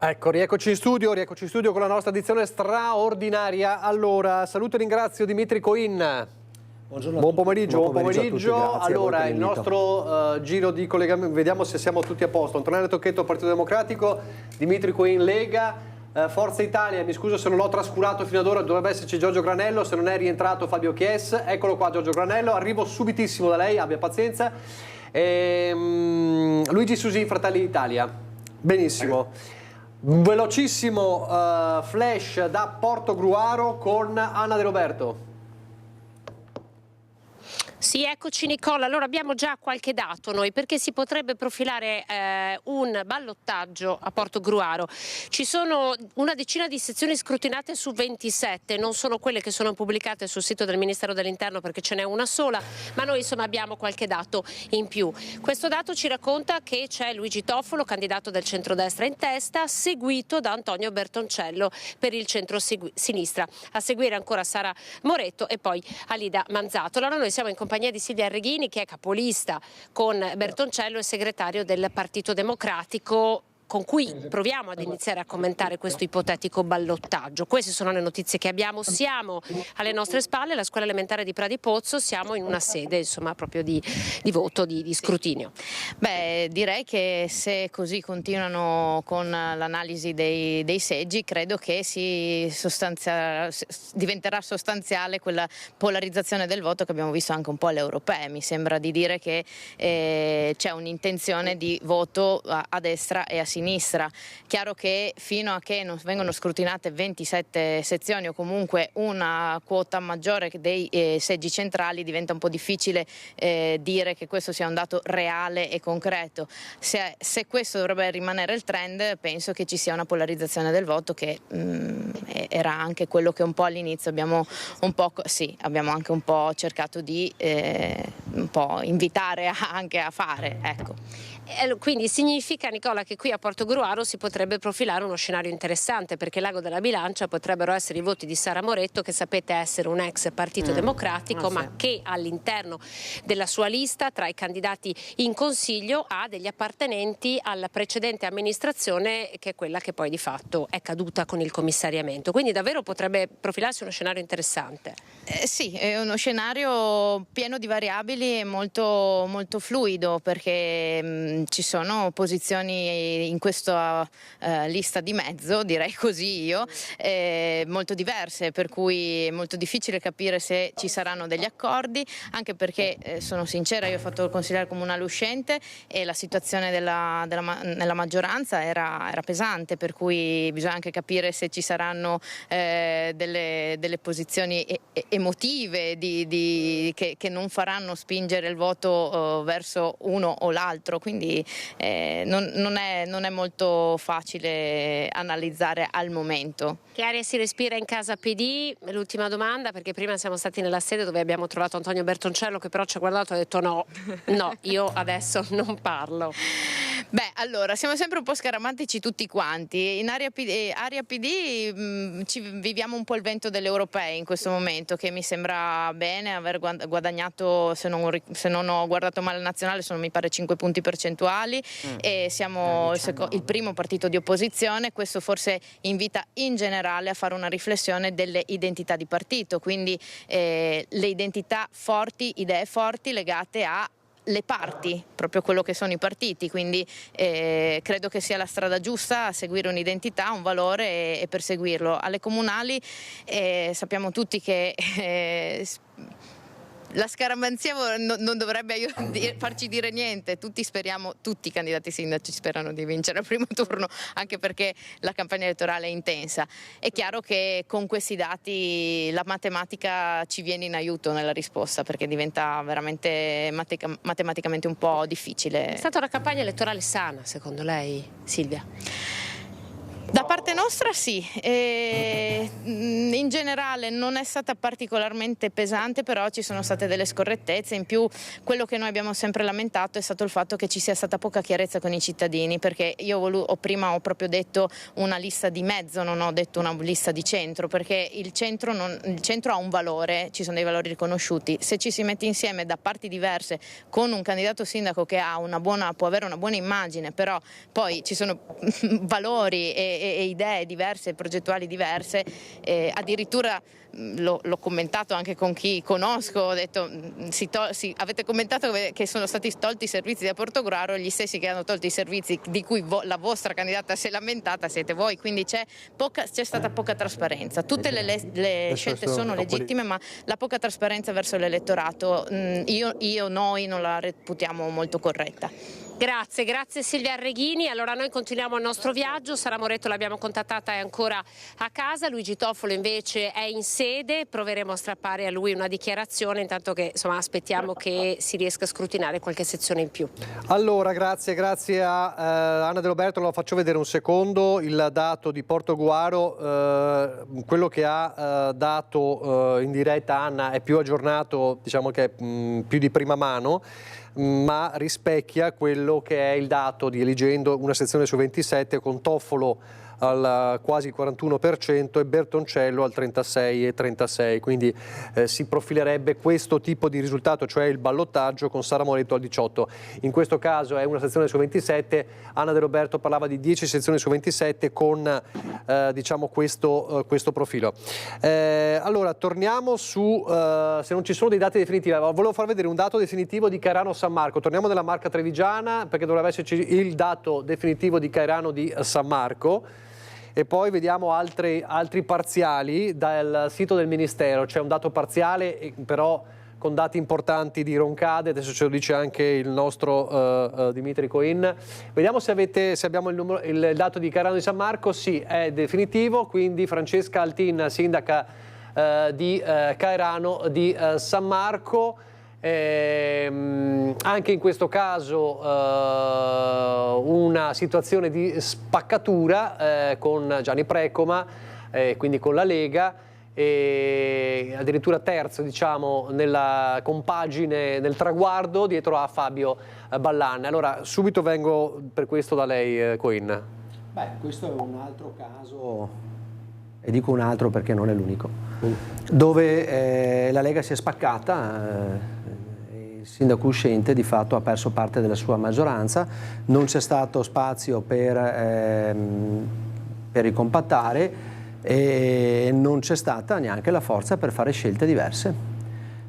Ecco, rieccoci in studio con la nostra edizione straordinaria. Allora, saluto e ringrazio Dimitri Coin. Buongiorno Buon pomeriggio, buon pomeriggio. Allora, il nostro giro di collegamento, vediamo se siamo tutti a posto. Antonello Tocchetto, Partito Democratico, Dimitri Coin, Lega, Forza Italia, mi scuso se non l'ho trascurato fino ad ora, dovrebbe esserci Giorgio Granello, se non è rientrato Fabio Chies. Eccolo qua Giorgio Granello, arrivo subitissimo da lei, abbia pazienza. Luigi Susin, Fratelli d'Italia. Benissimo. Velocissimo flash da Portogruaro con Anna De Roberto. Sì, eccoci Nicola. Allora abbiamo già qualche dato noi, perché si potrebbe profilare un ballottaggio a Portogruaro. Ci sono una decina di sezioni scrutinate su 27, non sono quelle che sono pubblicate sul sito del Ministero dell'Interno perché ce n'è una sola, ma noi insomma abbiamo qualche dato in più. Questo dato ci racconta che c'è Luigi Toffolo, candidato del centrodestra in testa, seguito da Antonio Bertoncello per il centro-sinistra. A seguire ancora Sara Moretto e poi Alida Manzato. Allora noi siamo in compagnia di Silvia Arreghini, che è capolista con Bertoncello e segretario del Partito Democratico, con cui proviamo ad iniziare a commentare questo ipotetico ballottaggio. Queste sono le notizie che abbiamo. Siamo alle nostre spalle, la scuola elementare di Pradipozzo, siamo in una sede insomma proprio di voto, di scrutinio. Beh, direi che se così continuano con l'analisi dei seggi, credo che diventerà sostanziale quella polarizzazione del voto che abbiamo visto anche un po' alle europee. Mi sembra di dire che c'è un'intenzione di voto a destra e a sinistra. Chiaro che fino a che non vengono scrutinate 27 sezioni o comunque una quota maggiore dei seggi centrali, diventa un po' difficile dire che questo sia un dato reale e concreto. Se questo dovrebbe rimanere il trend, penso che ci sia una polarizzazione del voto che era anche quello che un po' all'inizio abbiamo anche un po' cercato di un po' invitare anche a fare, ecco. Quindi significa, Nicola, che qui a Portogruaro si potrebbe profilare uno scenario interessante, perché l'ago della bilancia potrebbero essere i voti di Sara Moretto, che sapete essere un ex Partito Democratico, ma che all'interno della sua lista, tra i candidati in consiglio, ha degli appartenenti alla precedente amministrazione, che è quella che poi di fatto è caduta con il commissariamento. Quindi davvero potrebbe profilarsi uno scenario interessante. Sì, è uno scenario pieno di variabili e molto, molto fluido, perché ci sono posizioni in questa lista di mezzo, direi così io, molto diverse, per cui è molto difficile capire se ci saranno degli accordi, anche perché sono sincera, io ho fatto il consigliere comunale uscente e la situazione nella maggioranza era pesante, per cui bisogna anche capire se ci saranno delle posizioni emotive che non faranno spingere il voto verso uno o l'altro, quindi non è molto facile analizzare al momento. Che aria si respira in casa PD? L'ultima domanda, perché prima siamo stati nella sede dove abbiamo trovato Antonio Bertoncello, che però ci ha guardato e ha detto no, io adesso non parlo. Beh, allora, siamo sempre un po' scaramantici tutti quanti. In area PD viviamo un po' il vento delle europee in questo momento, che mi sembra bene aver guadagnato, se non ho guardato male il nazionale, sono mi pare 5 punti percentuali e siamo il primo partito di opposizione. Questo forse invita in generale a fare una riflessione delle identità di partito, quindi le identità forti, idee forti legate a le parti, proprio quello che sono i partiti, quindi credo che sia la strada giusta a seguire un'identità, un valore e perseguirlo. Alle comunali sappiamo tutti che la scaramanzia non dovrebbe farci dire niente. Tutti i candidati sindaci sperano di vincere al primo turno, anche perché la campagna elettorale è intensa. È chiaro che con questi dati la matematica ci viene in aiuto nella risposta, perché diventa veramente matematicamente un po' difficile. È stata una campagna elettorale sana, secondo lei, Silvia? Da parte nostra sì, in generale non è stata particolarmente pesante, però ci sono state delle scorrettezze. In più quello che noi abbiamo sempre lamentato è stato il fatto che ci sia stata poca chiarezza con i cittadini, perché io prima ho proprio detto una lista di mezzo, non ho detto una lista di centro, perché il centro ha un valore, ci sono dei valori riconosciuti. Se ci si mette insieme da parti diverse con un candidato sindaco che può avere una buona immagine, però poi ci sono valori e e idee diverse, progettuali diverse, addirittura l'ho commentato anche con chi conosco, ho detto avete commentato che sono stati tolti i servizi da Portogruaro, gli stessi che hanno tolto i servizi di cui la vostra candidata si è lamentata siete voi, quindi c'è stata poca trasparenza. Tutte le scelte sono legittime, ma la poca trasparenza verso l'elettorato noi non la reputiamo molto corretta. Grazie Silvia Arreghini. Allora noi continuiamo il nostro viaggio, Sara Moretto l'abbiamo contattata, è ancora a casa, Luigi Toffolo invece è in sede, proveremo a strappare a lui una dichiarazione, intanto che insomma aspettiamo che si riesca a scrutinare qualche sezione in più. Allora grazie a Anna De Roberto, lo faccio vedere un secondo il dato di Portogruaro, quello che ha dato in diretta Anna è più aggiornato, diciamo che è più di prima mano, ma rispecchia quello che è il dato di Eligendo, una sezione su 27 con Toffolo al quasi 41% e Bertoncello al 36,36, quindi si profilerebbe questo tipo di risultato, cioè il ballottaggio con Sara Moretto al 18. In questo caso è una sezione su 27, Anna De Roberto parlava di 10 sezioni su 27 con diciamo questo profilo. Allora torniamo su, se non ci sono dei dati definitivi, volevo far vedere un dato definitivo di Cairano San Marco, torniamo nella Marca Trevigiana perché dovrebbe esserci il dato definitivo di Cairano di San Marco. E poi vediamo altri parziali dal sito del Ministero, c'è un dato parziale però con dati importanti di Roncade, adesso ce lo dice anche il nostro Dimitri Coin. Vediamo se abbiamo il dato di Cairano di San Marco, sì, è definitivo, quindi Francesca Altin, sindaca di Cairano di San Marco. Anche in questo caso una situazione di spaccatura con Gianni Precoma, quindi con la Lega, e addirittura terzo diciamo nella compagine, nel traguardo, dietro a Fabio Ballan. Allora subito vengo per questo da lei, Coin. Beh, questo è un altro caso, e dico un altro perché non è l'unico, dove la Lega si è spaccata. Il sindaco uscente di fatto ha perso parte della sua maggioranza, non c'è stato spazio per ricompattare e non c'è stata neanche la forza per fare scelte diverse.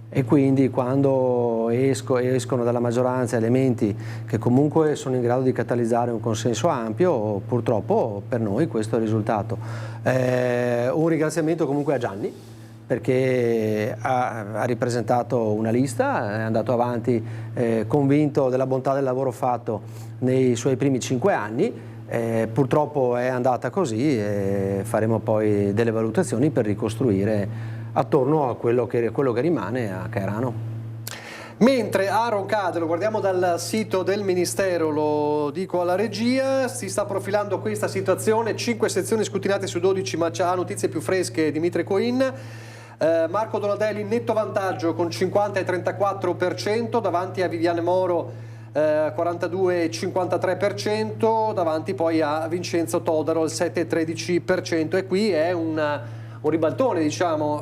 E quindi quando escono dalla maggioranza elementi che comunque sono in grado di catalizzare un consenso ampio, purtroppo per noi questo è il risultato. Un ringraziamento comunque a Gianni, perché ha ripresentato una lista, è andato avanti convinto della bontà del lavoro fatto nei suoi primi 5 anni, purtroppo è andata così e faremo poi delle valutazioni per ricostruire attorno a quello che rimane a Cairano. Mentre a Roncade, lo guardiamo dal sito del Ministero, lo dico alla regia, si sta profilando questa situazione, 5 sezioni scrutinate su 12, ma c'ha notizie più fresche Dimitri Coin. Marco Donadelli in netto vantaggio con 50 e 34%, davanti a Viviane Moro 42 e 53%, davanti poi a Vincenzo Todaro il 7 e 13%, e qui è un ribaltone, diciamo,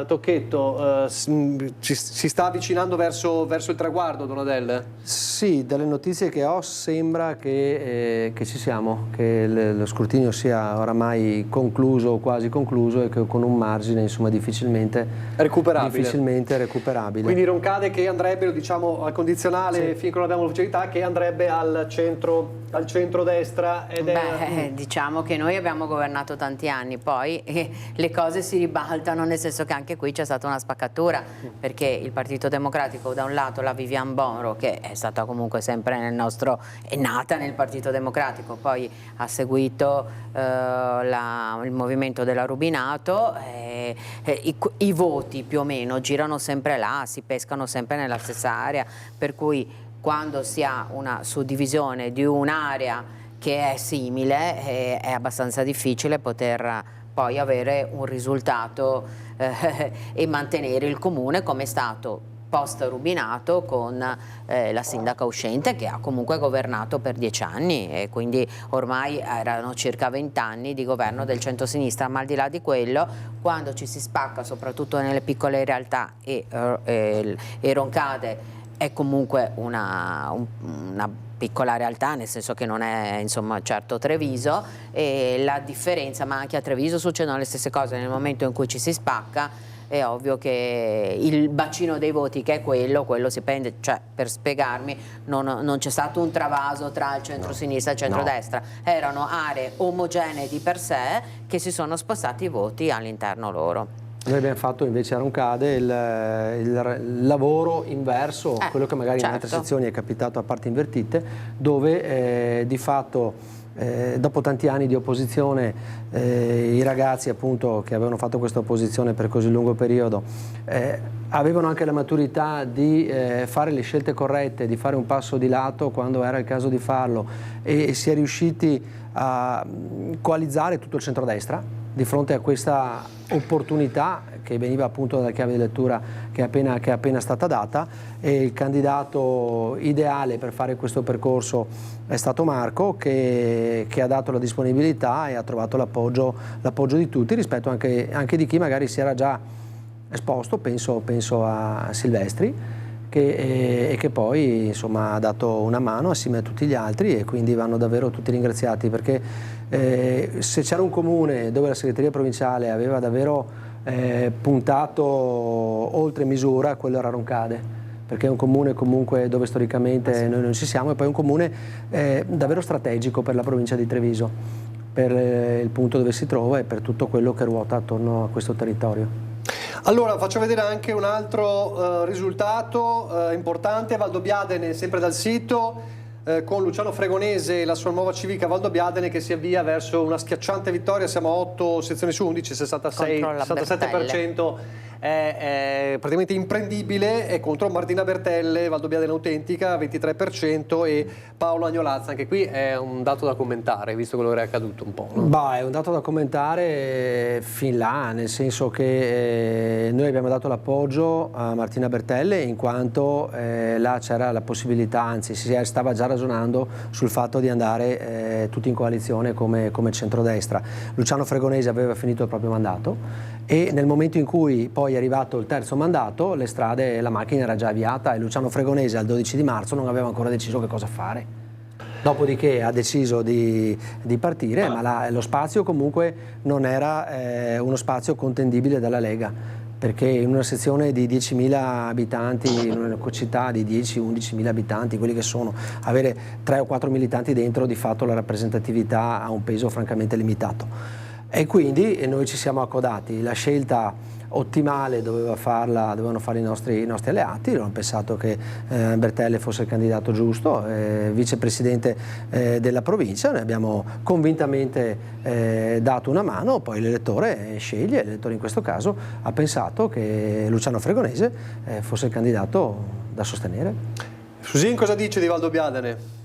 Tocchetto, si sta avvicinando verso il traguardo, Donadel? Sì, dalle notizie che ho sembra che ci siamo, che lo scrutinio sia oramai concluso o quasi concluso e che con un margine insomma difficilmente recuperabile. Quindi Roncade che andrebbe, diciamo, al condizionale, sì, finché non abbiamo l'ufficialità, che andrebbe al centro-destra. Diciamo che noi abbiamo governato tanti anni, poi le cose si ribaltano, nel senso che anche qui c'è stata una spaccatura, perché il Partito Democratico da un lato, la Viviane Moro, che è stata comunque sempre è nata nel Partito Democratico, poi ha seguito il movimento della Rubinato, i voti più o meno girano sempre là, si pescano sempre nella stessa area, per cui quando si ha una suddivisione di un'area che è simile è abbastanza difficile poter poi avere un risultato e mantenere il comune, come è stato post Rubinato con la sindaca uscente, che ha comunque governato per 10 anni e quindi ormai erano circa 20 anni di governo del centro-sinistra. Ma al di là di quello, quando ci si spacca soprattutto nelle piccole realtà e Roncade è comunque una piccola realtà, nel senso che non è insomma certo Treviso, e la differenza, ma anche a Treviso succedono le stesse cose, nel momento in cui ci si spacca è ovvio che il bacino dei voti, che è quello si prende, cioè per spiegarmi non c'è stato un travaso tra il centro-sinistra e il centro-destra, erano aree omogenee di per sé che si sono spostati i voti all'interno loro. Noi abbiamo fatto invece a Roncade il lavoro inverso, quello che magari in altre sezioni è capitato a parti invertite, dove di fatto dopo tanti anni di opposizione i ragazzi appunto che avevano fatto questa opposizione per così lungo periodo avevano anche la maturità di fare le scelte corrette, di fare un passo di lato quando era il caso di farlo, e si è riusciti a coalizzare tutto il centrodestra di fronte a questa opportunità che veniva appunto dalla chiave di lettura che è appena stata data, e il candidato ideale per fare questo percorso è stato Marco, che ha dato la disponibilità e ha trovato l'appoggio di tutti, rispetto anche di chi magari si era già esposto, penso a Silvestri, che poi insomma ha dato una mano assieme a tutti gli altri, e quindi vanno davvero tutti ringraziati, perché se c'era un comune dove la segreteria provinciale aveva davvero puntato oltre misura, quello era Roncade, perché è un comune comunque dove storicamente noi non ci siamo, e poi è un comune davvero strategico per la provincia di Treviso, per il punto dove si trova e per tutto quello che ruota attorno a questo territorio. Allora faccio vedere anche un altro risultato importante. Valdobbiadene, sempre dal sito, con Luciano Fregonese e la sua nuova civica Valdobbiadene che si avvia verso una schiacciante vittoria. Siamo a 8 sezioni su 11, 66-67%, è praticamente imprendibile, è contro Martina Bertelle, Valdobbiadene Autentica 23%, e Paolo Agnolazza. Anche qui è un dato da commentare, visto quello che è accaduto un po', no? Bah, è un dato da commentare fin là, nel senso che noi abbiamo dato l'appoggio a Martina Bertelle in quanto là c'era la possibilità, anzi si stava già ragionando sul fatto di andare tutti in coalizione come centrodestra. Luciano Fregonese aveva finito il proprio mandato, e nel momento in cui poi è arrivato il terzo mandato la macchina era già avviata, e Luciano Fregonese al 12 di marzo non aveva ancora deciso che cosa fare. Dopodiché ha deciso di partire, ma lo spazio comunque non era uno spazio contendibile dalla Lega, perché in una sezione di 10.000 abitanti, in una città di 10-11.000 abitanti, quelli che sono, avere 3 o 4 militanti dentro, di fatto la rappresentatività ha un peso francamente limitato. E quindi noi ci siamo accodati. La scelta ottimale dovevano fare i nostri alleati, hanno pensato che Bertelle fosse il candidato giusto, vicepresidente della provincia. Noi abbiamo convintamente dato una mano, poi l'elettore sceglie, l'elettore in questo caso ha pensato che Luciano Fregonese fosse il candidato da sostenere. Susin, cosa dice di Valdobbiadene?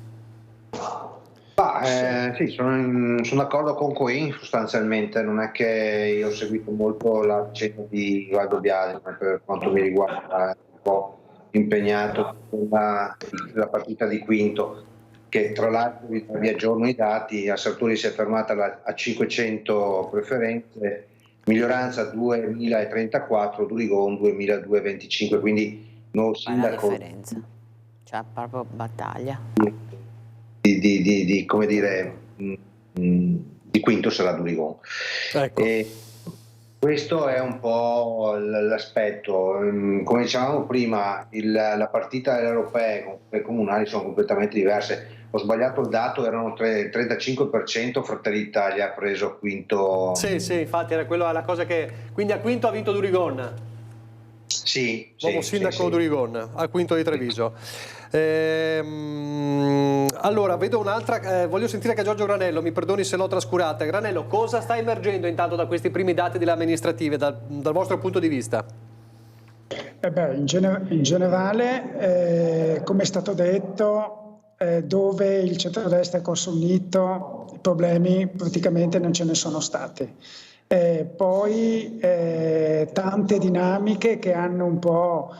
Sì, sono d'accordo con Coin sostanzialmente. Non è che io ho seguito molto la vicenda di Valdobbiadene, per quanto mi riguarda, un po' impegnato sulla partita di Quinto, che tra l'altro vi aggiorno i dati: a Sartori si è fermata a 500 preferenze, minoranza 2034, Durigon 2225, quindi nuovo sindaco. La differenza, cioè proprio battaglia. Come dire, di Quinto sarà Durigon. Ecco. E questo è un po' l'aspetto. Come dicevamo prima, la partita delle europee e comunali sono completamente diverse. Ho sbagliato il dato, erano 35%, Fratelli d'Italia ha preso Quinto. Sì, infatti era quella la cosa che... Quindi a Quinto ha vinto Durigon. Sì. Nuovo sindaco Durigon, al Quinto di Treviso. Allora, vedo un'altra, voglio sentire anche Giorgio Granello, mi perdoni se l'ho trascurata. Granello, cosa sta emergendo intanto da questi primi dati delle amministrative, dal vostro punto di vista? In generale, come è stato detto, dove il centrodestra è corso unito, i problemi praticamente non ce ne sono stati. Poi tante dinamiche che hanno un po'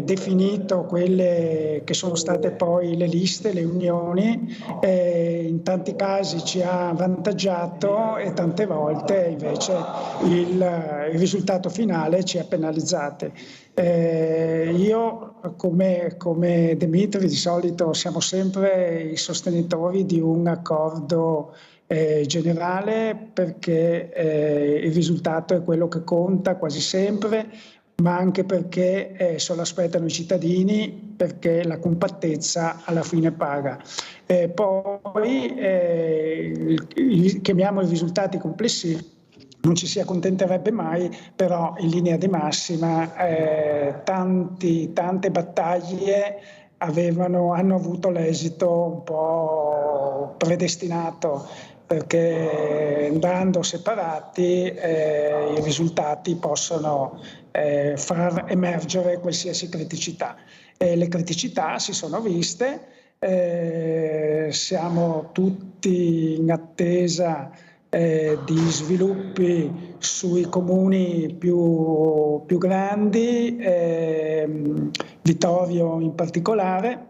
definito quelle che sono state poi le liste, le unioni, in tanti casi ci ha avvantaggiato e tante volte invece il risultato finale ci ha penalizzati. Io come Dimitri di solito siamo sempre i sostenitori di un accordo generale, perché il risultato è quello che conta quasi sempre, ma anche perché se lo aspettano i cittadini, perché la compattezza alla fine paga. Poi chiamiamo i risultati complessivi, non ci si accontenterebbe mai, però in linea di massima tante battaglie hanno avuto l'esito un po' predestinato, perché andando separati i risultati possono far emergere qualsiasi criticità. Le criticità si sono viste, siamo tutti in attesa di sviluppi sui comuni più grandi, Vittorio in particolare,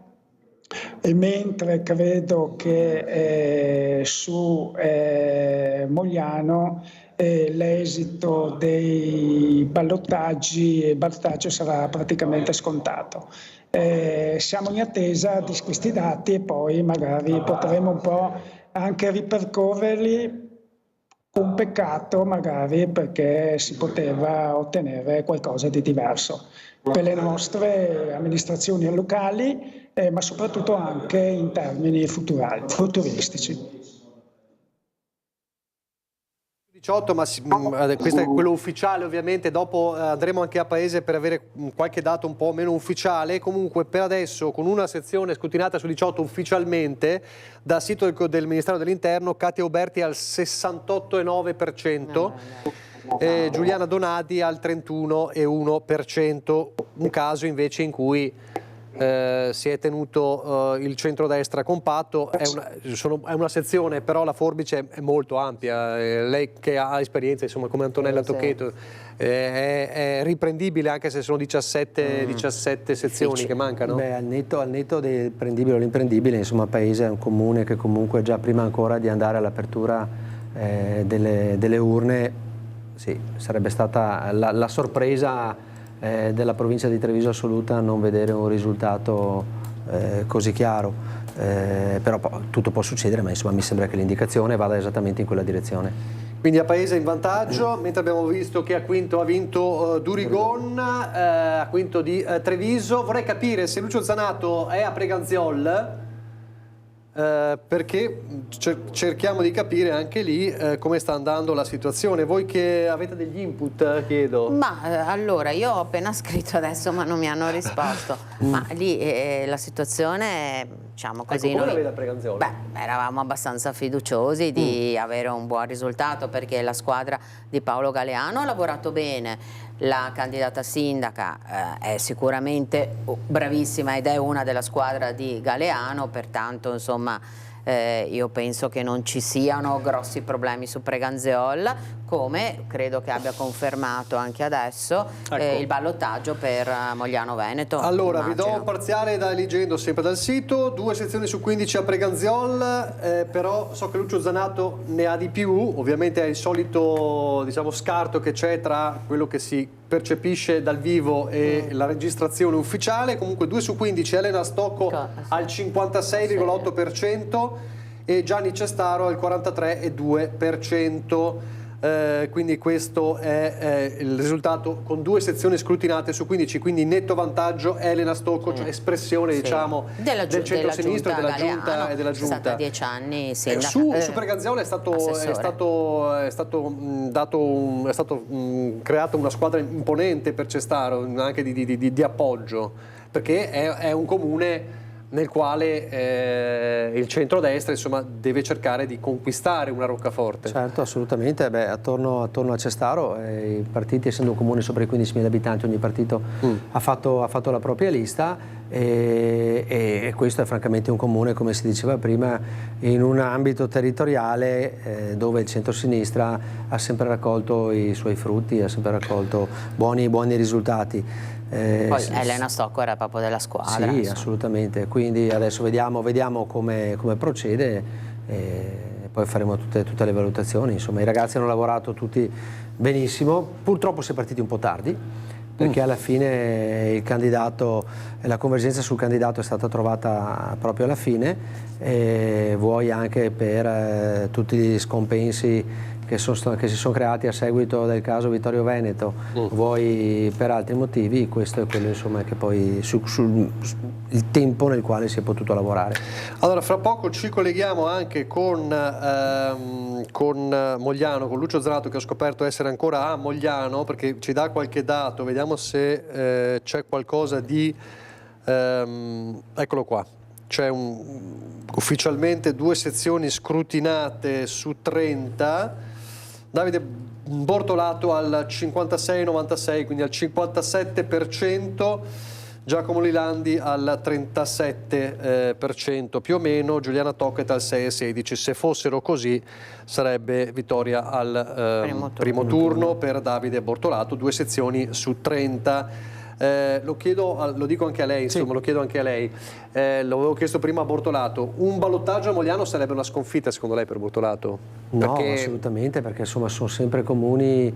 e mentre credo che su Mogliano l'esito dei ballottaggi sarà praticamente scontato. Siamo in attesa di questi dati e poi magari potremo un po' anche ripercorrerli. Un peccato magari, perché si poteva ottenere qualcosa di diverso per le nostre amministrazioni locali, ma soprattutto anche in termini futuristici. 18, ma questo è quello ufficiale, ovviamente dopo andremo anche a paese per avere qualche dato un po' meno ufficiale. Comunque per adesso, con una sezione scrutinata su 18 ufficialmente, dal sito del Ministero dell'Interno, Katia Uberti al 68,9%, Giuliana Donati al 31,1%, un caso invece in cui si è tenuto il centrodestra compatto. È una sezione, però la forbice è molto ampia. Lei che ha esperienza, insomma, come Antonella Tocchetto, è riprendibile, anche se sono 17 sezioni che mancano? Beh, al netto del prendibile o l'imprendibile, insomma, Paese è un comune che comunque già prima ancora di andare all'apertura delle urne, sì, sarebbe stata la sorpresa della provincia di Treviso assoluta non vedere un risultato così chiaro, però tutto può succedere, ma insomma mi sembra che l'indicazione vada esattamente in quella direzione. Quindi a Paese in vantaggio, mentre abbiamo visto che ha vinto Durigon, ha quinto di Treviso. Vorrei capire se Lucio Zanato è a Preganziol, perché cerchiamo di capire anche lì come sta andando la situazione. Voi che avete degli input, chiedo. Ma allora, io ho appena scritto adesso ma non mi hanno risposto, ma lì la situazione, diciamo così, come la vede a Preganziolo? Beh, eravamo abbastanza fiduciosi di avere un buon risultato, perché la squadra di Paolo Galeano ha lavorato bene. La candidata sindaca è sicuramente bravissima ed è una della squadra di Galeano, pertanto insomma io penso che non ci siano grossi problemi su Preganziol, come credo che abbia confermato anche adesso il ballottaggio per Mogliano Veneto. Allora, immagino. vi do un parziale leggendo sempre dal sito: 2 sezioni su 15 a Preganziol, però so che Lucio Zanato ne ha di più. Ovviamente è il solito, diciamo, scarto che c'è tra quello che si percepisce dal vivo e la registrazione ufficiale. Comunque 2 su 15 Elena Stocco al 56,8% e Gianni Cestaro al 43,2%. Quindi questo è il risultato con 2 sezioni scrutinate su 15, quindi netto vantaggio Elena Stocco, cioè espressione diciamo del centro-sinistra e della Giunta. È stata 10 anni sindaca. Su Preganziolo è stato creata una squadra imponente per Cestaro, anche di appoggio, perché è un comune nel quale il centrodestra insomma deve cercare di conquistare una roccaforte. Certo, assolutamente. Beh, attorno a Cestaro i partiti, essendo un comune sopra i 15.000 abitanti, ogni partito ha fatto la propria lista e questo è francamente un comune, come si diceva prima, in un ambito territoriale dove il centro-sinistra ha sempre raccolto i suoi frutti, ha sempre raccolto buoni risultati. Poi Elena Stocco era proprio della squadra. Sì, insomma. assolutamente, quindi adesso vediamo come procede e poi faremo tutte le valutazioni. Insomma, i ragazzi hanno lavorato tutti benissimo, purtroppo si è partiti un po' tardi, perché alla fine il candidato, la convergenza sul candidato è stata trovata proprio alla fine, e vuoi anche per tutti gli scompensi che si sono creati a seguito del caso Vittorio Veneto, vuoi per altri motivi, questo è quello, insomma, che poi il tempo nel quale si è potuto lavorare. Allora, fra poco ci colleghiamo anche con Mogliano, con Lucio Zanato, che ho scoperto essere ancora a Mogliano, perché ci dà qualche dato, vediamo se c'è qualcosa di... eccolo qua. C'è ufficialmente 2 sezioni scrutinate su 30, Davide Bortolato al 56,96, quindi al 57%, Giacomo Lilandi al 37% più o meno, Giuliana Tocchet al 6,16. Se fossero così sarebbe vittoria al primo turno per Davide Bortolato, 2 sezioni su 30. Lo dico anche a lei, insomma, sì. Lo chiedo anche a lei. Lo avevo chiesto prima a Bortolato. Un ballottaggio a Mogliano sarebbe una sconfitta secondo lei per Bortolato? No, assolutamente, perché insomma sono sempre comuni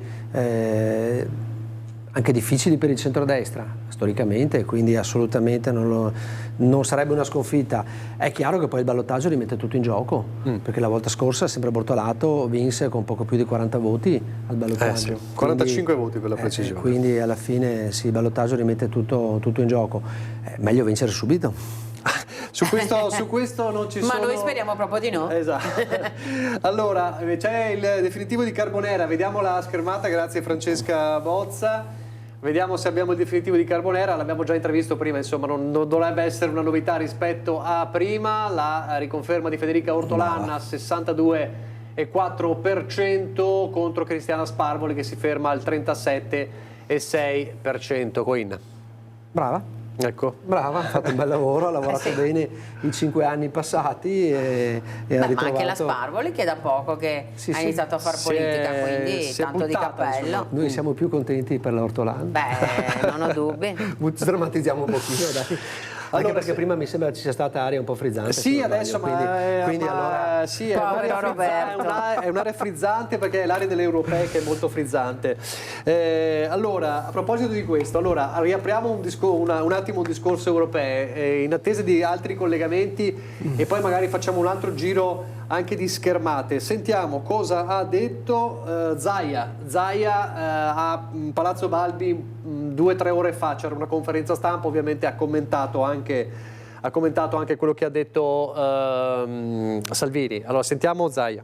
anche difficili per il centrodestra storicamente, quindi assolutamente non sarebbe una sconfitta. È chiaro che poi il ballottaggio rimette tutto in gioco, perché la volta scorsa sempre Bortolato vinse con poco più di 40 voti al ballottaggio. Sì, 45 voti per la precisione. Quindi alla fine sì, il ballottaggio rimette tutto in gioco. Meglio vincere subito. Su questo non ci sono... Ma noi speriamo proprio di no. Esatto. Allora, c'è il definitivo di Carbonera, vediamo la schermata, grazie Francesca Bozza. Vediamo se abbiamo il definitivo di Carbonera, l'abbiamo già intravisto prima, insomma non dovrebbe essere una novità rispetto a prima. La riconferma di Federica Ortolan a 62,4% contro Cristiana Sparvoli che si ferma al 37,6%. Coin. Brava. Ecco. Brava, ha fatto un bel lavoro, ha lavorato bene i 5 anni passati e ha ritrovato... Ma anche la Sparvoli che da poco che ha iniziato a fare politica, quindi tanto di cappello. Insomma. Noi siamo più contenti per l'Ortolan. Beh, non ho dubbi. Sdrammatizziamo un pochino, dai. Allora, perché prima mi sembra ci sia stata aria un po' frizzante. Sì, adesso, quindi allora sì, è un'area frizzante perché è l'area delle europee che è molto frizzante. Allora, a proposito di questo, allora riapriamo un attimo un discorso europeo, in attesa di altri collegamenti e poi magari facciamo un altro giro anche di schermate. Sentiamo cosa ha detto Zaia a Palazzo Balbi 2 o 3 ore fa. C'era una conferenza stampa, ovviamente ha commentato anche quello che ha detto Salvini. Allora sentiamo Zaia.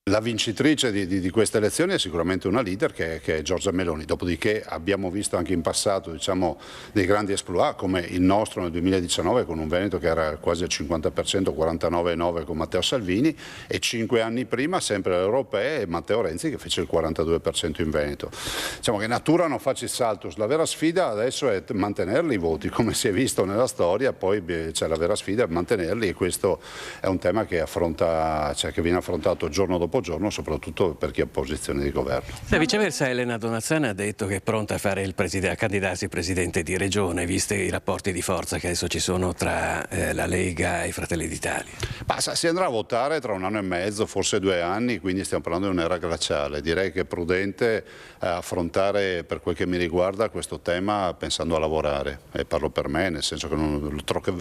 La vincitrice di queste elezioni è sicuramente una leader che è Giorgia Meloni, dopodiché abbiamo visto anche in passato, diciamo, dei grandi exploit come il nostro nel 2019 con un Veneto che era quasi al 50%, 49,9% con Matteo Salvini, e 5 anni prima sempre alle europee Matteo Renzi che fece il 42% in Veneto. Diciamo che natura non faccia il saltus, la vera sfida adesso è mantenerli i voti, come si è visto nella storia, poi c'è la vera sfida è mantenerli, e questo è un tema che che viene affrontato giorno dopo giorno, soprattutto per chi ha posizione di governo. Viceversa Elena Donazzana ha detto che è pronta a fare a candidarsi presidente di regione, viste i rapporti di forza che adesso ci sono tra la Lega e i Fratelli d'Italia. Si andrà a votare tra 1 anno e mezzo, forse 2 anni, quindi stiamo parlando di un'era glaciale. Direi che è prudente affrontare, per quel che mi riguarda, questo tema pensando a lavorare, e parlo per me, nel senso che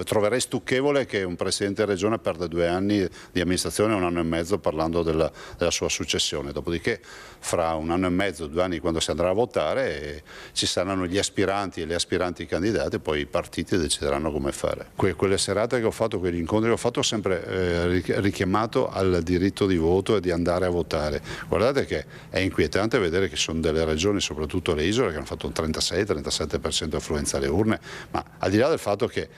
troverei stucchevole che un presidente di regione perde 2 anni di amministrazione e 1 anno e mezzo parlando della sua successione. Dopodiché fra 1 anno e mezzo, 2 anni, quando si andrà a votare, ci saranno gli aspiranti e le aspiranti candidati, poi i partiti decideranno come fare. Quelle serate che ho fatto, quegli incontri che ho fatto, ho sempre richiamato al diritto di voto e di andare a votare. Guardate che è inquietante vedere che sono delle regioni, soprattutto le isole, che hanno fatto un 36-37% di affluenza alle urne, ma al di là del fatto che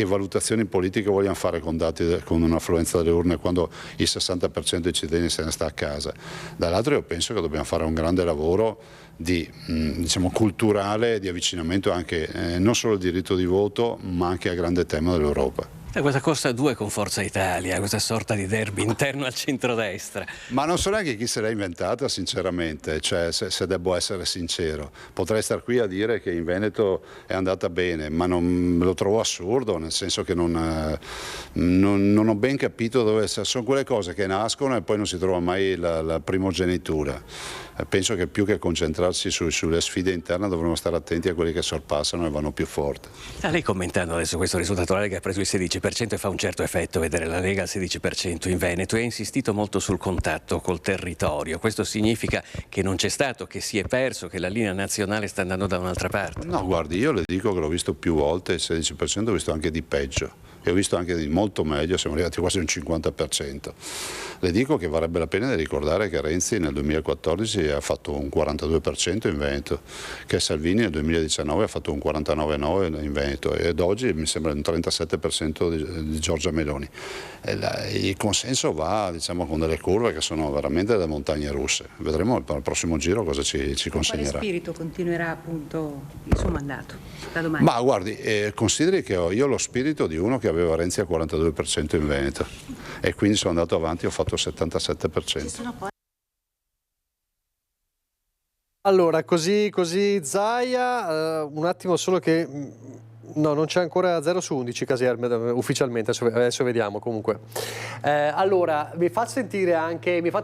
valutazioni politiche vogliamo fare con dati con un'affluenza delle urne quando il 60% dei cittadini se ne sta a casa. Dall'altro io penso che dobbiamo fare un grande lavoro diciamo culturale, di avvicinamento anche non solo al diritto di voto ma anche al grande tema dell'Europa. Questa corsa a due con Forza Italia, questa sorta di derby interno al centrodestra. Ma non so neanche chi se l'ha inventata, sinceramente, cioè, se devo essere sincero. Potrei star qui a dire che in Veneto è andata bene, ma lo trovo assurdo, nel senso che non ho ben capito dove sono quelle cose che nascono e poi non si trova mai la primogenitura. Penso che più che concentrarsi sulle sfide interne dovremmo stare attenti a quelli che sorpassano e vanno più forte. Lei, commentando adesso questo risultato, la Lega ha preso il 16% e fa un certo effetto vedere la Lega al 16% in Veneto, e ha insistito molto sul contatto col territorio. Questo significa che non c'è stato, che si è perso, che la linea nazionale sta andando da un'altra parte? No, guardi, io le dico che l'ho visto più volte, il 16% ho visto anche di peggio. E ho visto anche di molto meglio, siamo arrivati quasi a un 50%. Le dico che varrebbe la pena di ricordare che Renzi nel 2014 ha fatto un 42% in Veneto, che Salvini nel 2019 ha fatto un 49,9% in Veneto, ed oggi mi sembra un 37% di Giorgia Meloni. Il consenso va, diciamo, con delle curve che sono veramente da montagne russe. Vedremo al prossimo giro cosa ci consegnerà. Quale spirito continuerà appunto il suo mandato da domani? Ma guardi, consideri che io ho lo spirito di uno che aveva Renzi al 42% in Veneto e quindi sono andato avanti e ho fatto il 77%. Allora, così Zaia, un attimo solo che... No, non c'è ancora 0 su 11 Caserme ufficialmente, adesso vediamo comunque. Allora, mi fate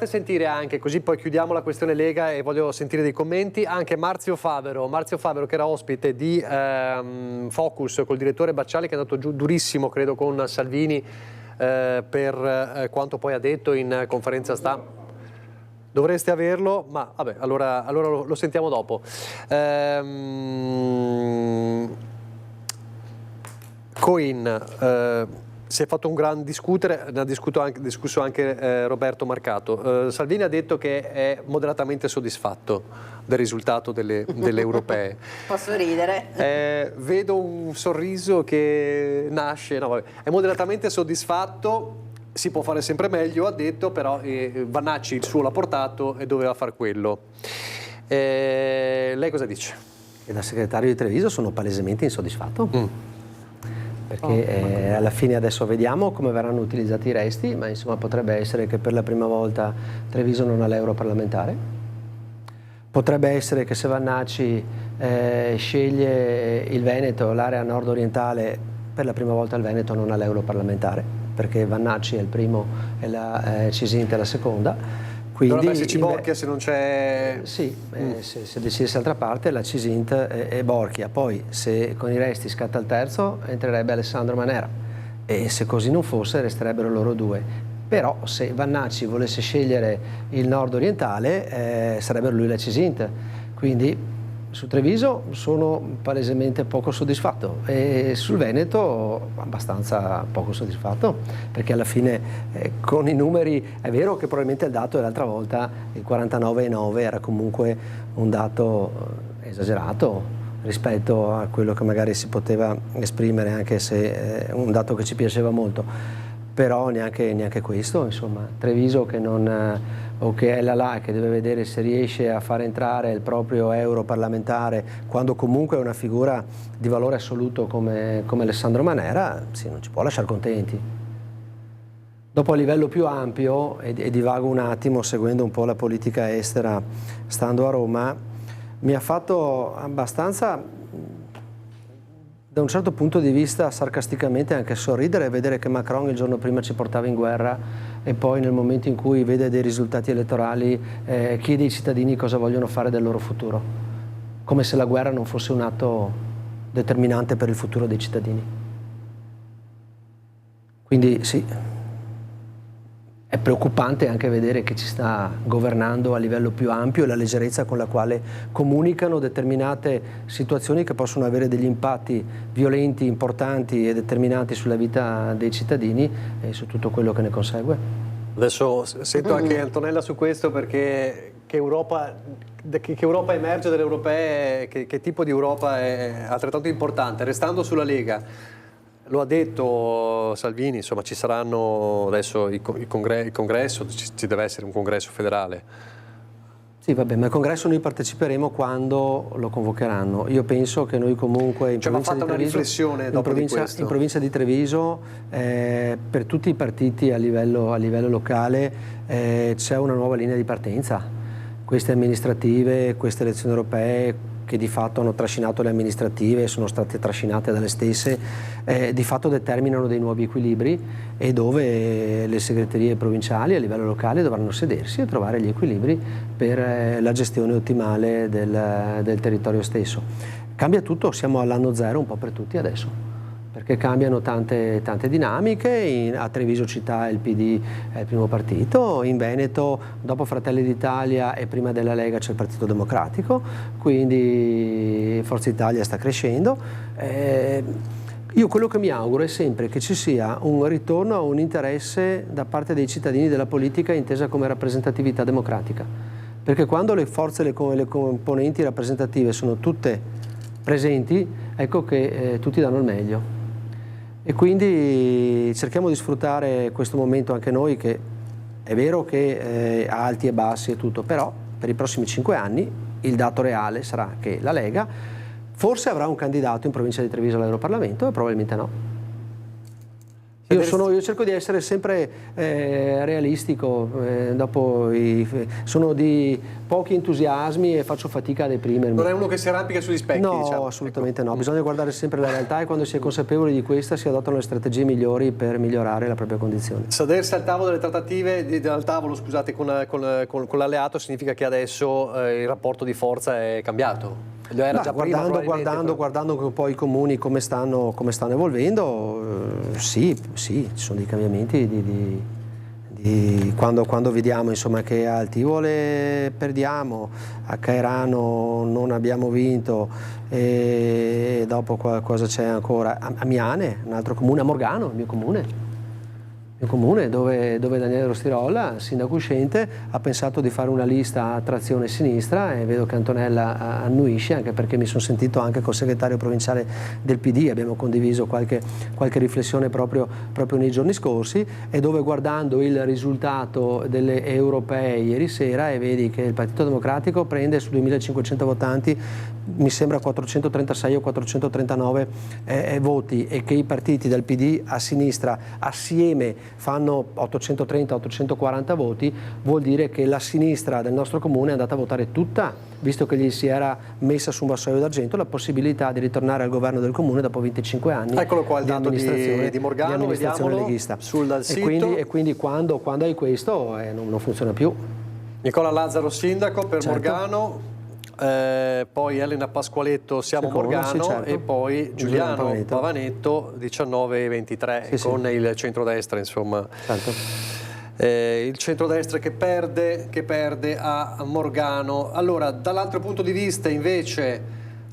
sentire anche, così poi chiudiamo la questione Lega e voglio sentire dei commenti, anche Marzio Favero che era ospite di Focus col direttore Bacciali, che è andato giù durissimo, credo, con Salvini per quanto poi ha detto in conferenza stampa. Dovreste averlo, ma vabbè, allora lo sentiamo dopo. Coin, si è fatto un gran discutere, ne ha discusso anche Roberto Marcato. Salvini ha detto che è moderatamente soddisfatto del risultato delle europee. Posso ridere? Vedo un sorriso che nasce, no, vabbè. È moderatamente soddisfatto, si può fare sempre meglio, ha detto, però Vannacci il suo l'ha portato e doveva far quello. Lei cosa dice? E da segretario di Treviso sono palesemente insoddisfatto. Perché alla fine adesso vediamo come verranno utilizzati i resti, ma insomma potrebbe essere che per la prima volta Treviso non ha l'europarlamentare, potrebbe essere che se Vannacci sceglie il Veneto, l'area nord-orientale, per la prima volta il Veneto non ha l'europarlamentare, perché Vannacci è il primo e la Cisinte è la seconda. Quindi, dovrebbe esserci Borchia se non c'è... Sì, se decidesse altra parte la Cisint è Borchia, poi se con i resti scatta il terzo entrerebbe Alessandro Manera, e se così non fosse resterebbero loro due. Però se Vannacci volesse scegliere il nord orientale sarebbero lui e la Cisint, quindi su Treviso sono palesemente poco soddisfatto e sul Veneto abbastanza poco soddisfatto, perché alla fine con i numeri è vero che probabilmente il dato dell'altra volta, il 49,9, era comunque un dato esagerato rispetto a quello che magari si poteva esprimere, anche se è un dato che ci piaceva molto, però neanche questo, insomma. Treviso che non... o che è là che deve vedere se riesce a far entrare il proprio europarlamentare, quando comunque è una figura di valore assoluto come Alessandro Manera, sì, non ci può lasciare contenti. Dopo, a livello più ampio, e divago un attimo seguendo un po' la politica estera stando a Roma, mi ha fatto abbastanza, da un certo punto di vista, sarcasticamente anche sorridere e vedere che Macron il giorno prima ci portava in guerra e poi nel momento in cui vede dei risultati elettorali chiede ai cittadini cosa vogliono fare del loro futuro, come se la guerra non fosse un atto determinante per il futuro dei cittadini. Quindi sì, è preoccupante anche vedere che ci sta governando a livello più ampio e la leggerezza con la quale comunicano determinate situazioni che possono avere degli impatti violenti, importanti e determinanti sulla vita dei cittadini e su tutto quello che ne consegue. Adesso sento anche Antonella su questo, perché che Europa emerge dalle europee, che tipo di Europa è altrettanto importante. Restando sulla Lega, lo ha detto Salvini, insomma ci saranno adesso il congresso, ci deve essere un congresso federale. Sì, vabbè, ma al congresso noi parteciperemo quando lo convocheranno. Io penso che noi comunque in provincia di Treviso, riflessione dopo di questo. In provincia di Treviso, per tutti i partiti a livello locale c'è una nuova linea di partenza. Queste amministrative, queste elezioni europee che di fatto hanno trascinato le amministrative, sono state trascinate dalle stesse, di fatto determinano dei nuovi equilibri e dove le segreterie provinciali a livello locale dovranno sedersi e trovare gli equilibri per la gestione ottimale del territorio stesso. Cambia tutto, siamo all'anno zero un po' per tutti adesso, perché cambiano tante dinamiche. A Treviso città il PD è il primo partito, in Veneto dopo Fratelli d'Italia e prima della Lega c'è il Partito Democratico, quindi Forza Italia sta crescendo. Io quello che mi auguro è sempre che ci sia un ritorno a un interesse da parte dei cittadini della politica intesa come rappresentatività democratica, perché quando le forze, le componenti rappresentative sono tutte presenti, ecco che tutti danno il meglio. E quindi cerchiamo di sfruttare questo momento anche noi, che è vero che ha alti e bassi e tutto, però per i prossimi 5 anni il dato reale sarà che la Lega forse avrà un candidato in provincia di Treviso all'Europarlamento e probabilmente no. Io cerco di essere sempre realistico, sono di pochi entusiasmi e faccio fatica a deprimermi. Non è uno che si arrampica sugli specchi? No, diciamo. assolutamente no, bisogna guardare sempre la realtà e quando si è consapevoli di questa si adottano le strategie migliori per migliorare la propria condizione. Sedersi al tavolo delle trattative, con l'alleato significa che adesso il rapporto di forza è cambiato? Era già guardando un po' i comuni come stanno evolvendo, sì, ci sono dei cambiamenti quando vediamo insomma che a Altivole perdiamo, a Caerano non abbiamo vinto e dopo cosa c'è ancora? A Miane, un altro comune, a Morgano, il mio comune dove Daniele Rostirolla, sindaco uscente, ha pensato di fare una lista a trazione sinistra e vedo che Antonella annuisce, anche perché mi sono sentito anche col segretario provinciale del PD, abbiamo condiviso qualche riflessione proprio nei giorni scorsi, e dove guardando il risultato delle europee ieri sera e vedi che il Partito Democratico prende su 2.500 votanti mi sembra 436 o 439 voti, e che i partiti del PD a sinistra assieme fanno 830-840 voti, vuol dire che la sinistra del nostro comune è andata a votare tutta, visto che gli si era messa su un vassoio d'argento la possibilità di ritornare al governo del comune dopo 25 anni. Eccolo qua il dato di Morgano, amministrazione leghista. Dal sito. E quindi quando hai questo non funziona più. Nicola Lazzaro sindaco per certo. Morgano. Poi Elena Pasqualetto siamo secondo, Morgano, sì, certo. E poi Giuliano Pavanetto 19-23 sì, con sì. il centrodestra insomma. Certo. Il centrodestra che perde a Morgano. Allora dall'altro punto di vista invece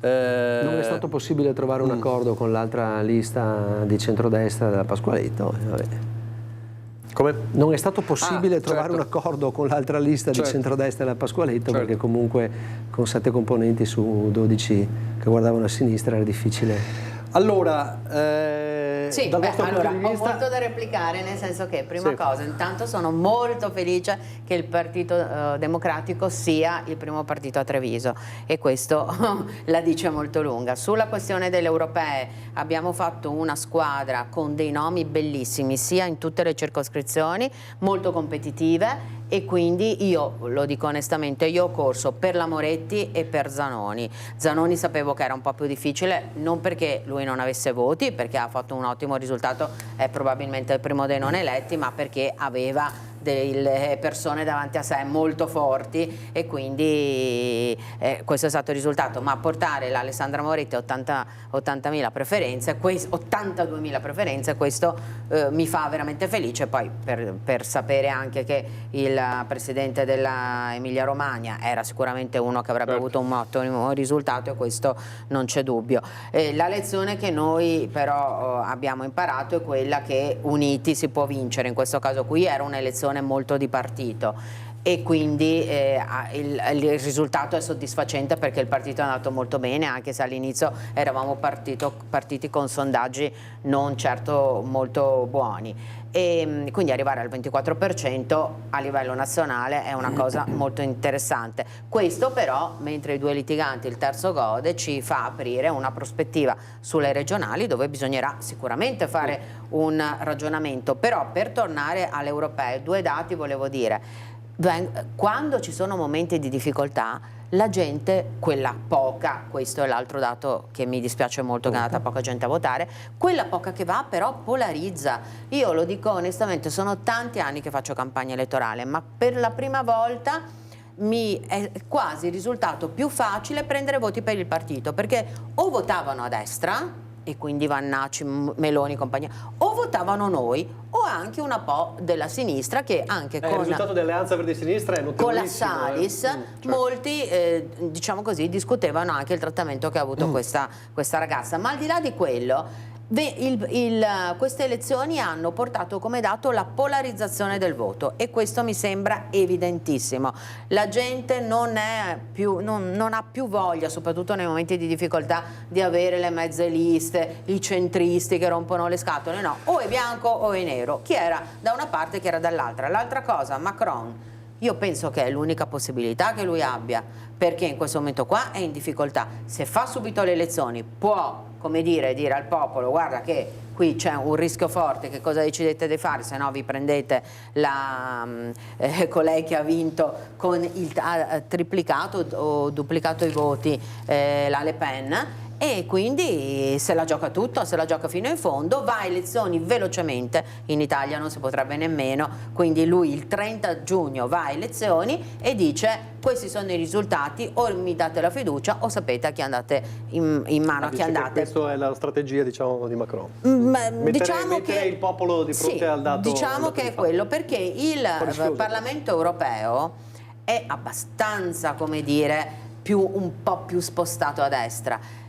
non è stato possibile trovare un accordo con l'altra lista di centrodestra della Pasqualetto. Vabbè. Come? Non è stato possibile trovare certo. un accordo con l'altra lista di centrodestra della Pasqualetto, certo. Perché comunque con 7 componenti su 12 che guardavano a sinistra era difficile. Allora, sì, dal vostro punto di vista... ho molto da replicare, nel senso che, prima cosa, intanto sono molto felice che il Partito Democratico sia il primo partito a Treviso, e questo la dice molto lunga. Sulla questione delle europee abbiamo fatto una squadra con dei nomi bellissimi, sia in tutte le circoscrizioni, molto competitive, e quindi io, lo dico onestamente, io ho corso per la Moretti e per Zanoni. Zanoni sapevo che era un po' più difficile, non perché lui non avesse voti, perché ha fatto un ottimo risultato, è probabilmente il primo dei non eletti, ma perché aveva delle persone davanti a sé molto forti, e quindi questo è stato il risultato. Ma portare l'Alessandra Moretti a 80.000 preferenze, 82.000 preferenze, questo mi fa veramente felice. Poi per sapere anche che il presidente della Emilia Romagna era sicuramente uno che avrebbe avuto un ottimo risultato, e questo non c'è dubbio. La lezione che noi però abbiamo imparato è quella che uniti si può vincere. In questo caso qui era un'elezione molto di partito, e quindi il risultato è soddisfacente perché il partito è andato molto bene, anche se all'inizio eravamo partiti con sondaggi non certo molto buoni. E quindi arrivare al 24% a livello nazionale è una cosa molto interessante. Questo però, mentre i due litiganti il terzo gode, ci fa aprire una prospettiva sulle regionali dove bisognerà sicuramente fare un ragionamento. Però per tornare alle europee, due dati volevo dire. Quando ci sono momenti di difficoltà, la gente, quella poca, questo è l'altro dato che mi dispiace molto che è andata poca gente a votare, quella poca che va però polarizza. Io lo dico onestamente, sono tanti anni che faccio campagna elettorale, ma per la prima volta mi è quasi risultato più facile prendere voti per il partito, perché o votavano a destra, e quindi Vannacci, Meloni, compagnia, o votavano noi o anche una po' della sinistra che anche con il risultato dell'Alleanza Verdi Sinistra è con la notevolissimo. Salis Certo. molti diciamo così discutevano anche il trattamento che ha avuto questa ragazza, ma al di là di quello queste elezioni hanno portato come dato la polarizzazione del voto e questo mi sembra evidentissimo. La gente non ha più voglia, soprattutto nei momenti di difficoltà, di avere le mezze liste, i centristi che rompono le scatole, no, o è bianco o è nero, chi era da una parte chi era dall'altra. L'altra cosa, Macron, io penso che è l'unica possibilità che lui abbia, perché in questo momento qua è in difficoltà. Se fa subito le elezioni può, come dire al popolo, guarda che qui c'è un rischio forte, che cosa decidete di fare, se no vi prendete colei che ha vinto con ha triplicato o duplicato i voti, la Le Pen, e quindi se la gioca tutta, se la gioca fino in fondo, va a elezioni velocemente, in Italia non si potrebbe nemmeno, quindi lui il 30 giugno va a elezioni e dice questi sono i risultati, o mi date la fiducia o sapete a chi andate in mano, a chi andate. Questa è la strategia, diciamo, di Macron. Mettere il popolo di fronte al dato. Diciamo che è quello, perché il Parlamento europeo è abbastanza, come dire, un po' più spostato a destra.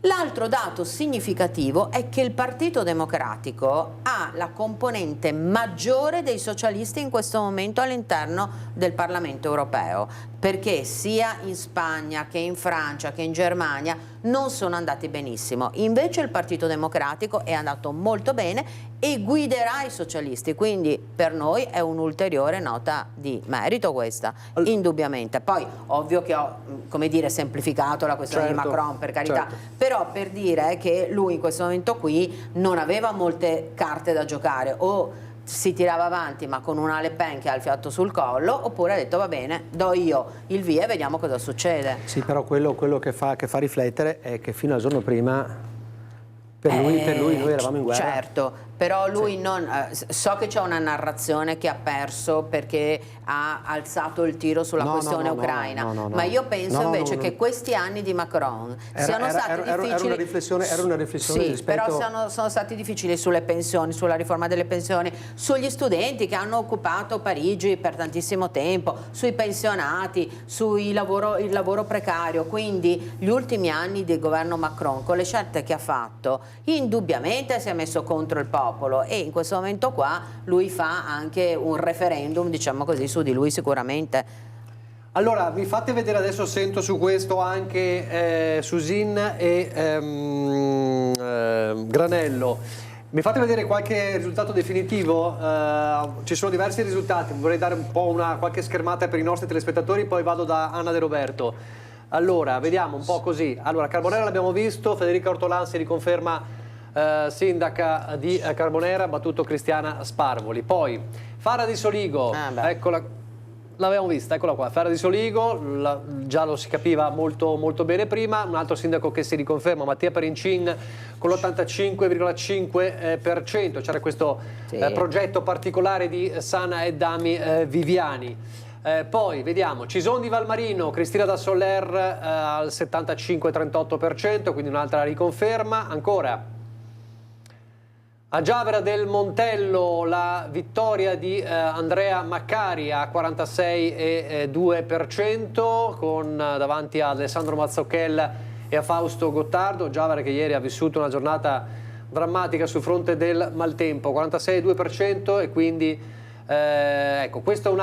L'altro dato significativo è che il Partito Democratico ha la componente maggiore dei socialisti in questo momento all'interno del Parlamento europeo, perché sia in Spagna che in Francia che in Germania non sono andati benissimo. Invece il Partito Democratico è andato molto bene e guiderà i socialisti, quindi per noi è un'ulteriore nota di merito questa, indubbiamente. Poi ovvio che ho, come dire, semplificato la questione di Macron, per carità, però per dire che lui in questo momento qui non aveva molte carte da giocare, o si tirava avanti ma con una Le Pen che ha il fiato sul collo, oppure ha detto va bene, do io il via e vediamo cosa succede. Sì, però quello che fa riflettere è che fino al giorno prima per lui noi eravamo in guerra. Certo, però lui non so che c'è una narrazione che ha perso perché ha alzato il tiro sulla questione ucraina, ma io penso invece che questi anni di Macron siano stati difficili. Era una riflessione sì, rispetto... però sono stati difficili sulle pensioni, sulla riforma delle pensioni, sugli studenti che hanno occupato Parigi per tantissimo tempo, sui pensionati, il lavoro precario. Quindi gli ultimi anni del governo Macron, con le scelte che ha fatto, indubbiamente si è messo contro il popolo, e in questo momento qua lui fa anche un referendum, diciamo così, su di lui sicuramente. Allora, mi fate vedere adesso, sento su questo anche Susin e Granello. Mi fate vedere qualche risultato definitivo? Ci sono diversi risultati, vorrei dare un po' qualche schermata per i nostri telespettatori, poi vado da Anna De Roberto. Allora, vediamo un po' così. Allora, Carbonera l'abbiamo visto, Federica Ortolan si riconferma sindaca di Carbonera, battuto Cristiana Sparvoli. Poi Fara di Soligo, eccola, l'avevamo vista, eccola qua, Fara di Soligo, già lo si capiva molto, molto bene prima. Un altro sindaco che si riconferma, Mattia Perincin, con l'85,5%. C'era questo progetto particolare di Sana e Dami Viviani. Poi vediamo Cison di Valmarino, Cristina da Soler al 75,38%, quindi un'altra riconferma. Ancora a Giavera del Montello la vittoria di Andrea Maccari a 46,2%, con davanti a Alessandro Mazzocchella e a Fausto Gottardo. Giavera che ieri ha vissuto una giornata drammatica sul fronte del maltempo, 46,2%, e quindi Ecco, questo è un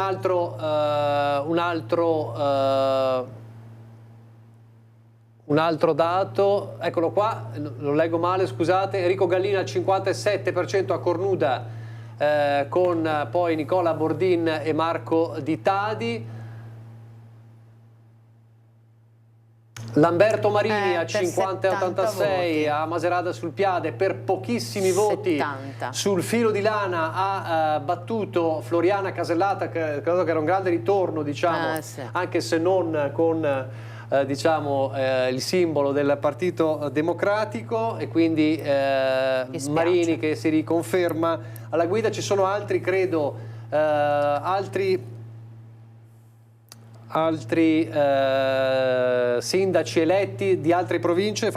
altro dato, eccolo qua, lo leggo male, scusate. Enrico Gallina al 57% a Cornuda, con poi Nicola Bordin e Marco Di Tadi. Lamberto Marini a 50,86 a Macerata sul Piade per pochissimi voti. 70. Sul filo di lana ha battuto Floriana Casellata, che credo che era un grande ritorno, diciamo, sì. anche se non con diciamo, il simbolo del Partito Democratico, e quindi Marini che si riconferma alla guida. Ci sono altri, credo, altri sindaci eletti di altre province.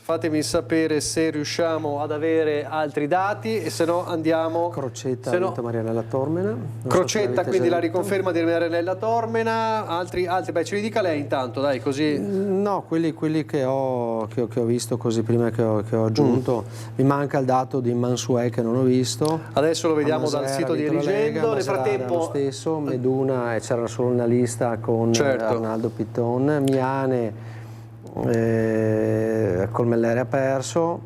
Fatemi sapere se riusciamo ad avere altri dati, e se no andiamo. Crocetta ha vinto Marianella Tormena. Crocetta, quindi la riconferma di Marianella Tormena. Altri, beh, ce li dica lei intanto, dai, così. No, quelli che ho visto così prima, che ho aggiunto. Mi manca il dato di Mansuè che non ho visto. Adesso lo vediamo dal sito di Eligendo. Nel frattempo lo stesso, Meduna, c'era solo una lista con Arnaldo Pitton, Miane, Colmellere ha perso,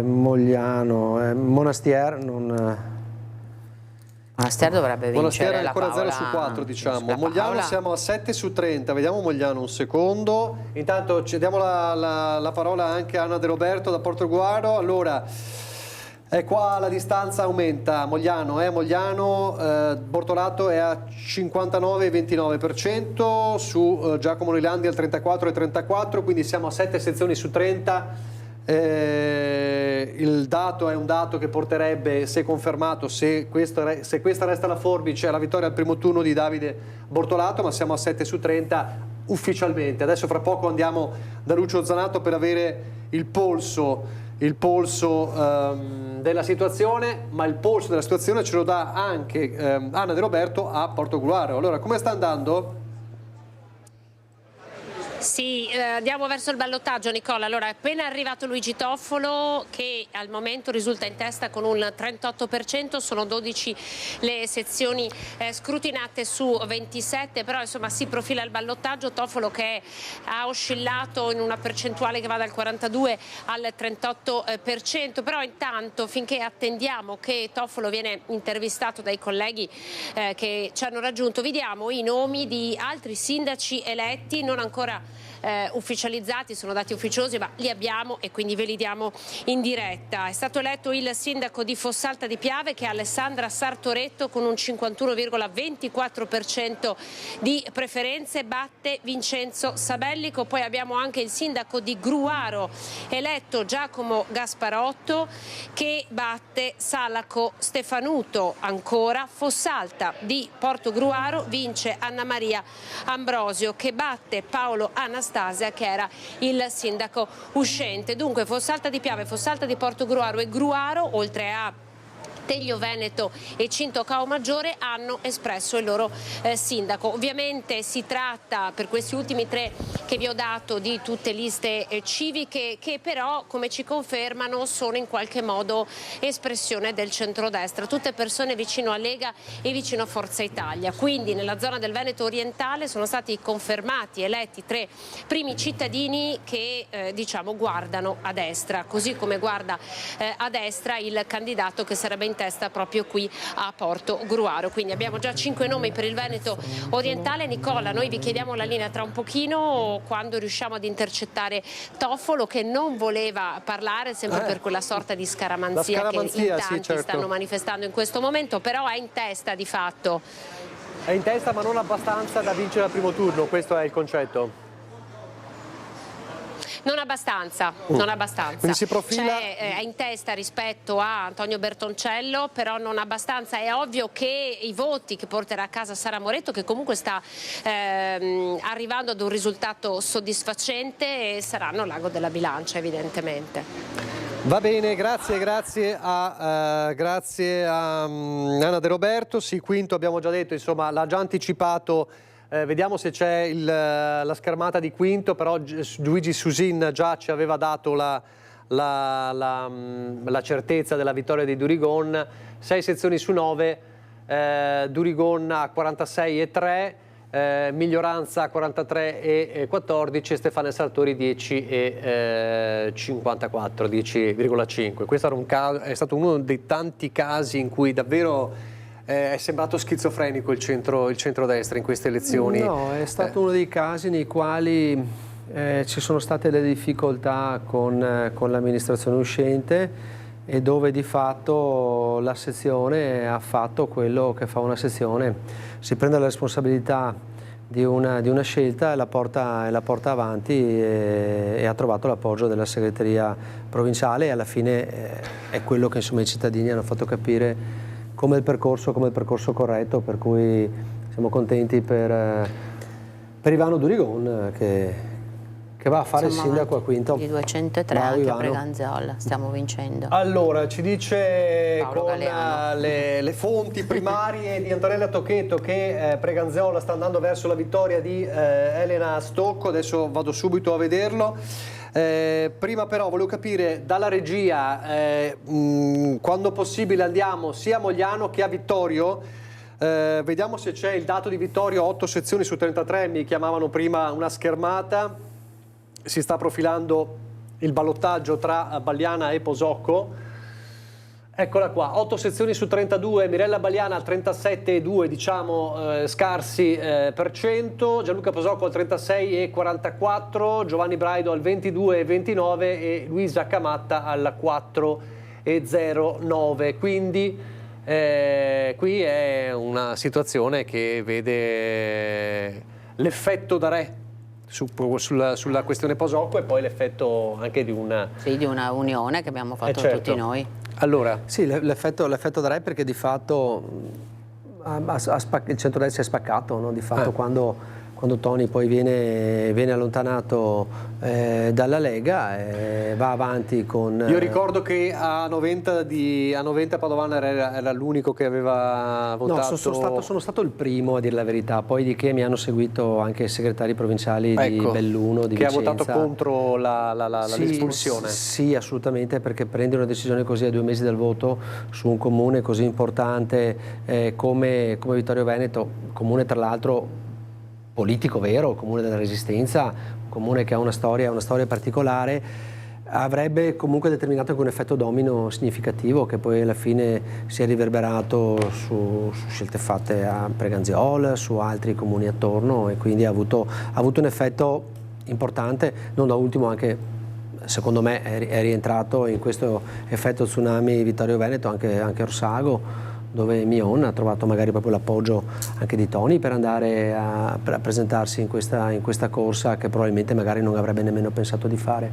Mogliano, Monastier non... Monastier dovrebbe vincere. Monastier è ancora la Paola, 0 su 4, diciamo. la Mogliano Paola. siamo a 7 su 30. Vediamo Mogliano un secondo. Intanto ci diamo la parola anche a Anna De Roberto da Portogruaro. Allora, qua la distanza aumenta. Mogliano, Bortolato è a 59,29%, su Giacomo Leilandi al 34,34%, quindi siamo a 7 sezioni su 30. Il dato è un dato che porterebbe, se confermato, se questa resta la forbice, alla vittoria al primo turno di Davide Bortolato, ma siamo a 7 su 30 ufficialmente. Adesso fra poco andiamo da Lucio Zanato per avere il polso della situazione, ma il polso della situazione ce lo dà anche Anna De Roberto a Portogruaro. Allora, come sta andando? Sì, andiamo verso il ballottaggio, Nicola. Allora, è appena arrivato Luigi Toffolo, che al momento risulta in testa con un 38%, sono 12 le sezioni scrutinate su 27, però insomma si profila il ballottaggio. Toffolo che ha oscillato in una percentuale che va dal 42 al 38%, però intanto, finché attendiamo che Toffolo viene intervistato dai colleghi che ci hanno raggiunto, vi diamo i nomi di altri sindaci eletti non ancora ufficializzati, sono dati ufficiosi, ma li abbiamo e quindi ve li diamo in diretta. È stato eletto il sindaco di Fossalta di Piave, che è Alessandra Sartoretto, con un 51,24% di preferenze, batte Vincenzo Sabellico. Poi abbiamo anche il sindaco di Gruaro, eletto Giacomo Gasparotto, che batte Salaco Stefanuto. Ancora Fossalta di Portogruaro vince Anna Maria Ambrosio, che batte Paolo Anastasia, che era il sindaco uscente. Dunque Fossalta di Piave, Fossalta di Portogruaro e Gruaro, oltre a Teglio Veneto e Cinto Cao Maggiore, hanno espresso il loro sindaco. Ovviamente si tratta, per questi ultimi tre che vi ho dato, di tutte liste civiche che però, come ci confermano, sono in qualche modo espressione del centrodestra, tutte persone vicino a Lega e vicino a Forza Italia. Quindi nella zona del Veneto orientale sono stati confermati, eletti tre primi cittadini che diciamo guardano a destra, così come guarda a destra il candidato che sarebbe in testa proprio qui a Portogruaro. Quindi abbiamo già 5 nomi per il Veneto orientale. Nicola, noi vi chiediamo la linea tra un pochino, quando riusciamo ad intercettare Toffolo, che non voleva parlare, sempre per quella sorta di scaramanzia che in tanti stanno manifestando in questo momento, però è in testa di fatto. È in testa, ma non abbastanza da vincere al primo turno, questo è il concetto. Non abbastanza, non abbastanza. Quindi si profila... è in testa rispetto a Antonio Bertoncello, però non abbastanza. È ovvio che i voti che porterà a casa Sara Moretto, che comunque sta arrivando ad un risultato soddisfacente, saranno l'ago della bilancia, evidentemente. Va bene, grazie a Anna De Roberto. Sì, quinto abbiamo già detto, insomma, l'ha già anticipato. Vediamo se c'è la schermata di quinto, però Luigi Susin già ci aveva dato la la certezza della vittoria di Durigon. 6 sezioni su 9, Durigon a 46,3, Miglioranza 43,14 e Stefania Sartori 10,54, 10,5. Questo è stato uno dei tanti casi in cui davvero è sembrato schizofrenico il centrodestra in queste elezioni. No, è stato uno dei casi nei quali ci sono state delle difficoltà con l'amministrazione uscente e dove di fatto la sezione ha fatto quello che fa una sezione, si prende la responsabilità di una scelta e la porta avanti e ha trovato l'appoggio della segreteria provinciale e alla fine è quello che insomma i cittadini hanno fatto capire come il percorso corretto, per cui siamo contenti per Ivano Durigon che va a fare il sindaco a Quinto. Di 203 anche a Preganziola, stiamo vincendo. Allora, ci dice Paolo con le fonti primarie di Antonella Tocchetto che Preganziola sta andando verso la vittoria di Elena Stocco, adesso vado subito a vederlo. Prima però volevo capire dalla regia, quando possibile andiamo sia a Mogliano che a Vittorio. Vediamo se c'è il dato di Vittorio, 8 sezioni su 33, mi chiamavano prima una schermata. Si sta profilando il ballottaggio tra Bagliana e Posocco. Eccola qua, 8 sezioni su 32, Mirella Bagliana al 37,2, diciamo scarsi per cento, Gianluca Posocco al 36,44, Giovanni Braido al 22,29 e Luisa Camatta al 4,09. Quindi qui è una situazione che vede l'effetto da re sulla questione Posocco e poi l'effetto anche di una unione che abbiamo fatto certo. tutti noi. Allora, sì, l'effetto da re perché di fatto il centrodestra è spaccato, no? Di fatto quando Toni poi viene allontanato dalla Lega va avanti con... Io ricordo che a Noventa Padovana era l'unico che aveva votato... No, sono stato il primo a dire la verità, poi di che mi hanno seguito anche i segretari provinciali di Belluno, di Vicenza. Che ha votato contro l'espulsione. Sì, assolutamente, perché prendere una decisione così a 2 mesi dal voto su un comune così importante come Vittorio Veneto, comune tra l'altro politico vero, il comune della Resistenza, un comune che ha una storia particolare, avrebbe comunque determinato anche un effetto domino significativo che poi alla fine si è riverberato su scelte fatte a Preganziola, su altri comuni attorno e quindi ha avuto un effetto importante, non da ultimo anche secondo me è rientrato in questo effetto tsunami Vittorio Veneto anche Orsago, dove Mion ha trovato magari proprio l'appoggio anche di Toni per andare a presentarsi in questa corsa che probabilmente magari non avrebbe nemmeno pensato di fare.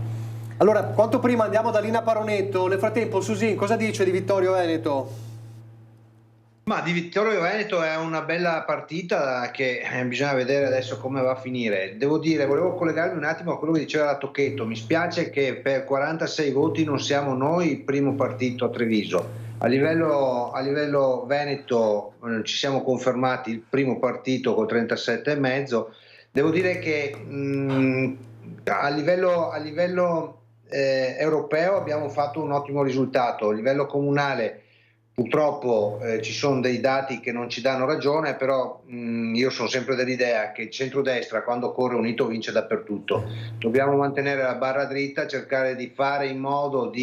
Allora, quanto prima andiamo da Lina Paronetto. Nel frattempo, Susin, cosa dice di Vittorio Veneto? Ma di Vittorio Veneto è una bella partita che bisogna vedere adesso come va a finire. Devo dire, volevo collegarmi un attimo a quello che diceva la Tocchetto. Mi spiace che per 46 voti non siamo noi il primo partito a Treviso. A livello Veneto ci siamo confermati il primo partito col 37,5. Devo dire che a livello europeo abbiamo fatto un ottimo risultato. A livello comunale purtroppo ci sono dei dati che non ci danno ragione, però io sono sempre dell'idea che il centrodestra quando corre unito vince dappertutto. Dobbiamo mantenere la barra dritta, cercare di fare in modo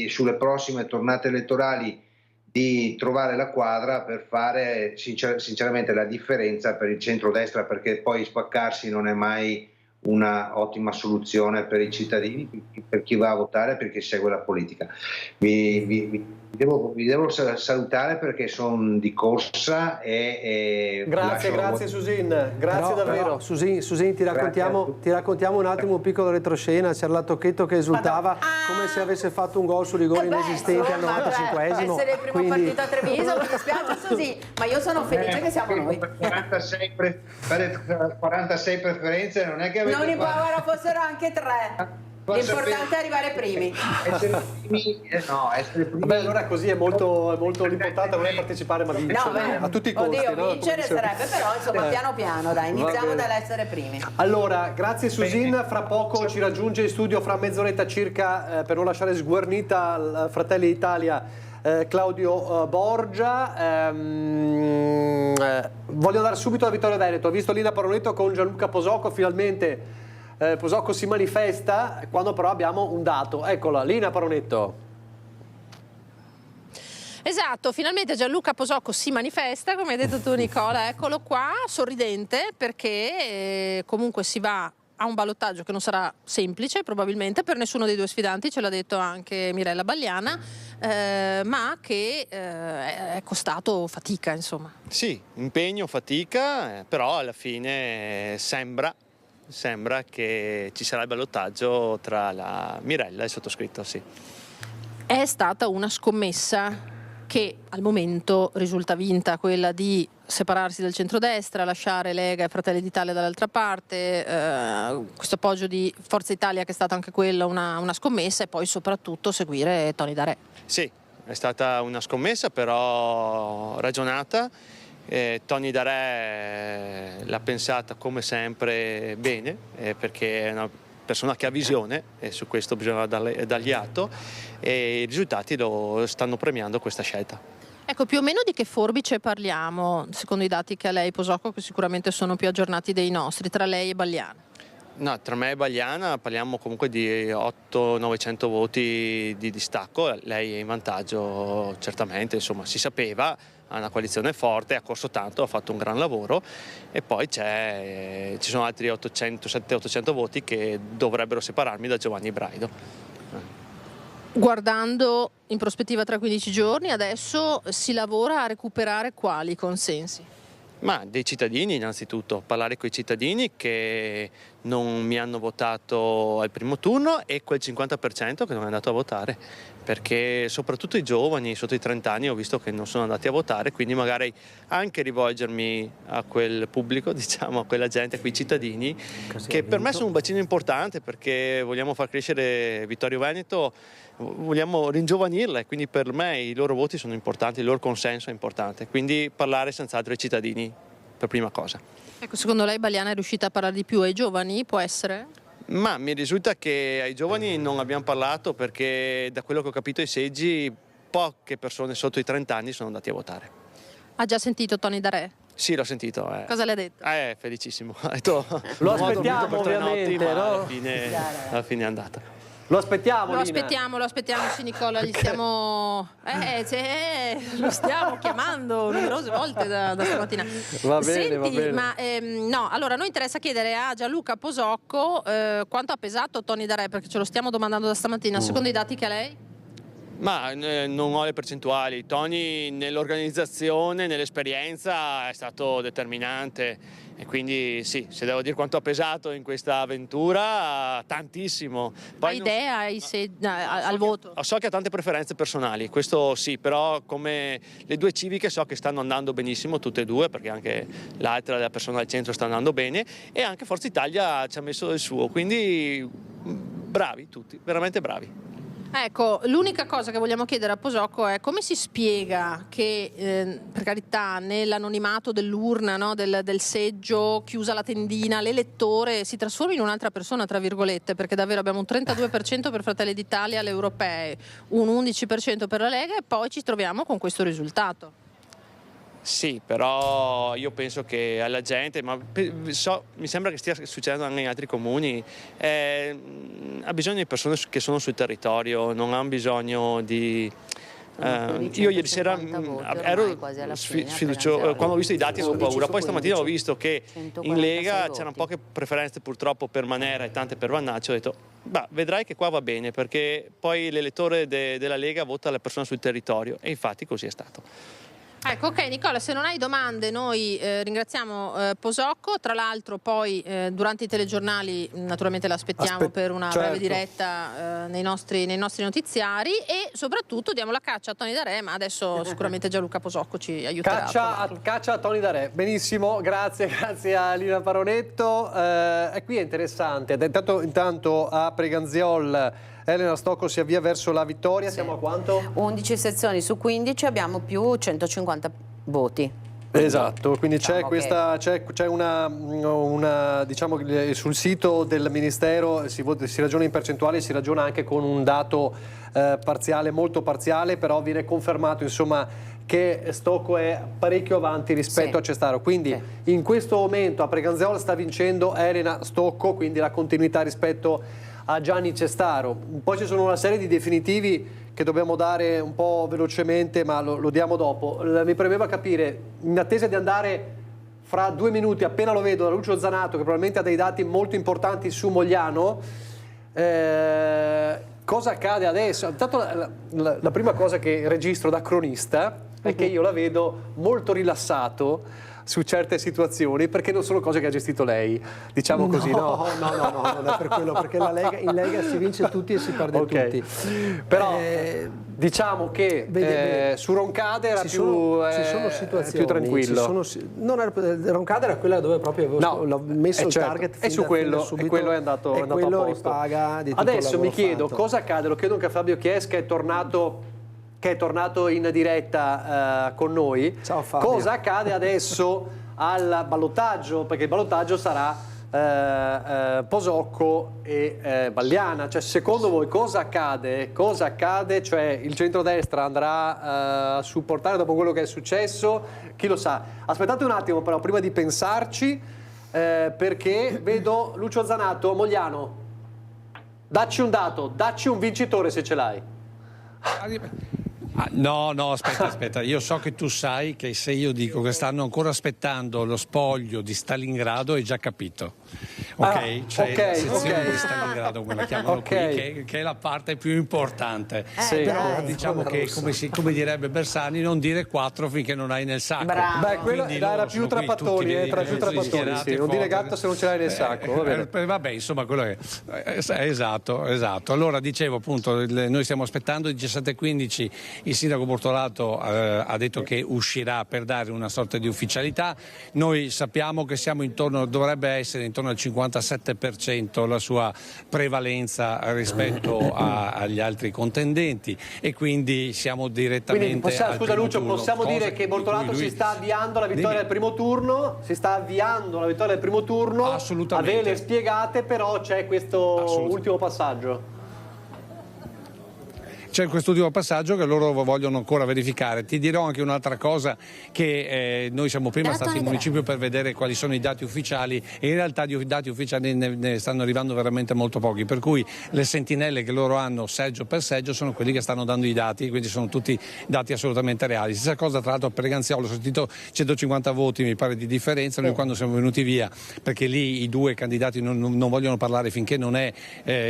sulle prossime tornate elettorali di trovare la quadra per fare sinceramente la differenza per il centrodestra, perché poi spaccarsi non è mai una ottima soluzione per i cittadini, per chi va a votare, per chi segue la politica. Vi devo salutare perché sono di corsa e grazie Susin, grazie davvero. Susin, ti raccontiamo un attimo un piccolo retroscena. C'era la Tocchetto che esultava come se avesse fatto un gol su rigore inesistente al 95esimo. Essere il primo partito a Treviso, mi dispiace Susin, ma io sono felice che siamo noi. 46 preferenze non è che non fossero anche 3. L'importante è arrivare primi. Essere primi, essere primi. Vabbè, allora così è molto l'importante non è partecipare ma vincere. A tutti i costi. Oddio, vincere sarebbe, però insomma piano piano, dai, iniziamo dall'essere primi. Allora, grazie Susin, fra poco ci raggiunge in studio, fra mezz'oretta circa, per non lasciare sguarnita Fratelli d'Italia, Claudio Borgia. Voglio dare subito la vittoria Veneto. Ho visto Lina Paronetto con Gianluca Posocco, finalmente Posocco si manifesta quando però abbiamo un dato. Eccola, Lina Paronetto. Esatto, finalmente Gianluca Posocco si manifesta, come hai detto tu Nicola, eccolo qua, sorridente, perché comunque si va a un ballottaggio che non sarà semplice probabilmente per nessuno dei due sfidanti, ce l'ha detto anche Mirella Bagliana, ma che è costato fatica, insomma. Sì, impegno, fatica, però alla fine sembra che ci sarà il ballottaggio tra la Mirella e il sottoscritto, sì. È stata una scommessa che al momento risulta vinta, quella di separarsi dal centrodestra, lasciare Lega e Fratelli d'Italia dall'altra parte, questo appoggio di Forza Italia che è stata anche quella una scommessa, e poi soprattutto seguire Tony Darè. Sì, è stata una scommessa però ragionata. Tony Darè l'ha pensata come sempre bene, perché è una persona che ha visione e su questo bisogna dargli atto, e i risultati lo stanno premiando questa scelta. Ecco, più o meno di che forbice parliamo, secondo i dati che ha lei, Posocco, che sicuramente sono più aggiornati dei nostri, tra lei e Bagliana? No, tra me e Bagliana parliamo comunque di 800-900 voti di distacco. Lei è in vantaggio certamente, insomma, si sapeva, ha una coalizione forte, ha corso tanto, ha fatto un gran lavoro, e poi ci sono altri 700-800 voti che dovrebbero separarmi da Giovanni Braido. Guardando in prospettiva tra 15 giorni, adesso si lavora a recuperare quali consensi? Ma dei cittadini innanzitutto, parlare con i cittadini che non mi hanno votato al primo turno e quel 50% che non è andato a votare, perché soprattutto i giovani sotto i 30 anni ho visto che non sono andati a votare, quindi magari anche rivolgermi a quel pubblico, diciamo, a quella gente, a quei cittadini, che per me sono un bacino importante, perché vogliamo far crescere Vittorio Veneto, vogliamo ringiovanirla, e quindi per me i loro voti sono importanti, il loro consenso è importante, quindi parlare senz'altro ai cittadini per prima cosa. Ecco, secondo lei Bagliana è riuscita a parlare di più ai giovani, può essere? Ma mi risulta che ai giovani non abbiamo parlato, perché da quello che ho capito ai seggi poche persone sotto i 30 anni sono andati a votare. Ha già sentito Tony Darè? Sì, l'ho sentito. Cosa le ha detto? Felicissimo. Ha detto, lo aspettiamo ovviamente, notti, no? alla fine è andata. Lo aspettiamo, lo aspettiamo, sì Nicola, gli stiamo lo stiamo chiamando numerose volte da stamattina. Va bene, Senti, va bene. ma no, allora noi interessa chiedere a Gianluca Posocco quanto ha pesato Tony Darè, perché ce lo stiamo domandando da stamattina, secondo i dati che ha lei? Ma non ho le percentuali. Tony nell'organizzazione, nell'esperienza è stato determinante, e quindi sì, se devo dire quanto ha pesato in questa avventura, tantissimo. Poi Hai idea al voto? So che ha tante preferenze personali, questo sì, però come le due civiche so che stanno andando benissimo tutte e due, perché anche l'altra, la persona al centro, sta andando bene, e anche Forza Italia ci ha messo del suo, quindi bravi tutti, veramente bravi. Ecco, l'unica cosa che vogliamo chiedere a Posocco è come si spiega che, per carità, nell'anonimato dell'urna, no, del seggio, chiusa la tendina, l'elettore si trasformi in un'altra persona, tra virgolette, perché davvero abbiamo un 32% per Fratelli d'Italia alle europee, un 11% per la Lega, e poi ci troviamo con questo risultato. Sì, però io penso che alla gente, mi sembra che stia succedendo anche in altri comuni, ha bisogno di persone che sono sul territorio, non ha bisogno di... io ieri sera ero sfiducioso, quando ho visto i dati avevo paura, poi stamattina ho visto che in Lega c'erano poche preferenze purtroppo per Manera e tante per Vannacci, ho detto vedrai che qua va bene, perché poi l'elettore della Lega vota la persona sul territorio, e infatti così è stato. Ecco, ok Nicola, se non hai domande noi ringraziamo Posocco, tra l'altro poi durante i telegiornali naturalmente l'aspettiamo per una breve diretta nei nostri notiziari, e soprattutto diamo la caccia a Tony Darè, ma adesso sicuramente Gianluca Posocco ci aiuterà. Caccia a Tony Darè, benissimo, grazie a Lina Paronetto. E qui è interessante, intanto a Preganziol Elena Stocco si avvia verso la vittoria, sì. Siamo a quanto? 11 sezioni su 15, abbiamo più 150 voti. Esatto, quindi diciamo c'è una diciamo sul sito del Ministero si ragiona in percentuali, si ragiona anche con un dato parziale, molto parziale, però viene confermato insomma che Stocco è parecchio avanti rispetto a Cestaro, quindi in questo momento a Preganziol sta vincendo Elena Stocco, quindi la continuità rispetto a Gianni Cestaro. Poi ci sono una serie di definitivi che dobbiamo dare un po' velocemente, ma lo diamo dopo. Mi premeva capire, in attesa di andare fra 2 minuti, appena lo vedo, da Lucio Zanato, che probabilmente ha dei dati molto importanti su Mogliano, cosa accade adesso? Intanto la prima cosa che registro da cronista è che io la vedo molto rilassato su certe situazioni, perché non sono cose che ha gestito lei, diciamo così, no? No, non è per quello, perché in Lega si vince tutti e si perde tutti. Però diciamo che su Roncade era ci sono situazioni più tranquillo. Roncade era quella dove proprio avevo messo il target e su quello è andato a posto. Ripaga di tutto adesso mi chiedo cosa accade, lo chiedo anche a Fabio Chies che è tornato in diretta con noi. Ciao Fabio. Cosa accade adesso al ballottaggio? Perché il ballottaggio sarà Posocco e Valliana. Cioè, secondo voi cosa accade? Cioè, il centrodestra andrà a supportare dopo quello che è successo? Chi lo sa? Aspettate un attimo però, prima di pensarci, perché vedo Lucio Zanato. Mogliano, dacci un dato, dacci un vincitore se ce l'hai. No, aspetta, io so che tu sai che se io dico che stanno ancora aspettando lo spoglio di Stalingrado hai già capito, ok? Cioè la sezione di Stalingrado, come la chiamano qui, che è la parte più importante. Però diciamo che come direbbe Bersani, non dire 4 finché non hai nel sacco. Beh, quello era più tra pattoni, sì. Non dire gatto se non ce l'hai nel sacco. Vabbè, insomma, quello è esatto. Allora dicevo appunto, noi stiamo aspettando il 17-15. Il sindaco Bortolato ha detto che uscirà per dare una sorta di ufficialità. Noi sappiamo che dovrebbe essere intorno al 57% la sua prevalenza rispetto agli altri contendenti, e quindi siamo direttamente al scusa Lucio, turno. possiamo dire che Bortolato si sta avviando alla vittoria del primo turno? Assolutamente. A vele spiegate, però c'è questo ultimo passaggio. C'è quest'ultimo passaggio che loro vogliono ancora verificare. Ti dirò anche un'altra cosa, che noi siamo prima stati in municipio per vedere quali sono i dati ufficiali, e in realtà di dati ufficiali ne stanno arrivando veramente molto pochi, per cui le sentinelle che loro hanno seggio per seggio sono quelli che stanno dando i dati, quindi sono tutti dati assolutamente reali. Stessa cosa tra l'altro per Preganziol, ho sentito 150 voti mi pare di differenza. Noi quando siamo venuti via, perché lì i due candidati non vogliono parlare finché non è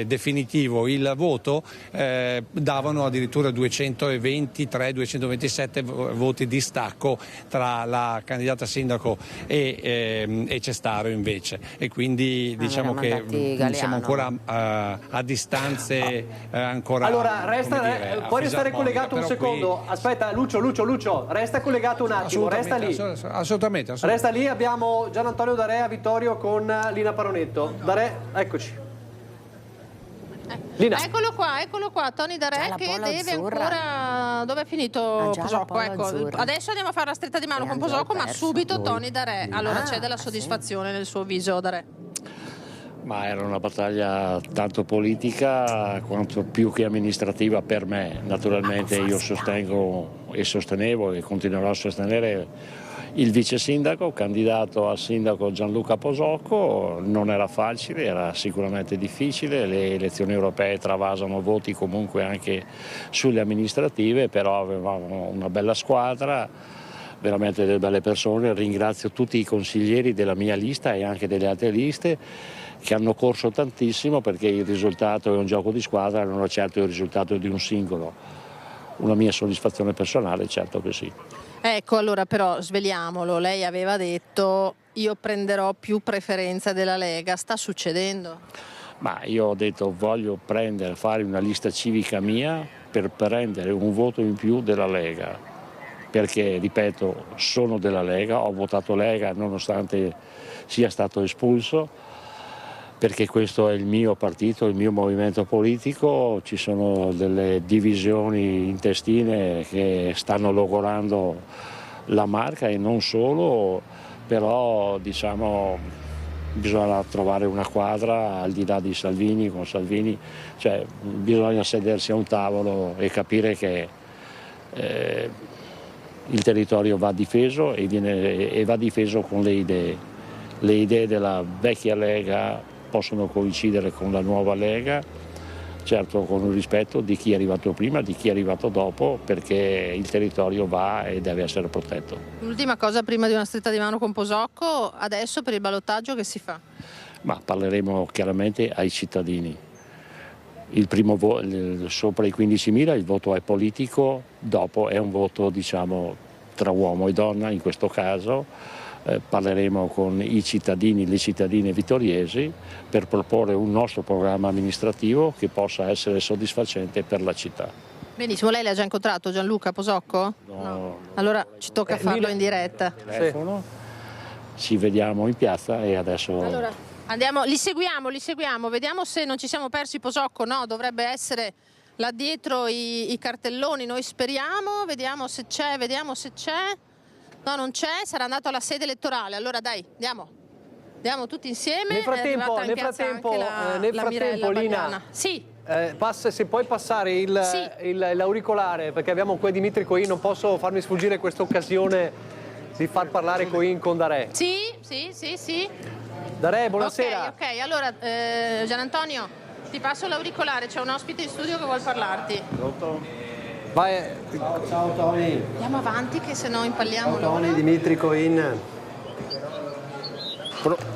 definitivo il voto, davano addirittura 223-227 voti di stacco tra la candidata sindaco e Cestaro invece, e quindi diciamo che siamo ancora a distanze ancora. Allora puoi restare collegato un secondo, qui... aspetta Lucio, resta collegato un attimo, resta lì. Assolutamente. Resta lì, abbiamo Gian Antonio Darè a Vittorio con Lina Paronetto. Darè, eccoci. Lina. Eccolo qua, Tony Darè che deve ancora. Dove è finito Posocco? Ecco, adesso andiamo a fare la stretta di mano con Posocco, ma subito Tony Darè. Allora c'è della soddisfazione nel suo viso, Darè. Ma era una battaglia tanto politica quanto più che amministrativa per me. Naturalmente io sostengo e sostenevo e continuerò a sostenere il vice sindaco, candidato a sindaco Gianluca Posocco. Non era facile, era sicuramente difficile, le elezioni europee travasano voti comunque anche sulle amministrative, però avevamo una bella squadra, veramente delle belle persone. Ringrazio tutti i consiglieri della mia lista e anche delle altre liste che hanno corso tantissimo, perché il risultato è un gioco di squadra, non è certo il risultato di un singolo. una mia soddisfazione personale, certo che sì. Ecco, allora però sveliamolo, lei aveva detto io prenderò più preferenza della Lega, sta succedendo? Ma io ho detto voglio fare una lista civica mia per prendere un voto in più della Lega, perché ripeto sono della Lega, ho votato Lega nonostante sia stato espulso, perché questo è il mio partito, il mio movimento politico, ci sono delle divisioni intestine che stanno logorando la marca e non solo, però diciamo bisogna trovare una quadra al di là di Salvini, con Salvini, cioè bisogna sedersi a un tavolo e capire che il territorio va difeso e va difeso con le idee. Le idee della vecchia Lega possono coincidere con la nuova Lega, certo con il rispetto di chi è arrivato prima, di chi è arrivato dopo, perché il territorio va e deve essere protetto. L'ultima cosa prima di una stretta di mano con Posocco, adesso per il ballottaggio che si fa? Ma parleremo chiaramente ai cittadini. Il primo sopra i 15.000 il voto è politico, dopo è un voto diciamo tra uomo e donna in questo caso. Parleremo con i cittadini, le cittadine vittoriesi per proporre un nostro programma amministrativo che possa essere soddisfacente per la città. Benissimo, lei l'ha già incontrato Gianluca Posocco? No. Allora ci tocca farlo in diretta. Telefono, ci vediamo in piazza e adesso... Allora, andiamo, li seguiamo, vediamo se non ci siamo persi Posocco, no, dovrebbe essere là dietro i cartelloni, noi speriamo, vediamo se c'è. No, non c'è, sarà andato alla sede elettorale. Allora dai, andiamo tutti insieme. Nel frattempo, Lina, sì. Se puoi passare l'auricolare, perché abbiamo qua Dimitri Coin, non posso farmi sfuggire questa occasione di far parlare Coin con Darè. Sì. Darè, buonasera. Ok, allora Gian Antonio, ti passo l'auricolare, c'è un ospite in studio che vuol parlarti. Pronto? Vai. Ciao Tony. Andiamo avanti che sennò impalliamo. Ciao Tony, Dimitri Coin.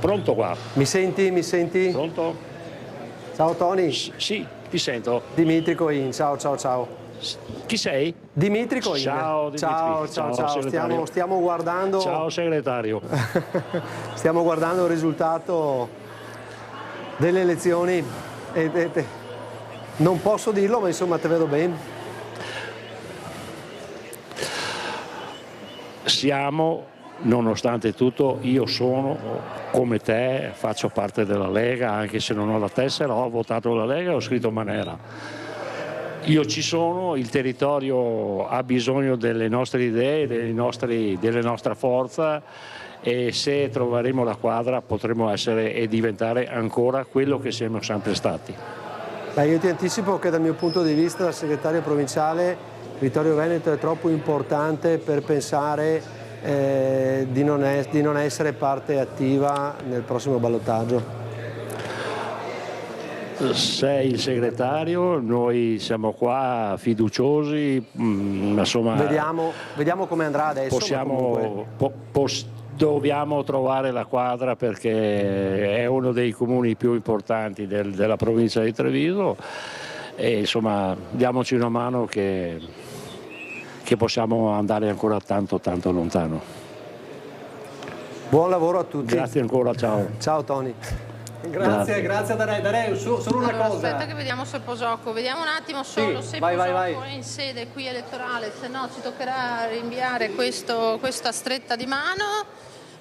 Pronto qua? Mi senti? Pronto? Ciao Tony. Sì, ti sento. Dimitri Coin, ciao. Chi sei? Dimitri Coin. Ciao Dimitri. Ciao. Stiamo guardando. Ciao segretario. Stiamo guardando il risultato delle elezioni. Non posso dirlo, ma insomma te vedo bene. Siamo, nonostante tutto, io sono come te, faccio parte della Lega, anche se non ho la tessera, ho votato la Lega e ho scritto Manera. Io ci sono, il territorio ha bisogno delle nostre idee, della nostra forza e se troveremo la quadra potremo essere e diventare ancora quello che siamo sempre stati. Io ti anticipo che dal mio punto di vista da segretario provinciale Vittorio Veneto è troppo importante per pensare di non essere parte attiva nel prossimo ballottaggio. Sei il segretario, noi siamo qua fiduciosi, insomma... Vediamo come andrà adesso. Dobbiamo trovare la quadra perché è uno dei comuni più importanti della provincia di Treviso e insomma diamoci una mano che possiamo andare ancora tanto lontano. Buon lavoro a tutti. Grazie ancora, ciao. Ciao Tony. Grazie Darè. Solo una cosa. Aspetta che vediamo se Posocco, vediamo un attimo solo se Posocco è in sede qui elettorale, se no ci toccherà rinviare questa stretta di mano.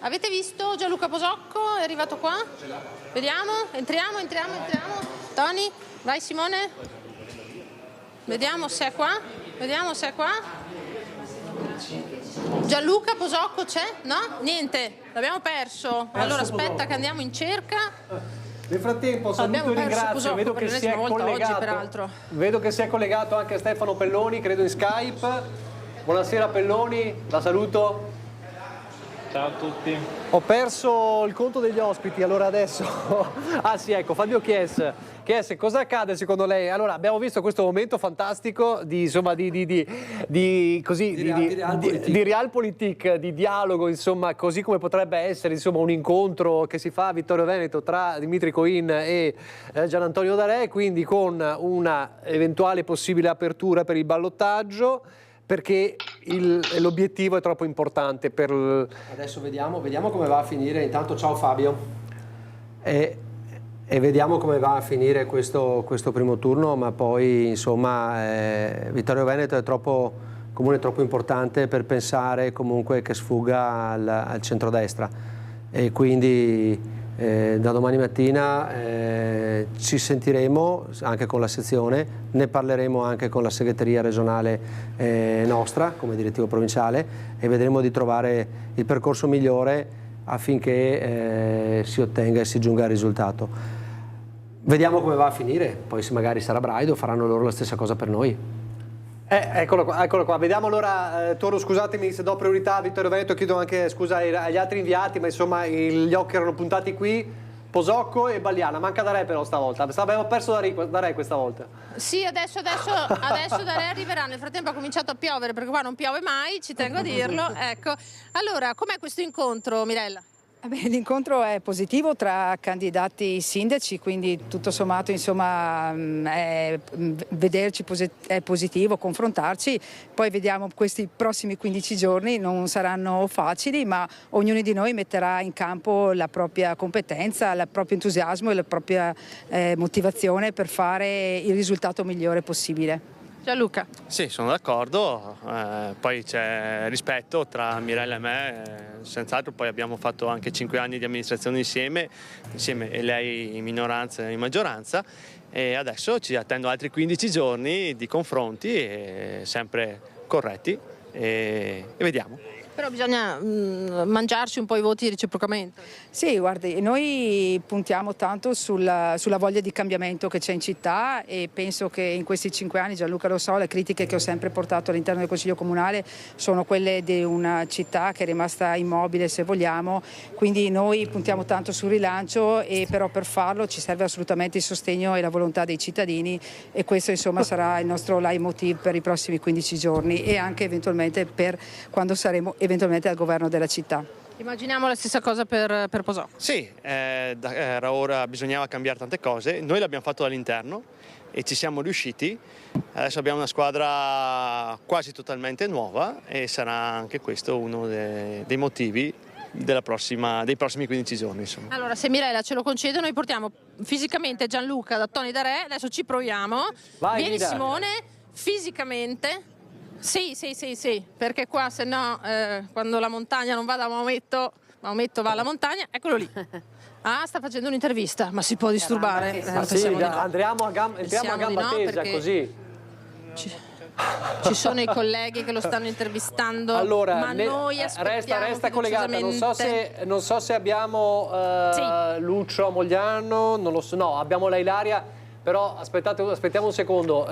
Avete visto Gianluca Posocco? È arrivato qua? Vediamo, entriamo. Tony, vai Simone. Vediamo se è qua. Gianluca Posocco c'è? No? Niente, l'abbiamo perso. Allora aspetta che andiamo in cerca. Nel frattempo saluto e ringrazio, vedo che si è collegato. Vedo che si è collegato anche Stefano Pelloni, credo in Skype. Buonasera Pelloni, la saluto. Ciao a tutti. Ho perso il conto degli ospiti, allora adesso... Ah sì, ecco, Fabio Chies. Chies, cosa accade secondo lei? Allora, abbiamo visto questo momento fantastico di realpolitik, di dialogo, insomma, così come potrebbe essere, insomma, un incontro che si fa a Vittorio Veneto tra Dimitri Coin e Gian Antonio Darè, quindi con una eventuale possibile apertura per il ballottaggio, perché l'obiettivo è troppo importante per... Adesso vediamo come va a finire. Intanto ciao Fabio. E vediamo come va a finire questo primo turno, ma poi insomma Vittorio Veneto è comune troppo importante per pensare comunque che sfugga al centrodestra, e quindi da domani mattina ci sentiremo anche con la sezione, ne parleremo anche con la segreteria regionale nostra come direttivo provinciale, e vedremo di trovare il percorso migliore affinché si ottenga e si giunga al risultato. Vediamo come va a finire, poi se magari sarà Braido faranno loro la stessa cosa per noi. Eccolo qua. Vediamo allora, Toro, scusatemi se do priorità a Vittorio Veneto, chiedo anche scusa agli altri inviati, ma insomma gli occhi erano puntati qui, Posocco e Balliana, manca Darè però stavolta, abbiamo perso Darè questa volta. Sì, adesso Darè arriverà, nel frattempo ha cominciato a piovere perché qua non piove mai, ci tengo a dirlo, ecco. Allora, com'è questo incontro, Mirella? L'incontro è positivo tra candidati sindaci, quindi tutto sommato insomma vederci è positivo, confrontarci, poi vediamo questi prossimi 15 giorni, non saranno facili, ma ognuno di noi metterà in campo la propria competenza, il proprio entusiasmo e la propria motivazione per fare il risultato migliore possibile. Gianluca? Sì, sono d'accordo, poi c'è rispetto tra Mirella e me, senz'altro, poi abbiamo fatto anche 5 anni di amministrazione insieme e lei in minoranza e in maggioranza, e adesso ci attendo altri 15 giorni di confronti sempre corretti e vediamo. Però bisogna mangiarsi un po' i voti reciprocamente. Sì, guardi, noi puntiamo tanto sulla voglia di cambiamento che c'è in città, e penso che in questi 5 anni, Gianluca lo so, le critiche che ho sempre portato all'interno del Consiglio Comunale sono quelle di una città che è rimasta immobile, se vogliamo, quindi noi puntiamo tanto sul rilancio, e però per farlo ci serve assolutamente il sostegno e la volontà dei cittadini, e questo insomma sarà il nostro leitmotiv per i prossimi 15 giorni e anche eventualmente per quando saremo eventualmente al governo della città. Immaginiamo la stessa cosa per Posocco. Sì, era ora, bisognava cambiare tante cose, noi l'abbiamo fatto dall'interno e ci siamo riusciti, adesso abbiamo una squadra quasi totalmente nuova e sarà anche questo uno dei motivi dei prossimi 15 giorni. Insomma. Allora, se Mirella ce lo concede, noi portiamo fisicamente Gianluca da Toni Darè, adesso ci proviamo. Vieni Guida. Simone, fisicamente. Sì, perché qua se no quando la montagna non va da Maometto va alla montagna, eccolo lì. Ah, sta facendo un'intervista, ma si può disturbare? Entriamo a gamba tesa, perché così. Ci sono i colleghi che lo stanno intervistando, allora, ma noi aspettiamo resta collegata, non so se abbiamo Lucio Mogliano, non lo so, no, abbiamo la Ilaria, però aspettiamo un secondo.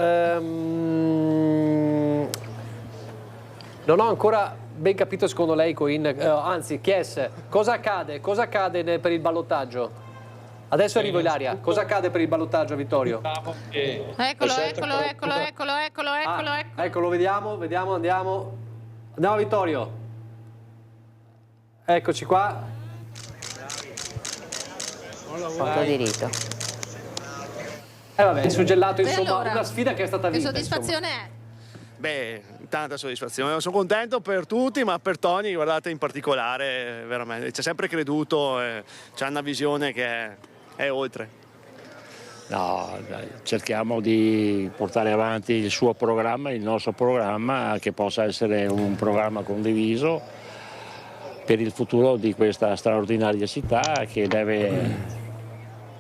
Non ho ancora ben capito secondo lei, anzi Chies, cosa accade per il ballottaggio? Adesso arrivo Ilaria, cosa accade per il ballottaggio, Vittorio? Eccolo, vediamo, andiamo Vittorio. Eccoci qua. Fatto diritto. Vabbè, è suggellato, insomma, allora, una sfida che è stata vinta. Che soddisfazione è? Beh, tanta soddisfazione, sono contento per tutti, ma per Toni, guardate, in particolare, veramente, ci ha sempre creduto, c'ha una visione che è oltre. No, cerchiamo di portare avanti il suo programma, il nostro programma, che possa essere un programma condiviso per il futuro di questa straordinaria città, che deve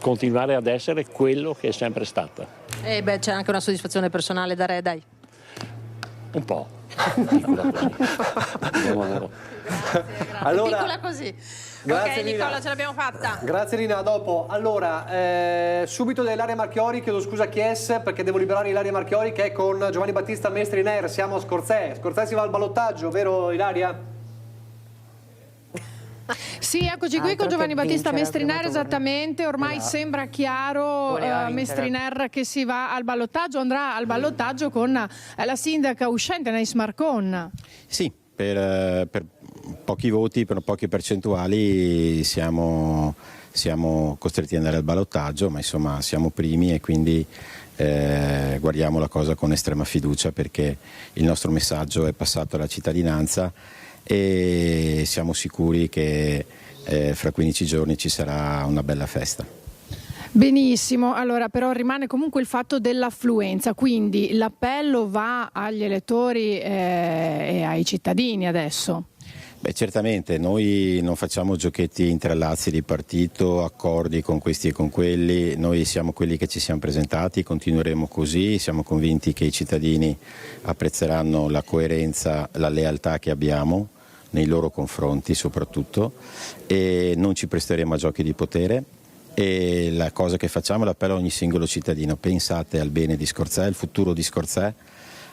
continuare ad essere quello che è sempre stata. C'è anche una soddisfazione personale da Re, dai. Un po'. Allora, piccola così. Grazie, ok, Nicola, ce l'abbiamo fatta. Grazie Rina, a dopo. Allora, subito da Ilaria Marchiori, chiedo scusa a Chies perché devo liberare Ilaria Marchiori che è con Giovanni Battista Mestri in air, siamo a Scorzè. Scorzè si va al ballottaggio, vero Ilaria? Sì, eccoci qui con Giovanni Battista Mestriner, esattamente, ormai sembra chiaro Mestriner che si va al ballottaggio, andrà al ballottaggio con la sindaca uscente Anaïs Marcon. Sì, per pochi voti, per poche percentuali siamo costretti ad andare al ballottaggio, ma insomma siamo primi e quindi guardiamo la cosa con estrema fiducia, perché il nostro messaggio è passato alla cittadinanza e siamo sicuri che fra 15 giorni ci sarà una bella festa. Benissimo, allora però rimane comunque il fatto dell'affluenza, quindi l'appello va agli elettori e ai cittadini adesso. Beh, certamente, noi non facciamo giochetti intrallazzi di partito, accordi con questi e con quelli, noi siamo quelli che ci siamo presentati, continueremo così, siamo convinti che i cittadini apprezzeranno la coerenza, la lealtà che abbiamo nei loro confronti soprattutto, e non ci presteremo a giochi di potere. E la cosa che facciamo è l'appello a ogni singolo cittadino: pensate al bene di Scorzè, al futuro di Scorzè,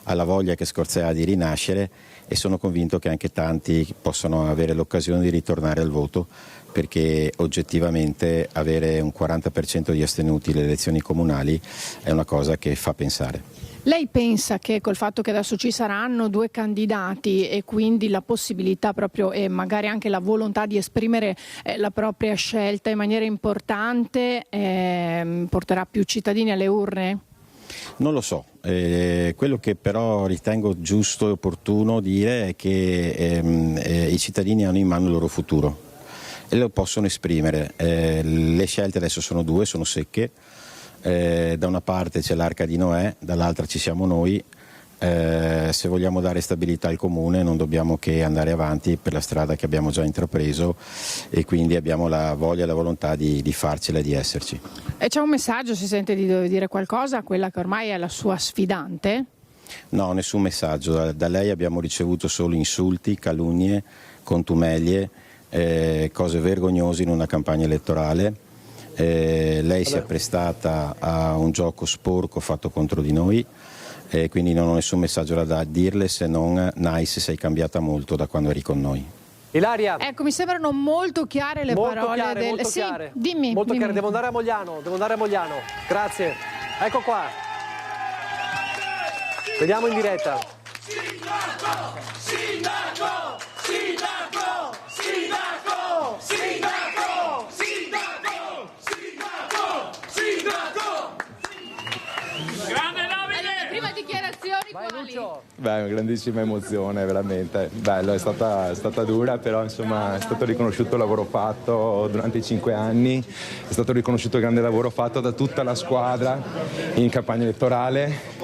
alla voglia che Scorzè ha di rinascere, e sono convinto che anche tanti possano avere l'occasione di ritornare al voto, perché oggettivamente avere un 40% di astenuti alle elezioni comunali è una cosa che fa pensare. Lei pensa che col fatto che adesso ci saranno 2 candidati e quindi la possibilità proprio e magari anche la volontà di esprimere la propria scelta in maniera importante porterà più cittadini alle urne? Non lo so, quello che però ritengo giusto e opportuno dire è che i cittadini hanno in mano il loro futuro e lo possono esprimere. Le scelte adesso sono 2, sono secche. Da una parte c'è l'Arca di Noè, dall'altra ci siamo noi. Se vogliamo dare stabilità al comune non dobbiamo che andare avanti per la strada che abbiamo già intrapreso, e quindi abbiamo la voglia e la volontà di farcela e di esserci. E c'è un messaggio, si sente di dover dire qualcosa a quella che ormai è la sua sfidante? No, nessun messaggio. Da lei abbiamo ricevuto solo insulti, calunnie, contumelie, cose vergognose in una campagna elettorale. Lei si è prestata a un gioco sporco fatto contro di noi, quindi non ho nessun messaggio da dirle, se non: Nice, sei cambiata molto da quando eri con noi. Ilaria. Ecco, mi sembrano molto chiare le parole Molto sì, chiare. Dimmi. Chiare. Devo andare a Mogliano, Grazie. Ecco qua. Vediamo in diretta. Sindaco! Sindaco! Sindaco! Sindaco! Sindaco! Sindaco! Sindaco! Sindaco! Grande Davide! Le prime dichiarazioni quali? Beh, una grandissima emozione, veramente. Bello, è stata dura, però insomma è stato riconosciuto il lavoro fatto durante i 5 anni, è stato riconosciuto il grande lavoro fatto da tutta la squadra in campagna elettorale.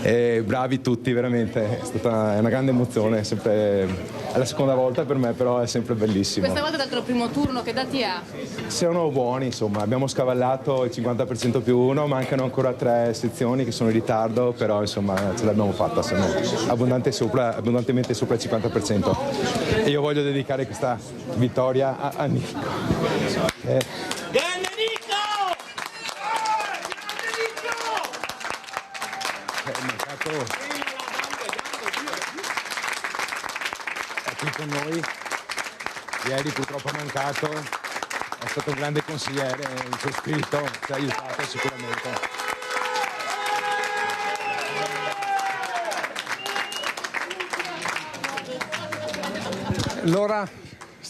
E bravi tutti, veramente, è una grande emozione, è la seconda volta per me, però è sempre bellissimo. Questa volta dal primo turno, che dati ha? Siamo buoni, insomma, abbiamo scavallato il 50% più 1, mancano ancora 3 sezioni che sono in ritardo, però insomma ce l'abbiamo fatta, siamo abbondantemente sopra il 50%. E io voglio dedicare questa vittoria a Nico. È qui con noi, ieri purtroppo è mancato, è stato un grande consigliere, il suo spirito ci ha aiutato sicuramente. L'ora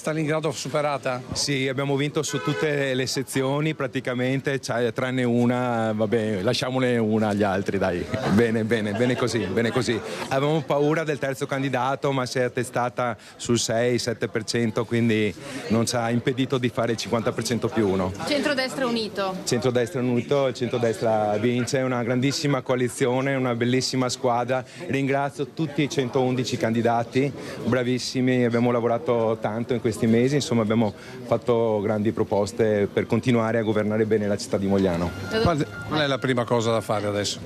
Stalingrado superata? Sì, abbiamo vinto su tutte le sezioni praticamente, tranne una, vabbè, lasciamone una agli altri, dai. Bene così. Avevamo paura del terzo candidato, ma si è attestata sul 6-7%, quindi non ci ha impedito di fare il 50% più 1. Centrodestra unito. Centrodestra unito, il centrodestra vince, è una grandissima coalizione, una bellissima squadra. Ringrazio tutti i 111 candidati, bravissimi, abbiamo lavorato tanto in questi mesi, insomma abbiamo fatto grandi proposte per continuare a governare bene la città di Mogliano. Qual è la prima cosa da fare adesso?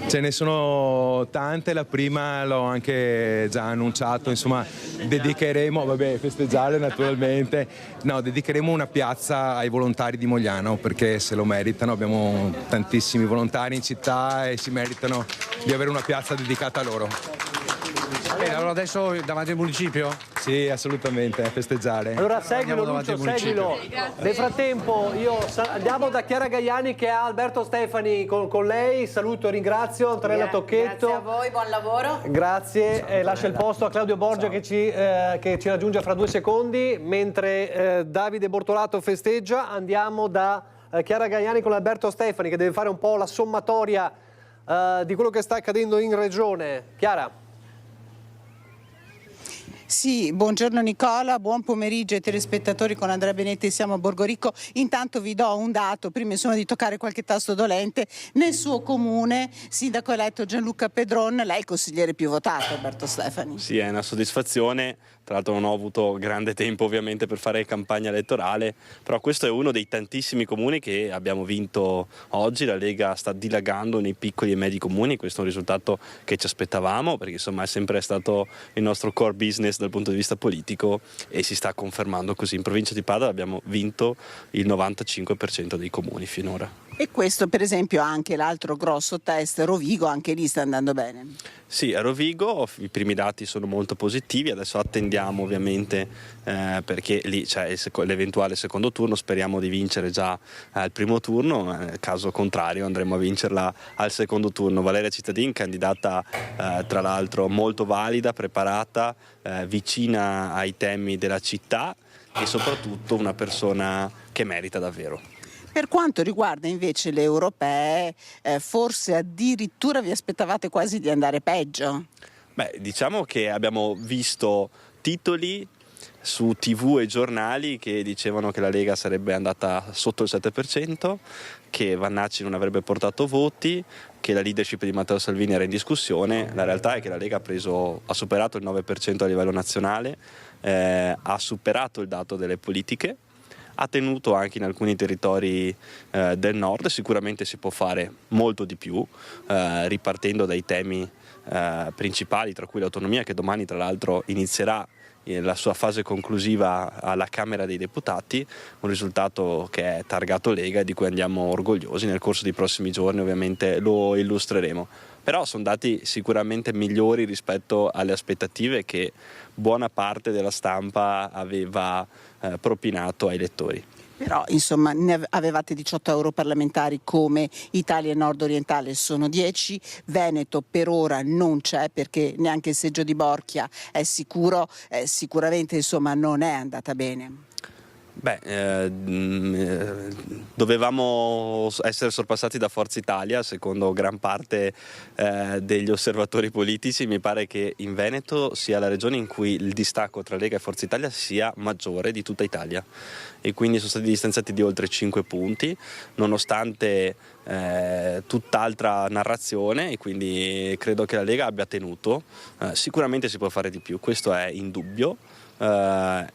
Ce ne sono tante, la prima l'ho anche già annunciato, insomma dedicheremo, festeggiare naturalmente, dedicheremo una piazza ai volontari di Mogliano, perché se lo meritano, abbiamo tantissimi volontari in città e si meritano di avere una piazza dedicata a loro. Bene, allora adesso davanti al municipio? Sì, assolutamente, a festeggiare. Allora seguilo Lucio, seguilo. Nel frattempo andiamo da Chiara Gaiani che ha Alberto Stefani con lei. Saluto e ringrazio Antonella Tocchetto. Grazie a voi, buon lavoro. Grazie, lascia il posto a Claudio Borgia che ci raggiunge fra 2 secondi. Mentre Davide Bortolato festeggia, andiamo da Chiara Gaiani con Alberto Stefani che deve fare un po' la sommatoria di quello che sta accadendo in regione. Chiara. Sì, buongiorno Nicola, buon pomeriggio ai telespettatori, con Andrea Benetti siamo a Borgoricco. Intanto vi do un dato, prima insomma di toccare qualche tasto dolente. Nel suo comune, sindaco eletto Gianluca Pedron, lei è il consigliere più votato, Alberto Stefani. Sì, è una soddisfazione, tra l'altro non ho avuto grande tempo ovviamente per fare campagna elettorale, però questo è uno dei tantissimi comuni che abbiamo vinto oggi. La Lega sta dilagando nei piccoli e medi comuni, questo è un risultato che ci aspettavamo, perché insomma è sempre stato il nostro core business dal punto di vista politico e si sta confermando così. In provincia di Padova abbiamo vinto il 95% dei comuni finora. E questo per esempio anche l'altro grosso test, Rovigo, anche lì sta andando bene? Sì, a Rovigo i primi dati sono molto positivi, adesso attendiamo ovviamente perché lì c'è l'eventuale secondo turno, speriamo di vincere già al primo turno, caso contrario andremo a vincerla al secondo turno. Valeria Cittadin, candidata tra l'altro molto valida, preparata, vicina ai temi della città e soprattutto una persona che merita davvero. Per quanto riguarda invece le europee, forse addirittura vi aspettavate quasi di andare peggio? Beh, diciamo che abbiamo visto titoli su TV e giornali che dicevano che la Lega sarebbe andata sotto il 7%, che Vannacci non avrebbe portato voti, che la leadership di Matteo Salvini era in discussione. La realtà è che la Lega ha superato il 9% a livello nazionale, ha superato il dato delle politiche, ha tenuto anche in alcuni territori del nord. Sicuramente si può fare molto di più, ripartendo dai temi principali, tra cui l'autonomia, che domani tra l'altro inizierà la sua fase conclusiva alla Camera dei Deputati, un risultato che è targato Lega e di cui andiamo orgogliosi. Nel corso dei prossimi giorni ovviamente lo illustreremo, però sono dati sicuramente migliori rispetto alle aspettative che buona parte della stampa aveva propinato ai lettori. Però insomma ne avevate 18 europarlamentari come Italia Nord-Orientale, sono 10, Veneto per ora non c'è perché neanche il seggio di Borchia è sicuro, sicuramente insomma non è andata bene. Beh, dovevamo essere sorpassati da Forza Italia, secondo gran parte degli osservatori politici. Mi pare che in Veneto sia la regione in cui il distacco tra Lega e Forza Italia sia maggiore di tutta Italia e quindi sono stati distanziati di oltre 5 punti, nonostante tutt'altra narrazione, e quindi credo che la Lega abbia tenuto. Sicuramente si può fare di più, questo è indubbio. È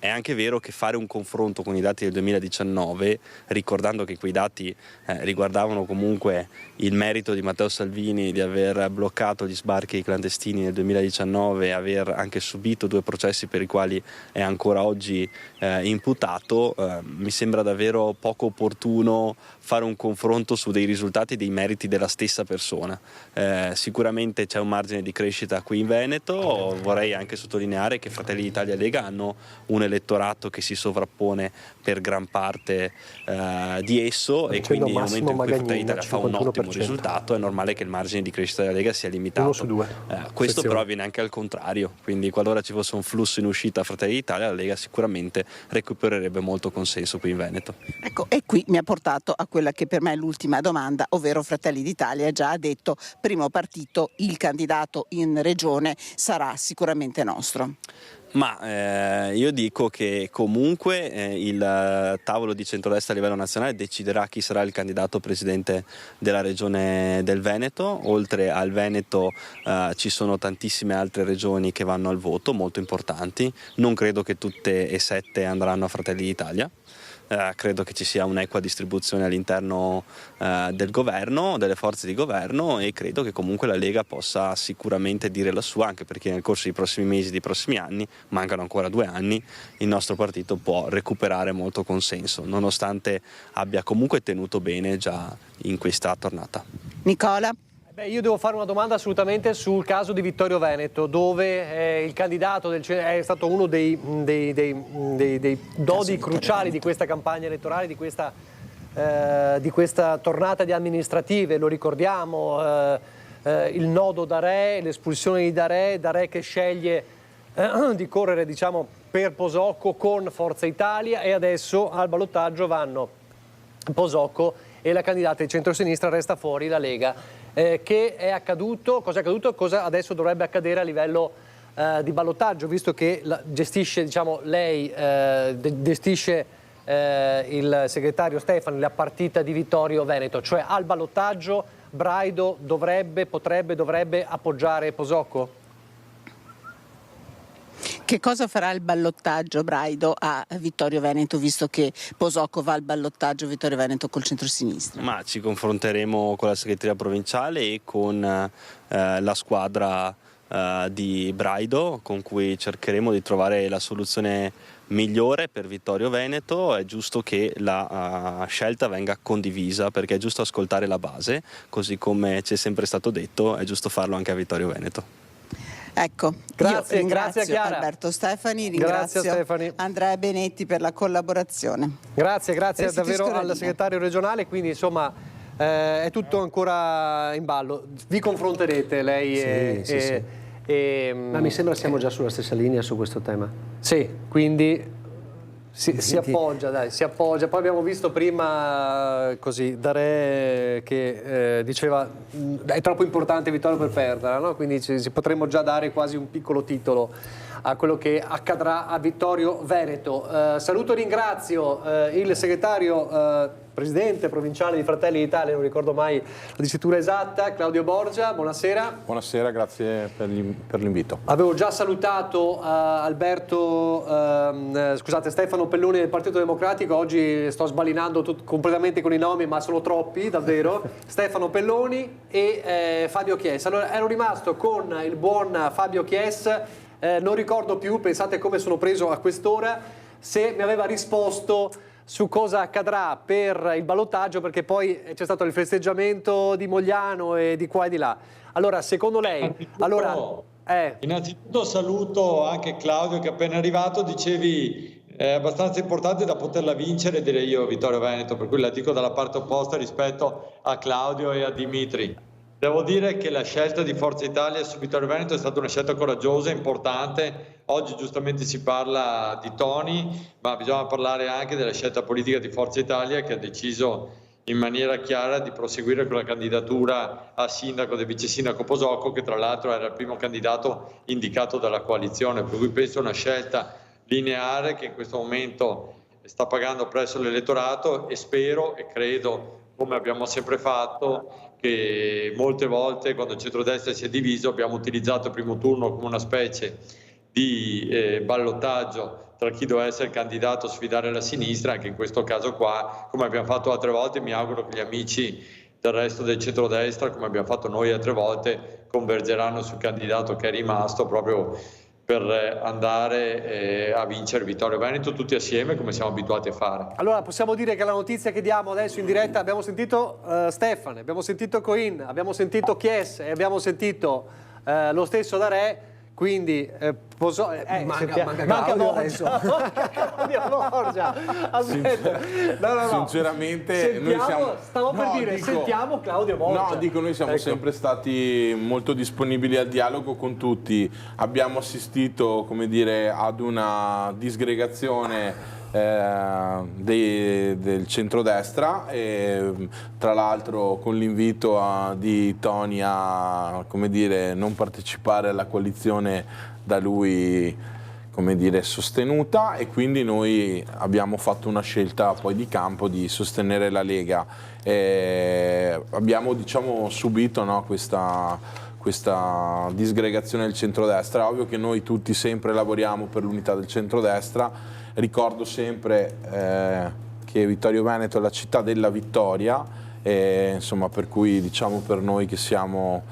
anche vero che fare un confronto con i dati del 2019, ricordando che quei dati riguardavano comunque il merito di Matteo Salvini di aver bloccato gli sbarchi clandestini nel 2019 e aver anche subito 2 processi per i quali è ancora oggi imputato, mi sembra davvero poco opportuno fare un confronto su dei risultati e dei meriti della stessa persona. Sicuramente c'è un margine di crescita qui in Veneto. Vorrei anche sottolineare che Fratelli d'Italia e Lega hanno un elettorato che si sovrappone per gran parte di esso, e quindi nel momento in cui Fratelli d'Italia fa un ottimo risultato è normale che il margine di crescita della Lega sia limitato. 1 su 2. Questo però avviene anche al contrario, quindi qualora ci fosse un flusso in uscita a Fratelli d'Italia, la Lega sicuramente recupererebbe molto consenso qui in Veneto. Ecco, e qui mi ha portato a quella che per me è l'ultima domanda, ovvero Fratelli d'Italia già ha detto: primo partito, il candidato in regione sarà sicuramente nostro. Ma io dico che comunque il tavolo di centrodestra a livello nazionale deciderà chi sarà il candidato presidente della regione del Veneto. Oltre al Veneto ci sono tantissime altre regioni che vanno al voto, molto importanti. Non credo che tutte e 7 andranno a Fratelli d'Italia. Credo che ci sia un'equa distribuzione all'interno del governo, delle forze di governo, e credo che comunque la Lega possa sicuramente dire la sua, anche perché nel corso dei prossimi mesi, dei prossimi anni, mancano ancora 2 anni, il nostro partito può recuperare molto consenso, nonostante abbia comunque tenuto bene già in questa tornata. Nicola? Beh, io devo fare una domanda assolutamente sul caso di Vittorio Veneto, dove il candidato è stato uno dei dodi cruciali di questa campagna elettorale, di questa tornata di amministrative. Lo ricordiamo, il nodo D'Arè, l'espulsione di D'Arè che sceglie di correre, diciamo, per Posocco con Forza Italia, e adesso al ballottaggio vanno Posocco e la candidata di centrosinistra, resta fuori la Lega. Che è accaduto? Cosa è accaduto? Cosa adesso dovrebbe accadere a livello di ballottaggio, visto che gestisce, diciamo, lei gestisce il segretario Stefani la partita di Vittorio Veneto, cioè al ballottaggio Braido dovrebbe appoggiare Posocco? Che cosa farà il ballottaggio Braido a Vittorio Veneto, visto che Posocco va al ballottaggio Vittorio Veneto col centrosinistra? Ma ci confronteremo con la segreteria provinciale e con la squadra di Braido, con cui cercheremo di trovare la soluzione migliore per Vittorio Veneto. È giusto che la scelta venga condivisa, perché è giusto ascoltare la base, così come ci è sempre stato detto, è giusto farlo anche a Vittorio Veneto. Ecco, grazie, io ringrazio grazie Chiara. Alberto Stefani, ringrazio Stefani. Andrea Benetti per la collaborazione. Grazie davvero al segretario regionale, quindi insomma è tutto ancora in ballo. Vi confronterete lei e ma mi sembra siamo già sulla stessa linea su questo tema. Sì, quindi si appoggia, dai, si appoggia. Poi abbiamo visto prima così D'Arè che diceva è troppo importante Vittorio per perderla, no? Quindi ci potremmo già dare quasi un piccolo titolo a quello che accadrà a Vittorio Veneto. Saluto e ringrazio il segretario presidente provinciale di Fratelli d'Italia, non ricordo mai la dicitura esatta, Claudio Borgia. Buonasera. Buonasera, grazie per l'invito. Avevo già salutato Stefano Pelloni del Partito Democratico, oggi sto sbalinando completamente con i nomi, ma sono troppi davvero. Stefano Pelloni e Fabio Chies. Allora, ero rimasto con il buon Fabio Chies, non ricordo più, pensate come sono preso a quest'ora, se mi aveva risposto su cosa accadrà per il ballottaggio, perché poi c'è stato il festeggiamento di Mogliano e di qua e di là. Allora, secondo lei... Innanzitutto saluto anche Claudio che è appena arrivato, dicevi è abbastanza importante da poterla vincere, direi io, Vittorio Veneto, per cui la dico dalla parte opposta rispetto a Claudio e a Dimitri. Devo dire che la scelta di Forza Italia su Vittorio Veneto è stata una scelta coraggiosa, importante. Oggi giustamente si parla di toni, ma bisogna parlare anche della scelta politica di Forza Italia, che ha deciso in maniera chiara di proseguire con la candidatura a sindaco del vice sindaco Posocco, che tra l'altro era il primo candidato indicato dalla coalizione, per cui penso una scelta lineare che in questo momento sta pagando presso l'elettorato, e spero e credo, come abbiamo sempre fatto, che molte volte quando il centrodestra si è diviso abbiamo utilizzato il primo turno come una specie di ballottaggio tra chi doveva essere il candidato a sfidare la sinistra. Anche in questo caso qua, come abbiamo fatto altre volte, mi auguro che gli amici del resto del centrodestra, come abbiamo fatto noi altre volte, convergeranno sul candidato che è rimasto, proprio per andare a vincere Vittorio Veneto tutti assieme, come siamo abituati a fare. Allora possiamo dire che la notizia che diamo adesso in diretta, abbiamo sentito Stefano, abbiamo sentito Coin, abbiamo sentito Chies e abbiamo sentito lo stesso D'Arè, quindi manca Borgia. Aspetta, no. Sinceramente sentiamo Claudio Borgia. No, dico, noi siamo sempre stati molto disponibili al dialogo con tutti. Abbiamo assistito, come dire, ad una disgregazione del centrodestra, e tra l'altro con l'invito di Toni a, come dire, non partecipare alla coalizione da lui, come dire, sostenuta, e quindi noi abbiamo fatto una scelta poi di campo di sostenere la Lega. Abbiamo, diciamo, subito, no, questa disgregazione del centrodestra. È ovvio che noi tutti sempre lavoriamo per l'unità del centrodestra. Ricordo sempre che Vittorio Veneto è la città della vittoria, insomma, per cui, diciamo, per noi che siamo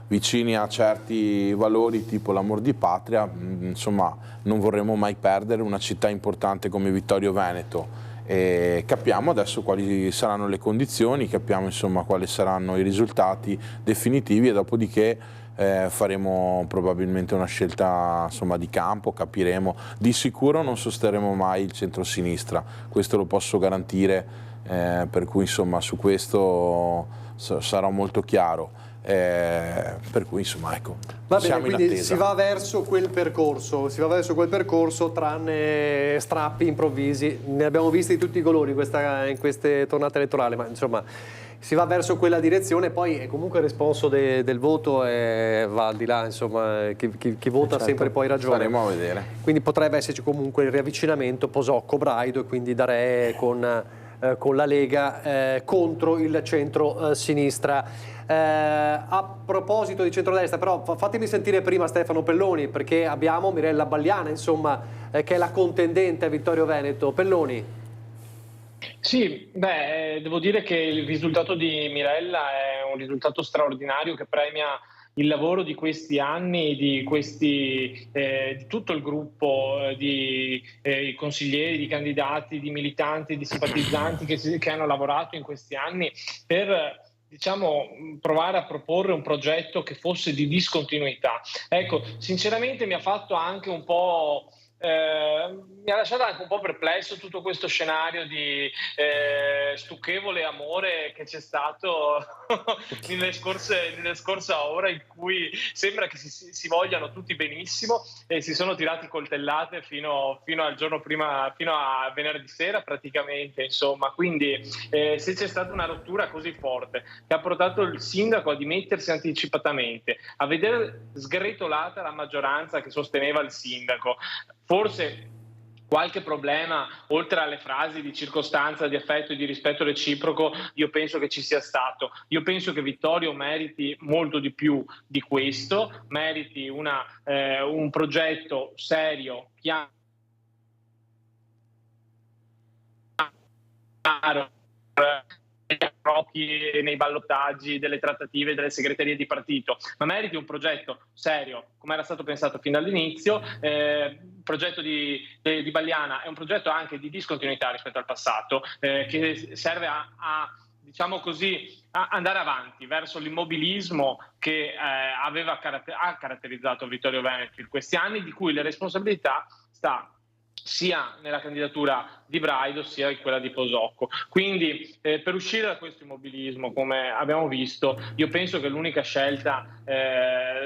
vicini a certi valori tipo l'amor di patria, insomma, non vorremmo mai perdere una città importante come Vittorio Veneto. e capiamo adesso quali saranno le condizioni, capiamo insomma quali saranno i risultati definitivi e dopodiché faremo probabilmente una scelta insomma di campo, capiremo. Di sicuro non sosterremo mai il centro-sinistra, questo lo posso garantire, per cui insomma su questo sarò molto chiaro. Per cui insomma ecco, va bene, siamo in quindi attesa. si va verso quel percorso tranne strappi improvvisi, ne abbiamo visti di tutti i colori in queste tornate elettorali, ma insomma si va verso quella direzione. Poi è comunque il responso del voto va al di là, insomma chi vota certo, sempre poi ragione. Staremo a vedere. Quindi potrebbe esserci comunque il riavvicinamento Posocco-Braido e quindi Darè con la Lega contro il centro-sinistra. A proposito di centrodestra, però fatemi sentire prima Stefano Pelloni, perché abbiamo Mirella Balliana, insomma, che è la contendente a Vittorio Veneto. Pelloni. Sì, devo dire che il risultato di Mirella è un risultato straordinario che premia il lavoro di questi anni, di tutto il gruppo di consiglieri, di candidati, di militanti, di simpatizzanti che hanno lavorato in questi anni per provare a proporre un progetto che fosse di discontinuità. Ecco, sinceramente mi ha fatto anche un po'... mi ha lasciato anche un po' perplesso tutto questo scenario di stucchevole amore che c'è stato nelle scorse ore, in cui sembra che si vogliano tutti benissimo e si sono tirati coltellate fino al giorno prima, fino a venerdì sera praticamente, insomma. Quindi se c'è stata una rottura così forte che ha portato il sindaco a dimettersi anticipatamente, a vedere sgretolata la maggioranza che sosteneva il sindaco, forse qualche problema, oltre alle frasi di circostanza, di affetto e di rispetto reciproco, io penso che ci sia stato. Io penso che Vittorio meriti molto di più di questo, meriti un progetto serio, chiaro, nei ballottaggi, delle trattative, delle segreterie di partito, ma meriti un progetto serio, come era stato pensato fin dall'inizio. Il progetto di Balliana è un progetto anche di discontinuità rispetto al passato, che serve a diciamo così, a andare avanti verso l'immobilismo che ha caratterizzato Vittorio Veneto in questi anni, di cui la responsabilità sta sia nella candidatura di Braido sia in quella di Posocco. Quindi per uscire da questo immobilismo, come abbiamo visto, io penso che l'unica scelta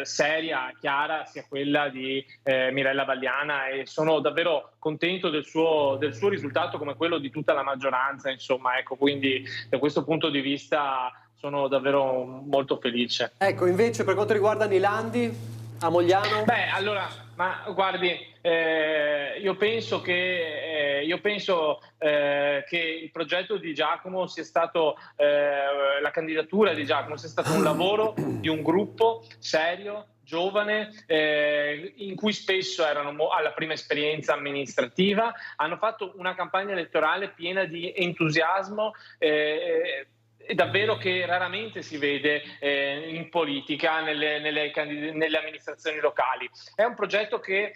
seria, chiara, sia quella di Mirella Balliana, e sono davvero contento del suo risultato, come quello di tutta la maggioranza, insomma, ecco, quindi da questo punto di vista sono davvero molto felice. Ecco, invece per quanto riguarda Nilandi a Mogliano? Allora, ma guardi, io penso che il progetto di Giacomo sia stato, la candidatura di Giacomo sia stato un lavoro di un gruppo serio, giovane, in cui spesso erano alla prima esperienza amministrativa, hanno fatto una campagna elettorale piena di entusiasmo, davvero che raramente si vede in politica, nelle amministrazioni locali. È un progetto che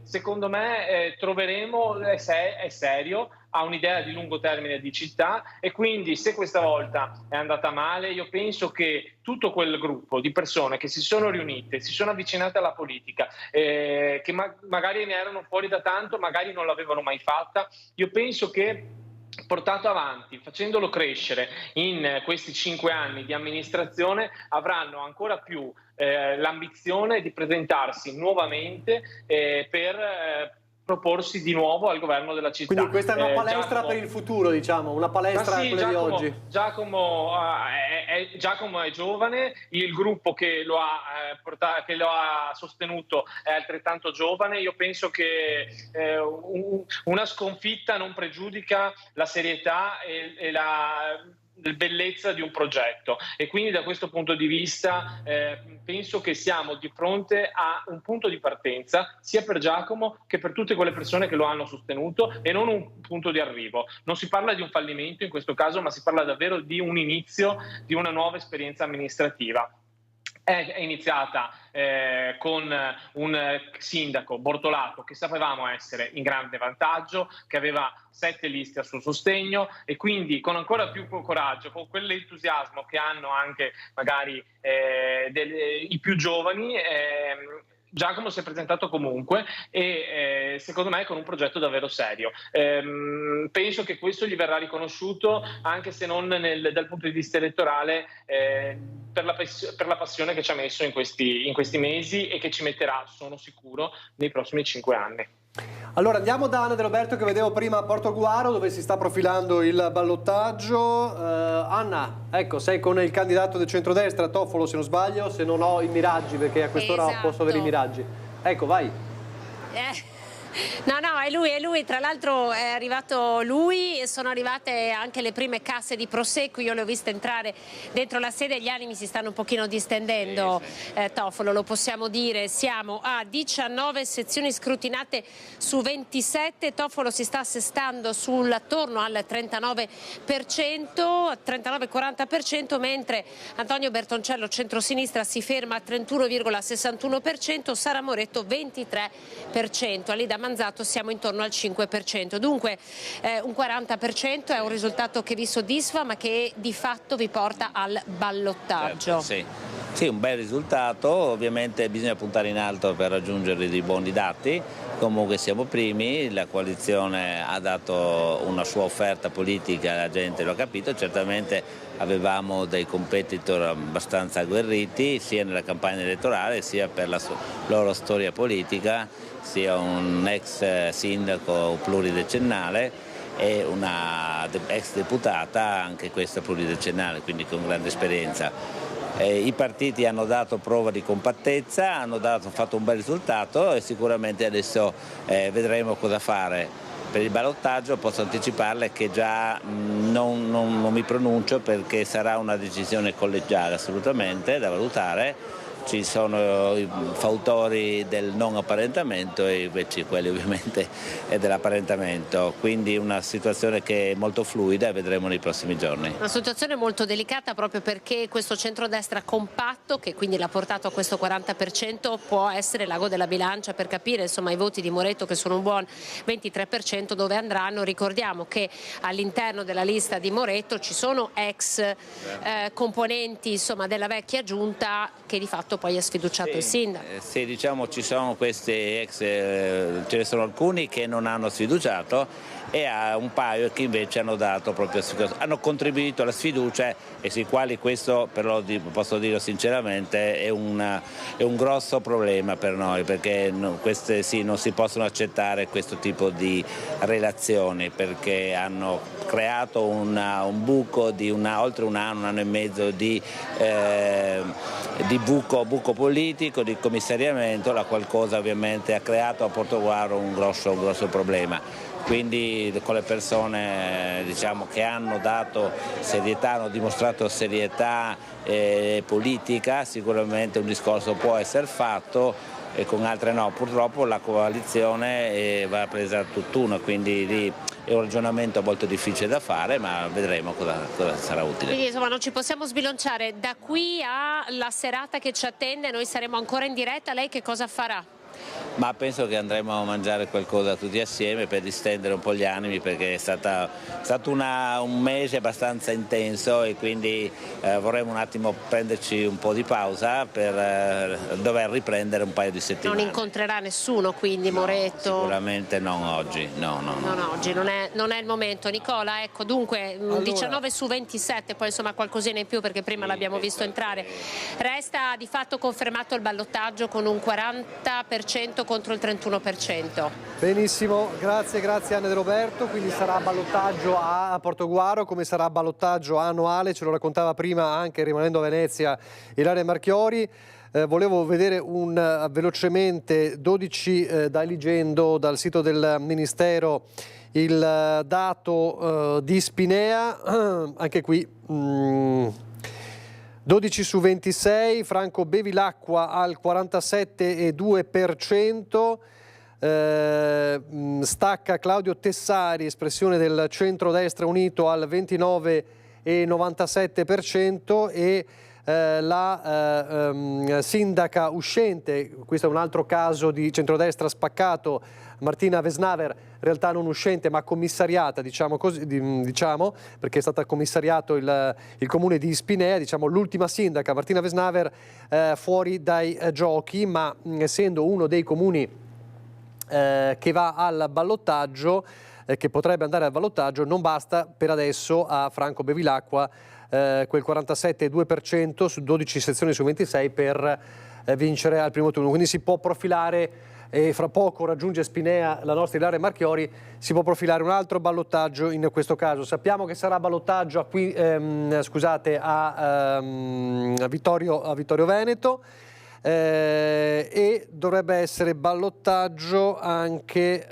secondo me troveremo, è serio, ha un'idea di lungo termine di città, e quindi se questa volta è andata male, io penso che tutto quel gruppo di persone che si sono riunite, si sono avvicinate alla politica, che magari ne erano fuori da tanto, magari non l'avevano mai fatta, io penso che portato avanti, facendolo crescere in questi 5 anni di amministrazione, avranno ancora più l'ambizione di presentarsi nuovamente per proporsi di nuovo al governo della città. Quindi questa è una palestra per il futuro, diciamo, una palestra sì, quella di oggi. Giacomo è giovane, il gruppo che lo ha sostenuto è altrettanto giovane. Io penso che una sconfitta non pregiudica la serietà e la bellezza di un progetto, e quindi da questo punto di vista penso che siamo di fronte a un punto di partenza sia per Giacomo che per tutte quelle persone che lo hanno sostenuto, e non un punto di arrivo. Non si parla di un fallimento in questo caso, ma si parla davvero di un inizio di una nuova esperienza amministrativa. è iniziata con un sindaco, Bortolato, che sapevamo essere in grande vantaggio, che aveva 7 liste a suo sostegno, e quindi con ancora più coraggio, con quell'entusiasmo che hanno anche magari i più giovani, Giacomo si è presentato comunque e secondo me con un progetto davvero serio. Penso che questo gli verrà riconosciuto, anche se non dal punto di vista elettorale, per la passione che ci ha messo in questi mesi e che ci metterà, sono sicuro, nei prossimi 5 anni. Allora andiamo da Anna De Roberto, che vedevo prima a Portogruaro, dove si sta profilando il ballottaggio. Anna, ecco, sei con il candidato del centrodestra, Toffolo se non sbaglio, se non ho i miraggi, perché a quest'ora posso avere i miraggi. Ecco, vai. No, è lui, tra l'altro è arrivato lui e sono arrivate anche le prime casse di Prosecco, io le ho viste entrare dentro la sede, gli animi si stanno un pochino distendendo, Toffolo, lo possiamo dire, siamo a 19 sezioni scrutinate su 27, Toffolo si sta assestando attorno al 39%, 39-40%, mentre Antonio Bertoncello, centrosinistra, si ferma al 31,61%, Sara Moretto 23%, Alida Manzato siamo intorno al 5%, dunque un 40% è un risultato che vi soddisfa ma che di fatto vi porta al ballottaggio. Certo, sì, un bel risultato, ovviamente bisogna puntare in alto per raggiungere dei buoni dati, comunque siamo primi, la coalizione ha dato una sua offerta politica, la gente lo ha capito, certamente avevamo dei competitor abbastanza agguerriti sia nella campagna elettorale sia per la loro storia politica, sia un ex sindaco pluridecennale e una ex deputata, anche questa pluridecennale, quindi con grande esperienza. I partiti hanno dato prova di compattezza, hanno fatto un bel risultato e sicuramente adesso vedremo cosa fare. Per il ballottaggio posso anticiparle che già non mi pronuncio, perché sarà una decisione collegiale assolutamente da valutare. Ci sono i fautori del non apparentamento e invece quelli ovviamente dell'apparentamento, quindi una situazione che è molto fluida e vedremo nei prossimi giorni. Una situazione molto delicata proprio perché questo centrodestra compatto, che quindi l'ha portato a questo 40%, può essere l'ago della bilancia per capire insomma i voti di Moretto, che sono un buon 23%, dove andranno. Ricordiamo che all'interno della lista di Moretto ci sono ex componenti insomma della vecchia giunta che di fatto poi ha sfiduciato il sindaco. Sì, diciamo ci sono questi ex, ce ne sono alcuni che non hanno sfiduciato e a un paio che invece hanno contribuito alla sfiducia, e sui quali questo però posso dire sinceramente è un grosso problema per noi, perché non si possono accettare questo tipo di relazioni, perché hanno creato un buco di oltre un anno e mezzo di buco politico, di commissariamento, la qualcosa ovviamente ha creato a Portogruaro un grosso problema. Quindi con le persone diciamo, che hanno dato serietà, hanno dimostrato serietà politica, sicuramente un discorso può essere fatto e con altre no. Purtroppo la coalizione va presa a tutt'uno, quindi lì è un ragionamento molto difficile da fare, ma vedremo cosa sarà utile. Quindi insomma non ci possiamo sbilanciare. Da qui alla serata che ci attende, noi saremo ancora in diretta, lei che cosa farà? Ma penso che andremo a mangiare qualcosa tutti assieme per distendere un po' gli animi, perché è stato un mese abbastanza intenso e quindi vorremmo un attimo prenderci un po' di pausa per dover riprendere un paio di settimane. Non incontrerà nessuno quindi Moretto? Sicuramente non oggi, no. Oggi non è il momento. Nicola, ecco, dunque 19 su 27, poi insomma qualcosina in più perché prima l'abbiamo visto entrare. Resta di fatto confermato il ballottaggio con un 40% contro il 31%. Benissimo, grazie Anna De Roberto, quindi sarà ballottaggio a Portogruaro come sarà ballottaggio annuale, ce lo raccontava prima anche rimanendo a Venezia Ilaria Marchiori. Volevo vedere velocemente 12 dai Ligendo dal sito del Ministero il dato di Spinea, anche qui 12 su 26, Franco Bevilacqua al 47,2%, stacca Claudio Tessari, espressione del centrodestra unito, al 29,97% e la sindaca uscente, questo è un altro caso di centrodestra spaccato, Martina Vesnaver, in realtà non uscente ma commissariata, diciamo così, perché è stata commissariato il comune di Ispinea, diciamo l'ultima sindaca, Martina Vesnaver, fuori dai giochi, ma essendo uno dei comuni che va al ballottaggio, che potrebbe andare al ballottaggio, non basta per adesso a Franco Bevilacqua quel 47,2% su 12 sezioni su 26 per vincere al primo turno, quindi si può profilare, e fra poco raggiunge Spinea la nostra Ilaria Marchiori, si può profilare un altro ballottaggio in questo caso. Sappiamo che sarà ballottaggio a Vittorio Veneto, e dovrebbe essere ballottaggio anche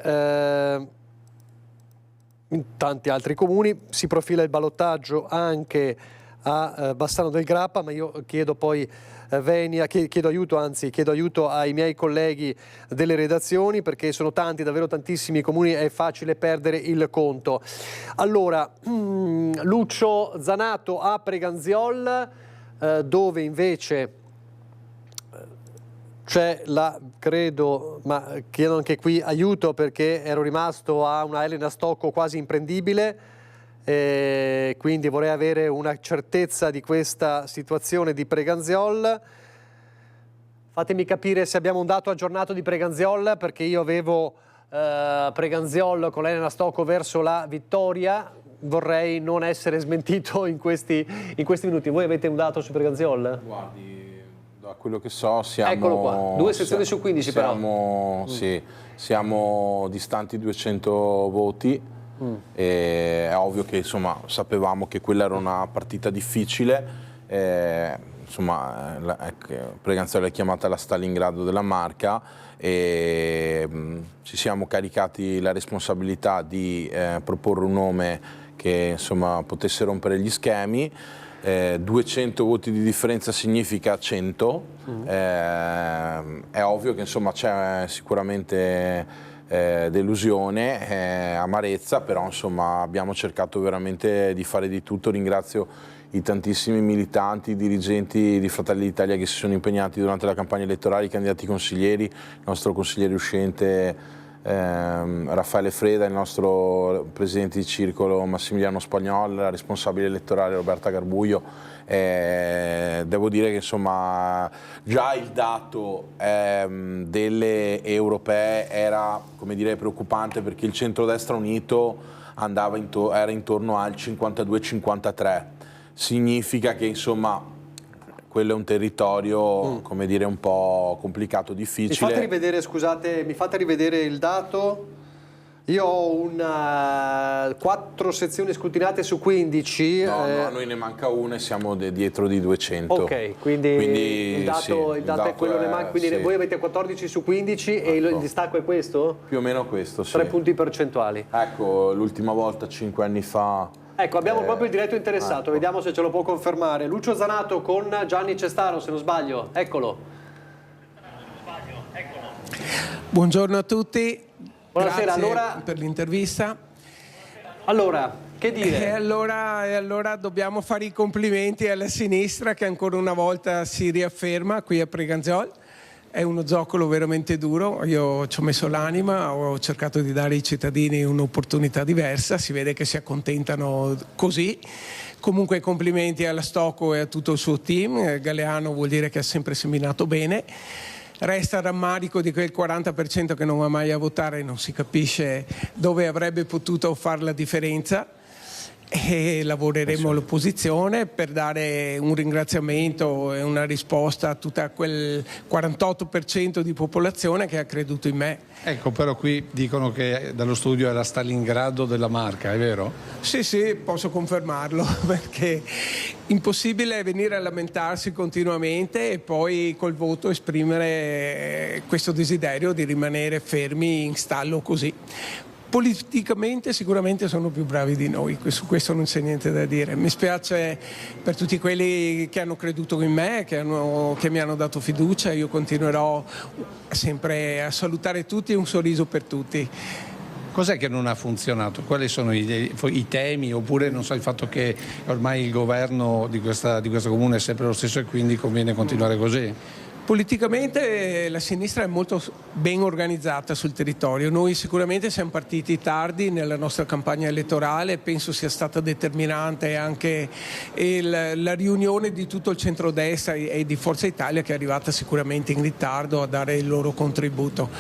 in tanti altri comuni. Si profila il ballottaggio anche a Bassano del Grappa, ma io chiedo poi chiedo aiuto ai miei colleghi delle redazioni, perché sono tanti, davvero tantissimi comuni, è facile perdere il conto. Allora, Lucio Zanato a Preganziol, dove invece c'è credo, ma chiedo anche qui aiuto perché ero rimasto a una Elena Stocco quasi imprendibile, quindi vorrei avere una certezza di questa situazione di Preganziol. Fatemi capire se abbiamo un dato aggiornato di Preganziol, perché io avevo Preganziol con Elena Stocco verso la vittoria, vorrei non essere smentito in questi minuti. Voi avete un dato su Preganziol? Guardi, da quello che so siamo... Eccolo qua, 2 sezioni su 15 però. Sì, siamo distanti 200 voti. E è ovvio che insomma sapevamo che quella era una partita difficile, Preganziol è chiamata la Stalingrado della Marca, e ci siamo caricati la responsabilità di proporre un nome che insomma potesse rompere gli schemi. 200 voti di differenza significa 100, è ovvio che insomma c'è sicuramente delusione, amarezza, però insomma abbiamo cercato veramente di fare di tutto. Ringrazio i tantissimi militanti, i dirigenti di Fratelli d'Italia che si sono impegnati durante la campagna elettorale, i candidati consiglieri, il nostro consigliere uscente Raffaele Freda, il nostro presidente di circolo Massimiliano Spagnol, la responsabile elettorale Roberta Garbuglio. Devo dire che insomma già il dato delle europee era, come dire, preoccupante, perché il centrodestra unito era intorno al 52-53, significa che insomma quello è un territorio, come dire, un po' complicato, difficile. Mi fate rivedere il dato. Io ho 4 sezioni scrutinate su 15. No, a noi ne manca una e siamo dietro di 200. Ok, quindi il dato è quello ne manca. Quindi voi avete 14 su 15 e il distacco è questo? Più o meno questo, sì. 3 punti percentuali. Ecco, l'ultima volta 5 anni fa... Ecco, abbiamo proprio il diretto interessato, vediamo se ce lo può confermare. Lucio Zanato con Gianni Cestaro, se non sbaglio, eccolo. Buongiorno a tutti, buonasera. Grazie allora, per l'intervista. Allora, che dire? E allora dobbiamo fare i complimenti alla sinistra che ancora una volta si riafferma qui a Preganziol. È uno zoccolo veramente duro, io ci ho messo l'anima, ho cercato di dare ai cittadini un'opportunità diversa, si vede che si accontentano così. Comunque complimenti alla Stocco e a tutto il suo team, Galeano vuol dire che ha sempre seminato bene. Resta il rammarico di quel 40% che non va mai a votare, non si capisce dove avrebbe potuto fare la differenza. E lavoreremo all'opposizione per dare un ringraziamento e una risposta a tutta quel 48% di popolazione che ha creduto in me. Ecco, però qui dicono che dallo studio è la Stalingrado della Marca, è vero? Sì, posso confermarlo, perché impossibile venire a lamentarsi continuamente e poi col voto esprimere questo desiderio di rimanere fermi in stallo così. Politicamente sicuramente sono più bravi di noi, su questo non c'è niente da dire. Mi spiace per tutti quelli che hanno creduto in me, che mi hanno dato fiducia. Io continuerò sempre a salutare tutti e un sorriso per tutti. Cos'è che non ha funzionato? Quali sono i temi, oppure non so, il fatto che ormai il governo di questo comune è sempre lo stesso e quindi conviene continuare così? Politicamente la sinistra è molto ben organizzata sul territorio. Noi sicuramente siamo partiti tardi nella nostra campagna elettorale, penso sia stata determinante anche la riunione di tutto il centrodestra e di Forza Italia, che è arrivata sicuramente in ritardo a dare il loro contributo.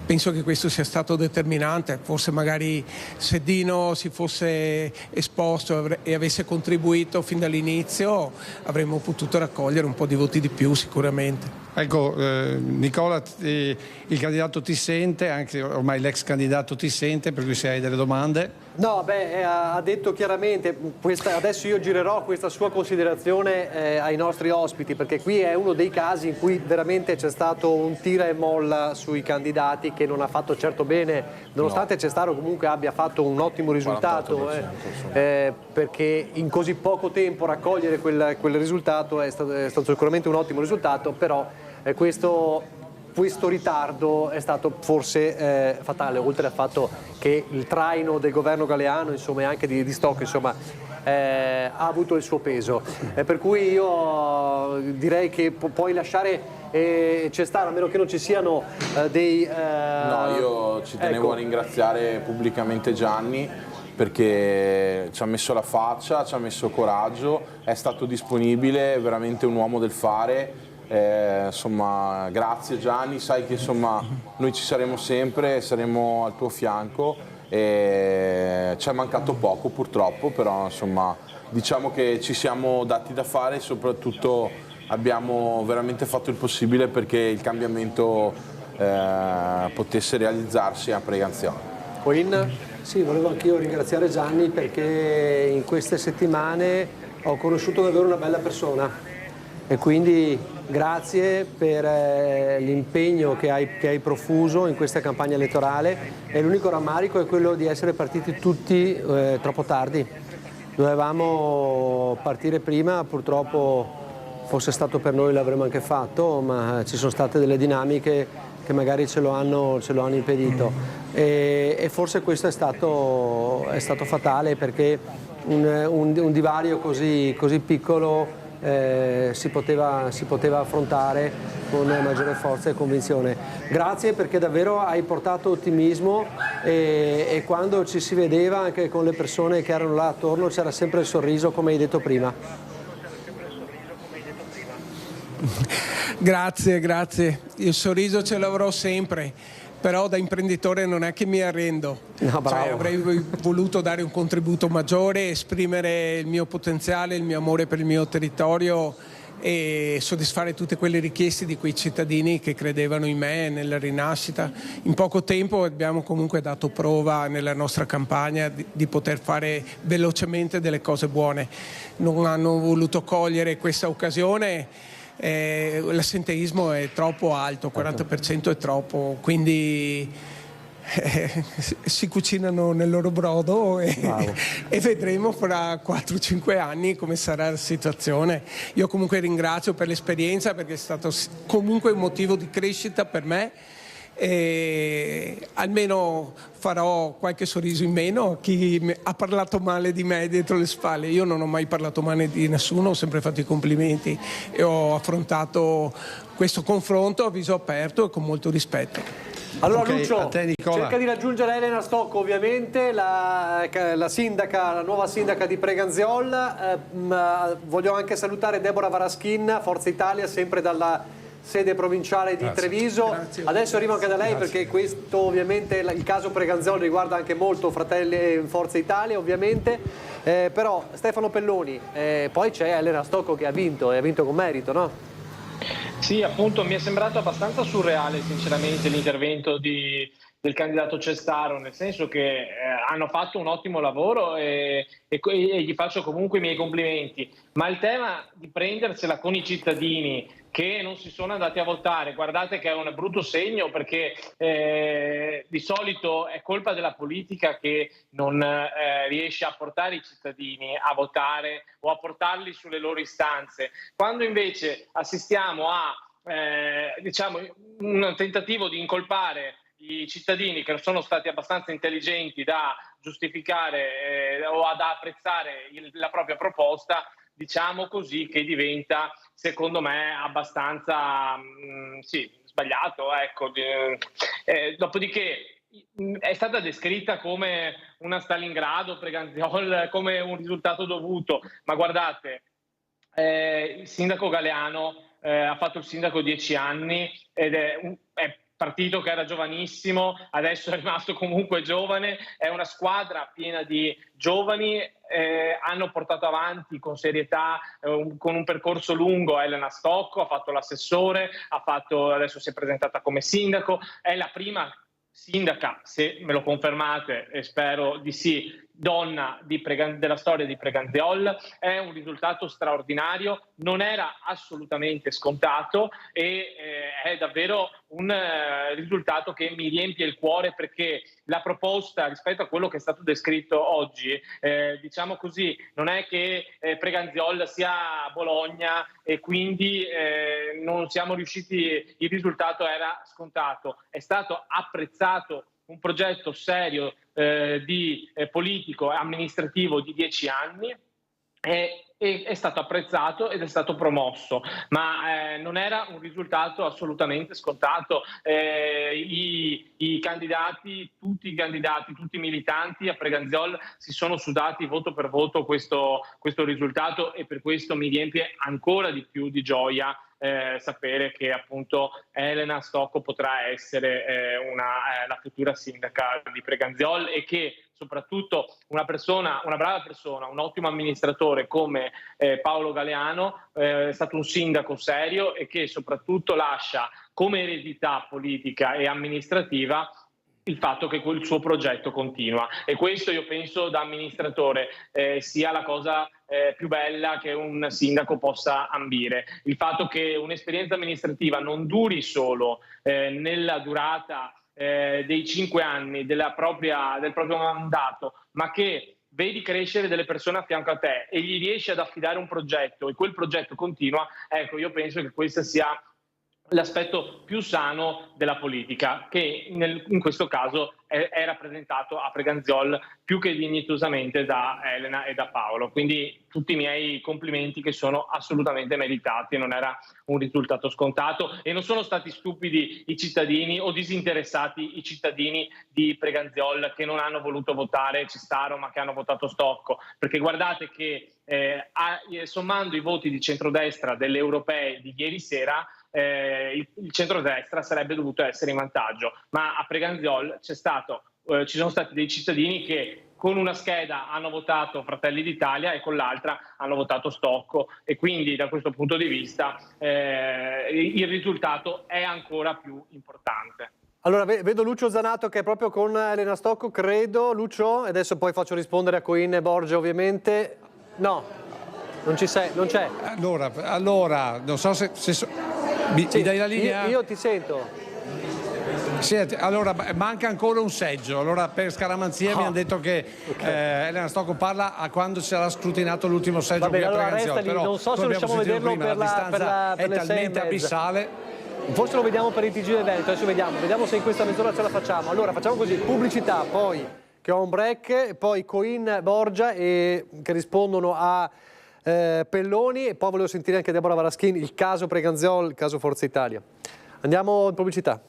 Penso che questo sia stato determinante, forse magari se Dino si fosse esposto e avesse contribuito fin dall'inizio avremmo potuto raccogliere un po' di voti di più sicuramente. Ecco, Nicola, il candidato ti sente, anche ormai l'ex candidato ti sente, per cui se hai delle domande. No, ha detto chiaramente, adesso io girerò questa sua considerazione ai nostri ospiti, perché qui è uno dei casi in cui veramente c'è stato un tira e molla sui candidati che non ha fatto certo bene, nonostante Cestaro comunque abbia fatto un ottimo risultato, perché in così poco tempo raccogliere quel risultato è stato sicuramente un ottimo risultato, però questo ritardo è stato forse fatale, oltre al fatto che il traino del governo Galeano, insomma, e anche di Stock, insomma, ha avuto il suo peso. Per cui io direi che puoi lasciare Cestaro, a meno che non ci siano dei... No, io ci tenevo a ringraziare pubblicamente Gianni, perché ci ha messo la faccia, ci ha messo coraggio, è stato disponibile, è veramente un uomo del fare. Insomma, grazie Gianni, sai che insomma noi ci saremo sempre, saremo al tuo fianco, ci è mancato poco purtroppo, però insomma diciamo che ci siamo dati da fare e soprattutto abbiamo veramente fatto il possibile perché il cambiamento potesse realizzarsi a Preganziolo. Sì, volevo anch'io ringraziare Gianni, perché in queste settimane ho conosciuto davvero una bella persona. E quindi grazie per l'impegno che hai profuso in questa campagna elettorale, e l'unico rammarico è quello di essere partiti tutti troppo tardi. Dovevamo partire prima, purtroppo fosse stato per noi l'avremmo anche fatto, ma ci sono state delle dinamiche che magari ce lo hanno impedito, e forse questo è stato fatale, perché un divario così piccolo si poteva affrontare con maggiore forza e convinzione. Grazie, perché davvero hai portato ottimismo, e quando ci si vedeva anche con le persone che erano là attorno c'era sempre il sorriso, come hai detto prima. Grazie. Il sorriso ce l'avrò sempre, però da imprenditore non è che mi arrendo. No, avrei voluto dare un contributo maggiore, esprimere il mio potenziale, il mio amore per il mio territorio e soddisfare tutte quelle richieste di quei cittadini che credevano in me, nella rinascita. In poco tempo abbiamo comunque dato prova nella nostra campagna di poter fare velocemente delle cose buone. Non hanno voluto cogliere questa occasione. L'assenteismo è troppo alto, 40% è troppo, quindi si cucinano nel loro brodo e vedremo fra 4-5 anni come sarà la situazione. Io comunque ringrazio per l'esperienza, perché è stato comunque un motivo di crescita per me, e almeno farò qualche sorriso in meno a chi ha parlato male di me dietro le spalle. Io non ho mai parlato male di nessuno, ho sempre fatto i complimenti e ho affrontato questo confronto a viso aperto e con molto rispetto. Allora Lucio, cerca di raggiungere Elena Stocco, ovviamente, la nuova sindaca di Preganziol. Voglio anche salutare Deborah Varaschin, Forza Italia, sempre dalla sede provinciale di Treviso. Grazie. Adesso arrivo anche da lei, perché questo ovviamente, il caso Preganziol riguarda anche molto Fratelli Forza Italia, ovviamente, però Stefano Pelloni, poi c'è Elena Stocco che ha vinto, e ha vinto con merito, no? Sì, appunto, mi è sembrato abbastanza surreale sinceramente l'intervento del candidato Cestaro, nel senso che hanno fatto un ottimo lavoro e gli faccio comunque i miei complimenti, ma il tema di prendersela con i cittadini che non si sono andati a votare, guardate che è un brutto segno, perché di solito è colpa della politica che non riesce a portare i cittadini a votare o a portarli sulle loro istanze, quando invece assistiamo a un tentativo di incolpare i cittadini che sono stati abbastanza intelligenti da giustificare o ad apprezzare la propria proposta, diciamo così, che diventa, secondo me, abbastanza sbagliato. Ecco. Dopodiché è stata descritta come una Stalingrado, Preganziol, come un risultato dovuto, ma guardate, il sindaco Galeano ha fatto il sindaco 10 anni ed è partito che era giovanissimo, adesso è rimasto comunque giovane, è una squadra piena di giovani, hanno portato avanti con serietà, con un percorso lungo Elena Stocco, ha fatto l'assessore, adesso si è presentata come sindaco, è la prima sindaca, se me lo confermate e spero di sì, donna della storia di Preganziol. È un risultato straordinario, non era assolutamente scontato e è davvero un risultato che mi riempie il cuore, perché la proposta, rispetto a quello che è stato descritto oggi, diciamo così, non è che Preganziol sia a Bologna e quindi non siamo riusciti, il risultato era scontato, è stato apprezzato un progetto serio politico e amministrativo di 10 anni, è stato apprezzato ed è stato promosso, ma non era un risultato assolutamente scontato. I candidati, tutti i militanti a Preganziol si sono sudati voto per voto questo risultato, e per questo mi riempie ancora di più di gioia sapere che appunto Elena Stocco potrà essere la futura sindaca di Preganziol, e che soprattutto una brava persona, un ottimo amministratore come Paolo Galeano è stato un sindaco serio e che soprattutto lascia come eredità politica e amministrativa il fatto che quel suo progetto continua, e questo io penso da amministratore sia la cosa più bella che un sindaco possa ambire. Il fatto che un'esperienza amministrativa non duri solo nella durata dei 5 anni del proprio mandato, ma che vedi crescere delle persone a fianco a te e gli riesci ad affidare un progetto e quel progetto continua, ecco, io penso che questo sia l'aspetto più sano della politica, che in questo caso è rappresentato a Preganziol più che dignitosamente da Elena e da Paolo. Quindi tutti i miei complimenti, che sono assolutamente meritati, non era un risultato scontato e non sono stati stupidi i cittadini o disinteressati i cittadini di Preganziol che non hanno voluto votare Cestaro ma che hanno votato Stocco, perché guardate che sommando i voti di centrodestra delle europee di ieri sera, il centrodestra sarebbe dovuto essere in vantaggio, ma a Preganziol ci sono stati dei cittadini che con una scheda hanno votato Fratelli d'Italia e con l'altra hanno votato Stocco, e quindi da questo punto di vista il risultato è ancora più importante. Allora, vedo Lucio Zanato che è proprio con Elena Stocco, credo. Lucio, adesso poi faccio rispondere a Coin e Borgia ovviamente. No, non ci sei, non c'è. Allora, non so se mi dai la linea? Io ti sento. Senti, allora manca ancora un seggio. Allora per scaramanzia mi hanno detto che Elena Stocco parla a quando sarà scrutinato l'ultimo seggio. Va bene, qui a allora Preganziol, resta lì, non so se riusciamo a vederlo prima, per la distanza è per le talmente 6:30. abissale. Forse lo vediamo per il TG del Veneto, adesso vediamo se in questa mezz'ora ce la facciamo. Allora facciamo così, pubblicità, poi che ho un break, poi Coin, Borgia che rispondono a Pelloni, e poi volevo sentire anche Deborah Varaschin, il caso Preganziol, il caso Forza Italia. Andiamo in pubblicità.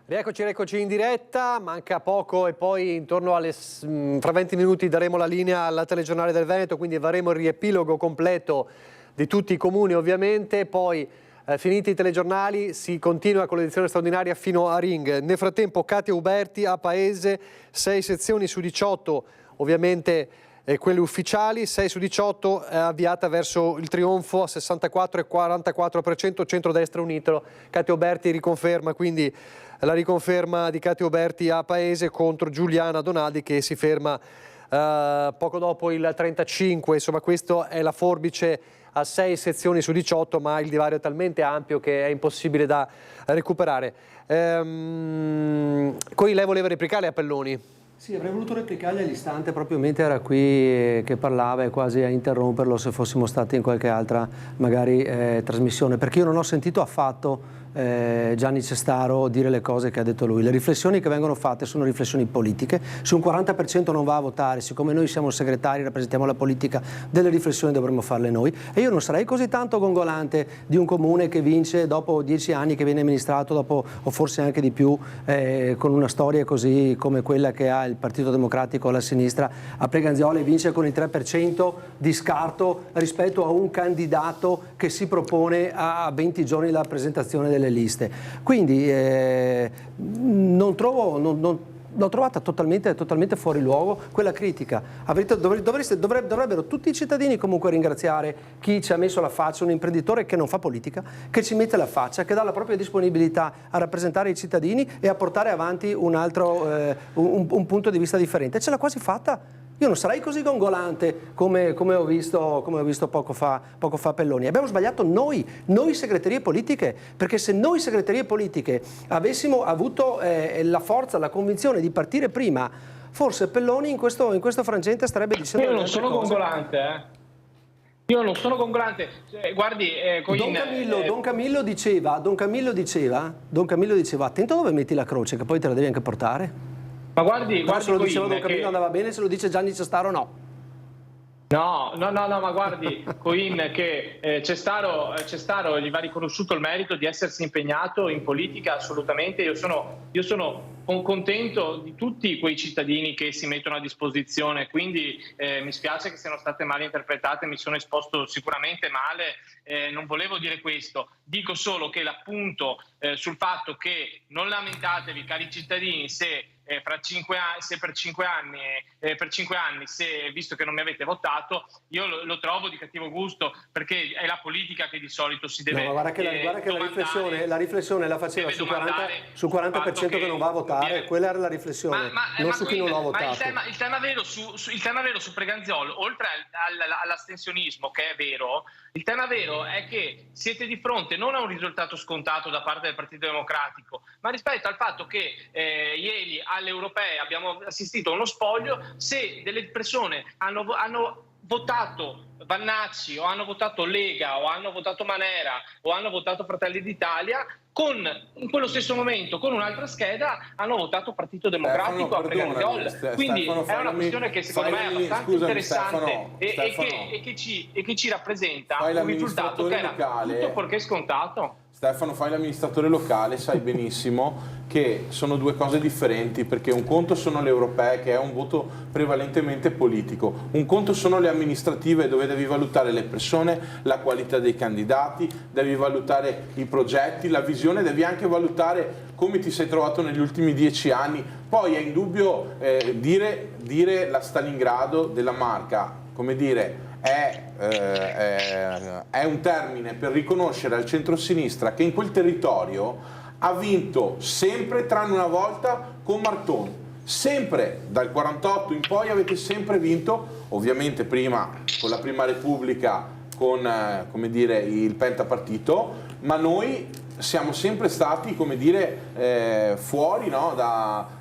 Rieccoci in diretta, manca poco e poi intorno fra 20 minuti daremo la linea al telegiornale del Veneto, quindi faremo il riepilogo completo di tutti i comuni ovviamente, poi finiti i telegiornali si continua con l'edizione straordinaria fino a Ring. Nel frattempo Katia Uberti a Paese, 6 sezioni su 18 ovviamente quelle ufficiali, 6 su 18 avviata verso il trionfo a 64,44%, centrodestra unito. Katia Uberti riconferma quindi la riconferma di Katia Uberti a Paese contro Giuliana Donaldi che si ferma poco dopo il 35, insomma questa è la forbice a 6 sezioni su 18, ma il divario è talmente ampio che è impossibile da recuperare. Poi lei voleva replicare a Pelloni? Sì, avrei voluto replicargli all'istante, proprio mentre era qui che parlava e quasi a interromperlo se fossimo stati in qualche altra magari trasmissione, perché io non ho sentito affatto Gianni Cestaro dire le cose che ha detto lui. Le riflessioni che vengono fatte sono riflessioni politiche. Se un 40% non va a votare, siccome noi siamo segretari, rappresentiamo la politica, delle riflessioni dovremmo farle noi, e io non sarei così tanto gongolante di un comune che vince dopo 10 anni, che viene amministrato dopo, o forse anche di più, con una storia così come quella che ha il Partito Democratico alla sinistra a Preganziola, e vince con il 3% di scarto rispetto a un candidato che si propone a 20 giorni dalla presentazione delle liste. Quindi l'ho trovata totalmente fuori luogo quella critica. Dovrebbero tutti i cittadini comunque ringraziare chi ci ha messo la faccia, un imprenditore che non fa politica, che ci mette la faccia, che dà la propria disponibilità a rappresentare i cittadini e a portare avanti un altro un punto di vista differente. Ce l'ha quasi fatta. Io non sarei così gongolante come ho visto poco fa Pelloni. Abbiamo sbagliato noi segreterie politiche, perché se noi segreterie politiche avessimo avuto la forza, la convinzione di partire prima, forse Pelloni in questo frangente starebbe dicendo... Io non sono gongolante, Io non sono gongolante. Guardi, Don Camillo diceva, attento dove metti la croce, che poi te la devi anche portare. Ma guardi, se lo diceva Don Camillo andava bene, se lo dice Gianni Cestaro no. No, ma guardi, Coin, che Cestaro gli va riconosciuto il merito di essersi impegnato in politica, assolutamente. Io sono contento di tutti quei cittadini che si mettono a disposizione, quindi mi spiace che siano state male interpretate, mi sono esposto sicuramente male, non volevo dire questo. Dico solo che l'appunto sul fatto che non lamentatevi, cari cittadini, se per 5 anni, visto che non mi avete votato, io lo trovo di cattivo gusto, perché è la politica che di solito si deve... No, ma guarda che la riflessione la faceva sul 40% che non va a votare, quella era la riflessione, non su chi non lo ha votato. Ma il tema vero su Preganziol, oltre all'astensionismo, che è vero, il tema vero è che siete di fronte non a un risultato scontato da parte del Partito Democratico, ma rispetto al fatto che ieri alle europee abbiamo assistito a uno spoglio. Se delle persone hanno votato Vannacci, o hanno votato Lega, o hanno votato Manera, o hanno votato Fratelli d'Italia, in quello stesso momento, con un'altra scheda, hanno votato Partito Democratico a Preganziol. Quindi è una questione che secondo me è abbastanza interessante e che ci rappresenta un risultato che era tutto fuorché scontato. Stefano, fai l'amministratore locale, sai benissimo che sono due cose differenti, perché un conto sono le europee, che è un voto prevalentemente politico, un conto sono le amministrative, dove devi valutare le persone, la qualità dei candidati, devi valutare i progetti, la visione, devi anche valutare come ti sei trovato negli ultimi 10 anni. Poi è indubbio dire la Stalingrado della Marca, come dire, è un termine per riconoscere al centrosinistra che in quel territorio ha vinto sempre, tranne una volta, con Marton. Sempre, dal 48 in poi avete sempre vinto, ovviamente prima con la Prima Repubblica, con come dire, il pentapartito, ma noi siamo sempre stati, come dire, fuori, no,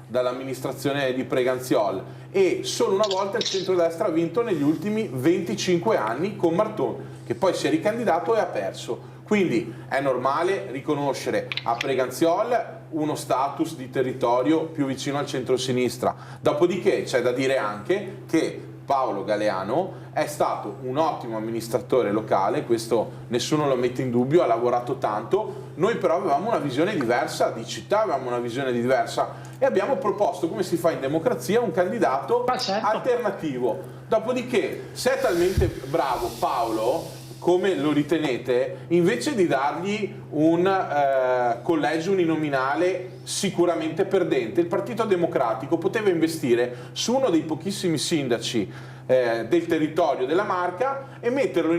dall'amministrazione di Preganziol, e solo una volta il centrodestra ha vinto negli ultimi 25 anni con Marton, che poi si è ricandidato e ha perso. Quindi è normale riconoscere a Preganziol uno status di territorio più vicino al centrosinistra. Dopodiché c'è da dire anche che Paolo Galeano è stato un ottimo amministratore locale, questo nessuno lo mette in dubbio, ha lavorato tanto. Noi però avevamo una visione diversa di città, avevamo una visione diversa, e abbiamo proposto, come si fa in democrazia, un candidato alternativo. Dopodiché, se è talmente bravo Paolo, come lo ritenete, invece di dargli un collegio uninominale sicuramente perdente, il Partito Democratico poteva investire su uno dei pochissimi sindaci del territorio della Marca e metterlo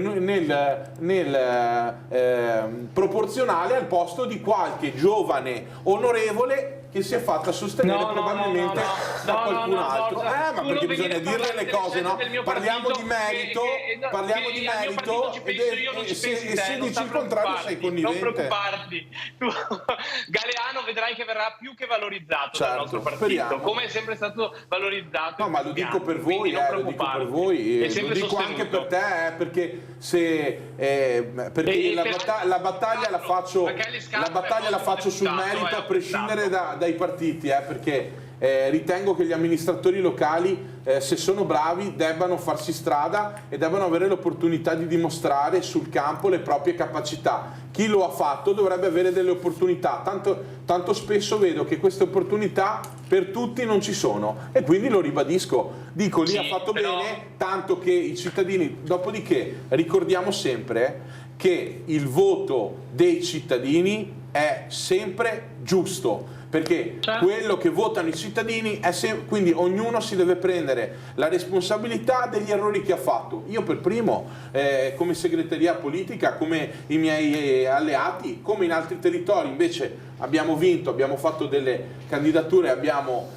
nel proporzionale al posto di qualche giovane onorevole che si è fatta sostenere probabilmente da qualcun altro. Ma perché bisogna dire le cose, no? Parliamo di merito, e se dici il contrario sei connivente. Non preoccuparti. Galeano vedrai che verrà più che valorizzato dal nostro partito, speriamo. come è sempre stato valorizzato. No, ma lo dico per voi, lo dico per voi, lo dico anche per te, perché la battaglia la faccio sul merito a prescindere dai partiti, perché ritengo che gli amministratori locali, se sono bravi, debbano farsi strada e debbano avere l'opportunità di dimostrare sul campo le proprie capacità. Chi lo ha fatto dovrebbe avere delle opportunità, tanto spesso vedo che queste opportunità per tutti non ci sono, e quindi lo ribadisco, dico lì ha fatto bene, tanto che i cittadini, dopodiché ricordiamo sempre che il voto dei cittadini è sempre giusto, perché quello che votano i cittadini è quindi ognuno si deve prendere la responsabilità degli errori che ha fatto. Io per primo, come segreteria politica, come i miei alleati, come in altri territori invece abbiamo vinto, abbiamo fatto delle candidature, abbiamo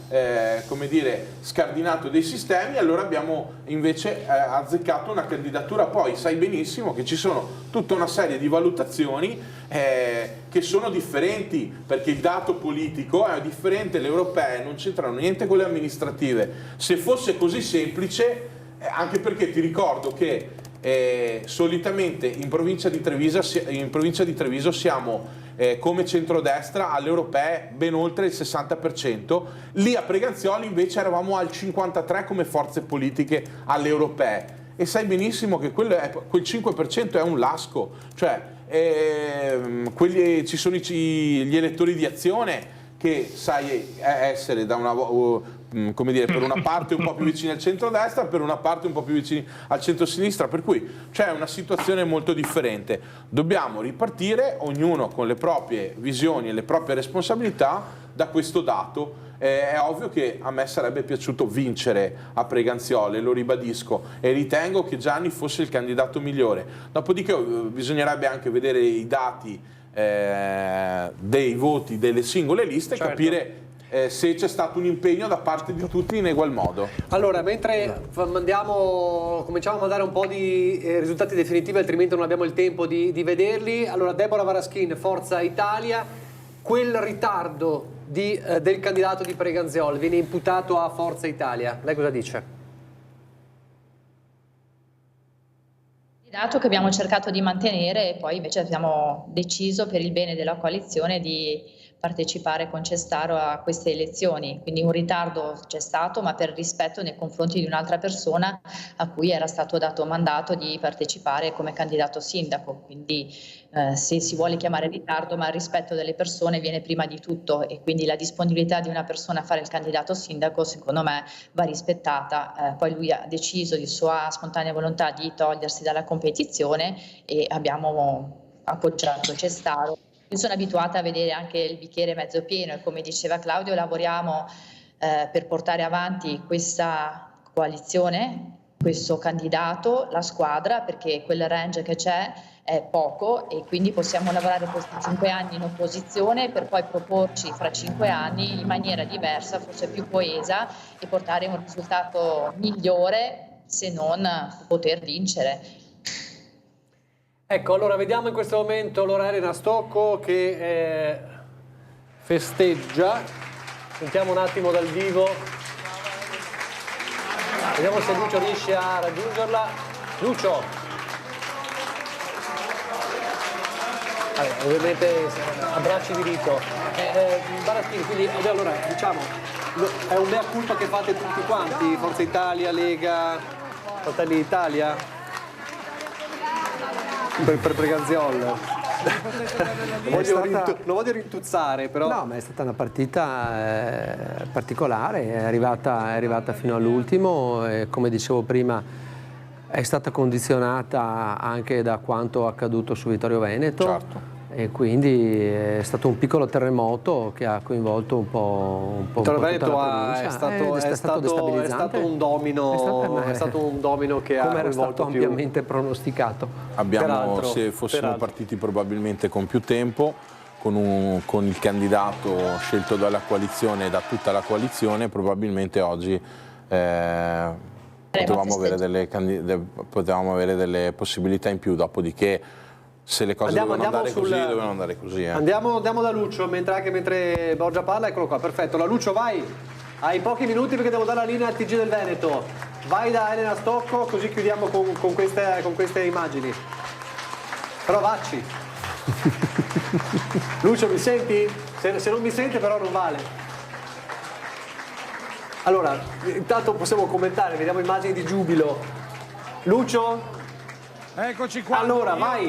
come dire, scardinato dei sistemi, allora abbiamo invece azzeccato una candidatura. Poi sai benissimo che ci sono tutta una serie di valutazioni che sono differenti, perché il dato politico è differente, le europee non c'entrano niente con le amministrative. Se fosse così semplice, anche perché ti ricordo che solitamente in provincia di Treviso siamo come centrodestra alle europee ben oltre il 60%, lì a Preganzioli invece eravamo al 53% come forze politiche alle europee, e sai benissimo che quel 5% è un lasco, cioè ci sono gli elettori di Azione che sai essere da una come dire, per una parte un po' più vicini al centrodestra, per una parte un po' più vicini al centrosinistra, per cui c'è una situazione molto differente. Dobbiamo ripartire, ognuno con le proprie visioni e le proprie responsabilità, da questo dato. È ovvio che a me sarebbe piaciuto vincere a Preganziole, lo ribadisco, e ritengo che Gianni fosse il candidato migliore. Dopodiché bisognerebbe anche vedere i dati dei voti delle singole liste, certo, capire se c'è stato un impegno da parte di tutti in egual modo. Allora, mentre cominciamo a mandare un po' di risultati definitivi, altrimenti non abbiamo il tempo di vederli. Allora, Deborah Varaschin, Forza Italia, quel ritardo del candidato di Preganziol viene imputato a Forza Italia. Lei cosa dice? Dato che abbiamo cercato di mantenere, e poi invece abbiamo deciso per il bene della coalizione di partecipare con Cestaro a queste elezioni, quindi un ritardo c'è stato, ma per rispetto nei confronti di un'altra persona a cui era stato dato mandato di partecipare come candidato sindaco, quindi se si vuole chiamare ritardo, ma il rispetto delle persone viene prima di tutto, e quindi la disponibilità di una persona a fare il candidato sindaco secondo me va rispettata. Poi lui ha deciso di sua spontanea volontà di togliersi dalla competizione e abbiamo appoggiato Cestaro. Io sono abituata a vedere anche il bicchiere mezzo pieno e, come diceva Claudio, lavoriamo per portare avanti questa coalizione, questo candidato, la squadra, perché quel range che c'è è poco e quindi possiamo lavorare questi 5 anni in opposizione per poi proporci fra 5 anni in maniera diversa, forse più coesa, e portare un risultato migliore, se non poter vincere. Ecco, allora vediamo in questo momento Lorena Stocco che festeggia. Sentiamo un attimo dal vivo. Vediamo se Lucio riesce a raggiungerla. Lucio! Allora, ovviamente abbracci di rito. Barattini, quindi allora diciamo, è un mea culpa che fate tutti quanti, Forza Italia, Lega, Fratelli d'Italia? Per Preganziol. Non voglio rintuzzare, però. No, ma è stata una partita particolare, è arrivata fino all'ultimo, e come dicevo prima è stata condizionata anche da quanto accaduto su Vittorio Veneto. Certo. E quindi è stato un piccolo terremoto che ha coinvolto un po' Vittorio Veneto è stato un domino che ha era stato ampiamente pronosticato. Se fossimo partiti probabilmente con più tempo, con il candidato scelto dalla coalizione e da tutta la coalizione, probabilmente oggi potevamo avere delle possibilità in più. Dopodiché se le cose dovevano andare così, dovevano andare così. Andiamo da Lucio, mentre Borgia parla, eccolo qua, perfetto. La Lucio, vai, hai pochi minuti perché devo dare la linea al TG del Veneto. Vai da Elena Stocco, così chiudiamo con queste immagini. Però vacci. Lucio, mi senti? Se non mi sente però non vale. Allora, intanto possiamo commentare, vediamo immagini di giubilo. Lucio? Eccoci qua. Allora, vai.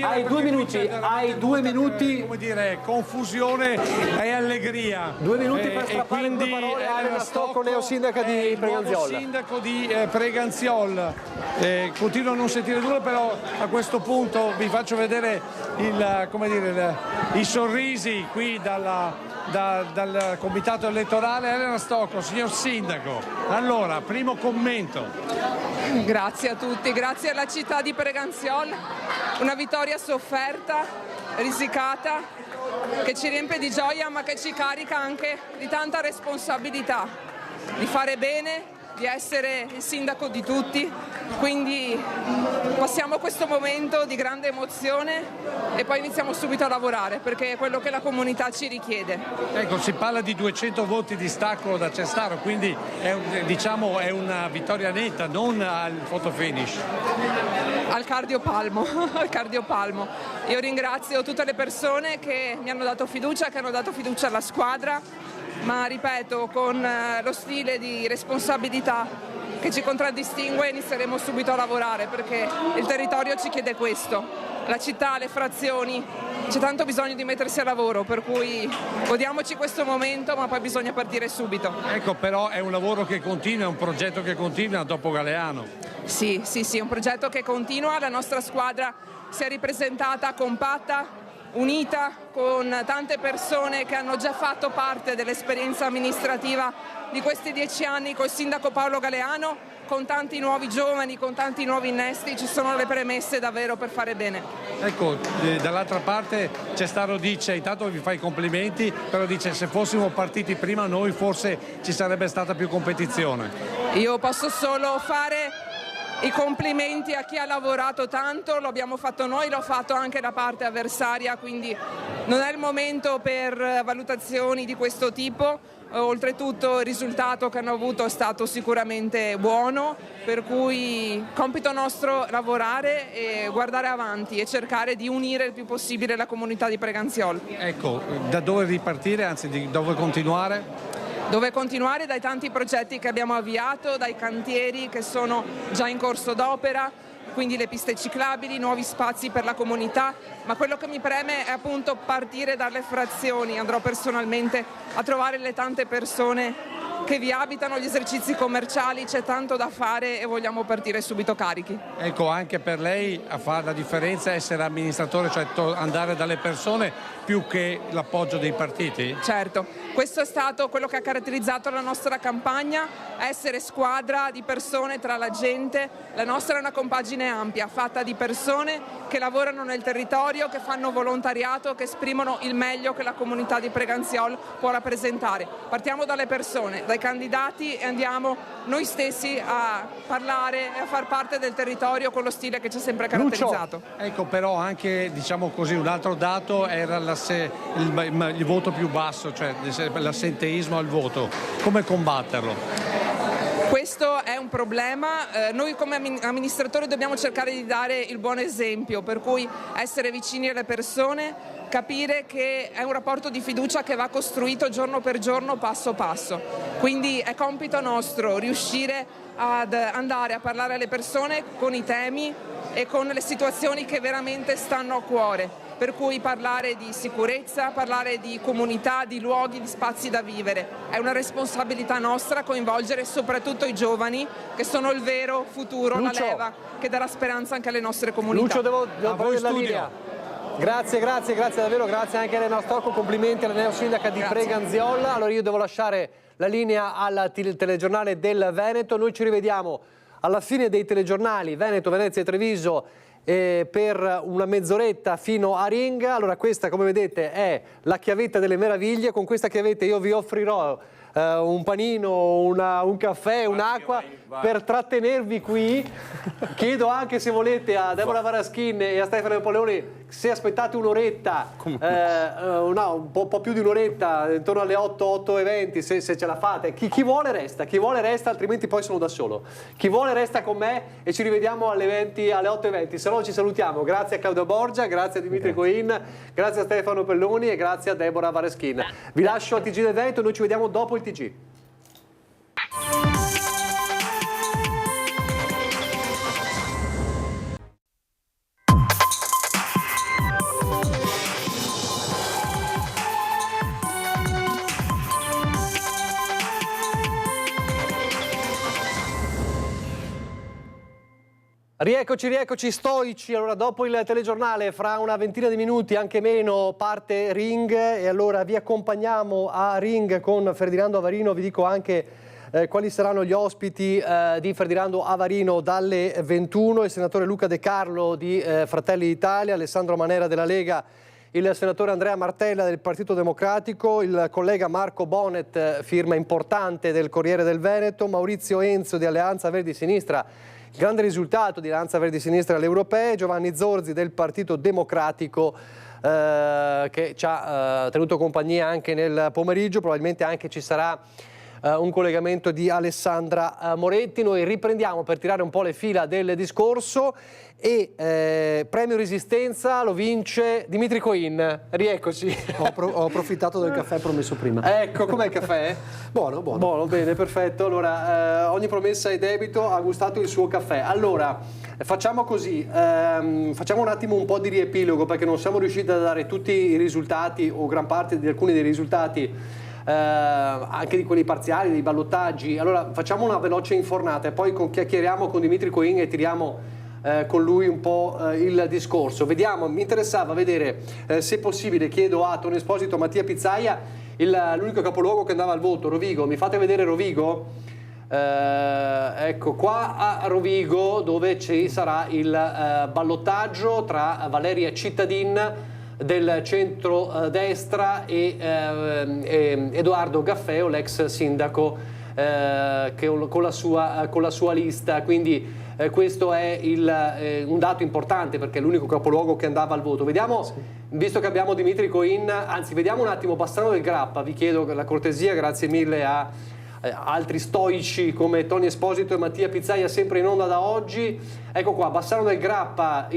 Hai 2 minuti. Come dire, confusione e allegria. 2 minuti per strappare 2 parole a Elena Stocco, neosindaca di Preganziol. Sindaco di Preganziol. Continuo a non sentire nulla, però a questo punto vi faccio vedere i sorrisi qui dal comitato elettorale. Elena Stocco, signor Sindaco. Allora, primo commento. Grazie a tutti, grazie alla città di Preganziol, una vittoria sofferta, risicata, che ci riempie di gioia ma che ci carica anche di tanta responsabilità, di fare bene, di essere il sindaco di tutti, quindi passiamo questo momento di grande emozione e poi iniziamo subito a lavorare perché è quello che la comunità ci richiede. Ecco, si parla di 200 voti di stacco da Cestaro, quindi è una vittoria netta, non al fotofinish. Al cardiopalmo, al cardiopalmo. Io ringrazio tutte le persone che mi hanno dato fiducia, che hanno dato fiducia alla squadra, ma ripeto, con lo stile di responsabilità che ci contraddistingue inizieremo subito a lavorare perché il territorio ci chiede questo. La città, le frazioni, c'è tanto bisogno di mettersi a lavoro, per cui godiamoci questo momento, ma poi bisogna partire subito. Ecco, però è un lavoro che continua, è un progetto che continua dopo Galeano. Sì, è un progetto che continua, la nostra squadra si è ripresentata compatta, unita, con tante persone che hanno già fatto parte dell'esperienza amministrativa di questi 10 anni col sindaco Paolo Galeano, con tanti nuovi giovani, con tanti nuovi innesti, ci sono le premesse davvero per fare bene. Ecco, dall'altra parte Cestaro dice, intanto vi fa i complimenti, però dice se fossimo partiti prima noi forse ci sarebbe stata più competizione. Io posso solo fare i complimenti a chi ha lavorato tanto, lo abbiamo fatto noi, l'ho fatto anche la parte avversaria, quindi non è il momento per valutazioni di questo tipo. Oltretutto il risultato che hanno avuto è stato sicuramente buono, per cui compito nostro lavorare e guardare avanti e cercare di unire il più possibile la comunità di Preganziol. Ecco, da dove ripartire, anzi di dove continuare? Dove continuare dai tanti progetti che abbiamo avviato, dai cantieri che sono già in corso d'opera, quindi le piste ciclabili, nuovi spazi per la comunità, ma quello che mi preme è appunto partire dalle frazioni. Andrò personalmente a trovare le tante persone che vi abitano, gli esercizi commerciali, c'è tanto da fare e vogliamo partire subito carichi. Ecco, anche per lei a fare la differenza essere amministratore, cioè andare dalle persone più che l'appoggio dei partiti? Certo, questo è stato quello che ha caratterizzato la nostra campagna, essere squadra di persone tra la gente. La nostra è una compagine ampia, fatta di persone che lavorano nel territorio, che fanno volontariato, che esprimono il meglio che la comunità di Preganziol può rappresentare. Partiamo dalle persone, dai candidati e andiamo noi stessi a parlare e a far parte del territorio con lo stile che ci ha sempre caratterizzato. Lucio. Ecco, però anche, diciamo così, un altro dato era il voto più basso, cioè l'assenteismo al voto. Come combatterlo? Questo è un problema, noi come amministratori dobbiamo cercare di dare il buon esempio, per cui essere vicini alle persone, capire che è un rapporto di fiducia che va costruito giorno per giorno, passo passo. Quindi è compito nostro riuscire ad andare a parlare alle persone con i temi e con le situazioni che veramente stanno a cuore. Per cui parlare di sicurezza, parlare di comunità, di luoghi, di spazi da vivere. È una responsabilità nostra coinvolgere soprattutto i giovani che sono il vero futuro, Lucio. la leva che darà speranza anche alle nostre comunità. Lucio, devo prendere la linea. Grazie davvero, grazie anche a Elena Stocco, complimenti alla neosindaca di Preganziol. Allora io devo lasciare la linea al telegiornale del Veneto, noi ci rivediamo alla fine dei telegiornali Veneto, Venezia e Treviso per una mezz'oretta fino a Ringa. Allora questa, come vedete, è la chiavetta delle meraviglie. Con questa chiavetta io vi offrirò un panino, un caffè, un'acqua per trattenervi qui. Chiedo anche, se volete, a Deborah Varaschin e a Stefano Napoleoni se aspettate un'oretta, un po' più di un'oretta, intorno alle 8:20, se ce la fate. Chi vuole resta, altrimenti poi sono da solo. Chi vuole resta con me e ci rivediamo alle 8:20, se no ci salutiamo. Grazie a Claudio Borgia, grazie a Dimitri Coin, grazie a Stefano Pelloni e grazie a Deborah Varaschin. Vi lascio al TG del Veneto e noi ci vediamo dopo il TG. Rieccoci stoici. Allora, dopo il telegiornale, fra una ventina di minuti, anche meno, parte Ring, e allora vi accompagniamo a Ring con Ferdinando Avarino. Vi dico anche quali saranno gli ospiti di Ferdinando Avarino dalle 21, il senatore Luca De Carlo di Fratelli d'Italia, Alessandro Manera della Lega, il senatore Andrea Martella del Partito Democratico, il collega Marco Bonet, firma importante del Corriere del Veneto, Maurizio Enzo di Alleanza Verdi Sinistra, grande risultato di Alleanza Verdi Sinistra alle europee, Giovanni Zorzi del Partito Democratico che ci ha tenuto compagnia anche nel pomeriggio, probabilmente anche ci sarà un collegamento di Alessandra Moretti. Noi riprendiamo per tirare un po' le fila del discorso e premio Resistenza lo vince Dimitri Coin. Rieccoci. Ho approfittato del caffè promesso prima. Ecco, com'è il caffè? Buono. Buono, bene, perfetto. Allora, ogni promessa è debito, ha gustato il suo caffè. Allora, facciamo così, facciamo un attimo un po' di riepilogo, perché non siamo riusciti a dare tutti i risultati o gran parte di alcuni dei risultati, anche di quelli parziali, dei ballottaggi. Allora, facciamo una veloce infornata e poi chiacchieriamo con Dimitri Coin e tiriamo con lui un po' il discorso. Vediamo, mi interessava vedere se possibile, chiedo a Tony Esposito, Mattia Pizzaia, l'unico capoluogo che andava al voto, Rovigo. Mi fate vedere Rovigo? Ecco qua a Rovigo, dove ci sarà il ballottaggio tra Valeria Cittadin del centro-destra e Edoardo Gaffeo, l'ex sindaco, con la sua lista. Quindi questo è un dato importante, perché è l'unico capoluogo che andava al voto. Vediamo, visto che abbiamo Dimitri Coin, anzi vediamo un attimo Bassano del Grappa, vi chiedo la cortesia, grazie mille a altri stoici come Tony Esposito e Mattia Pizzaia, sempre in onda da oggi. Ecco qua, Bassano del Grappa,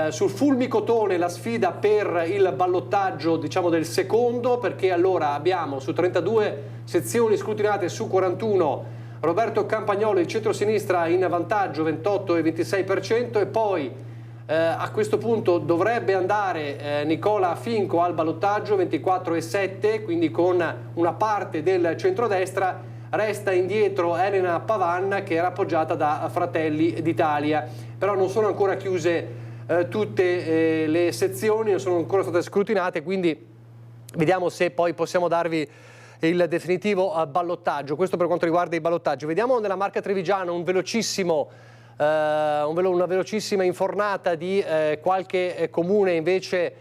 sul fulmicotone la sfida per il ballottaggio, diciamo, del secondo, perché allora abbiamo su 32 sezioni scrutinate su 41 Roberto Campagnolo, il centro-sinistra, in vantaggio 28 e 26%, e poi a questo punto dovrebbe andare Nicola Finco al ballottaggio 24 e 7, quindi con una parte del centrodestra. Resta indietro Elena Pavan, che era appoggiata da Fratelli d'Italia, però non sono ancora chiuse tutte le sezioni, non sono ancora state scrutinate, quindi vediamo se poi possiamo darvi il definitivo ballottaggio. Questo per quanto riguarda i ballottaggi. Vediamo nella Marca Trevigiana una velocissima infornata di qualche comune invece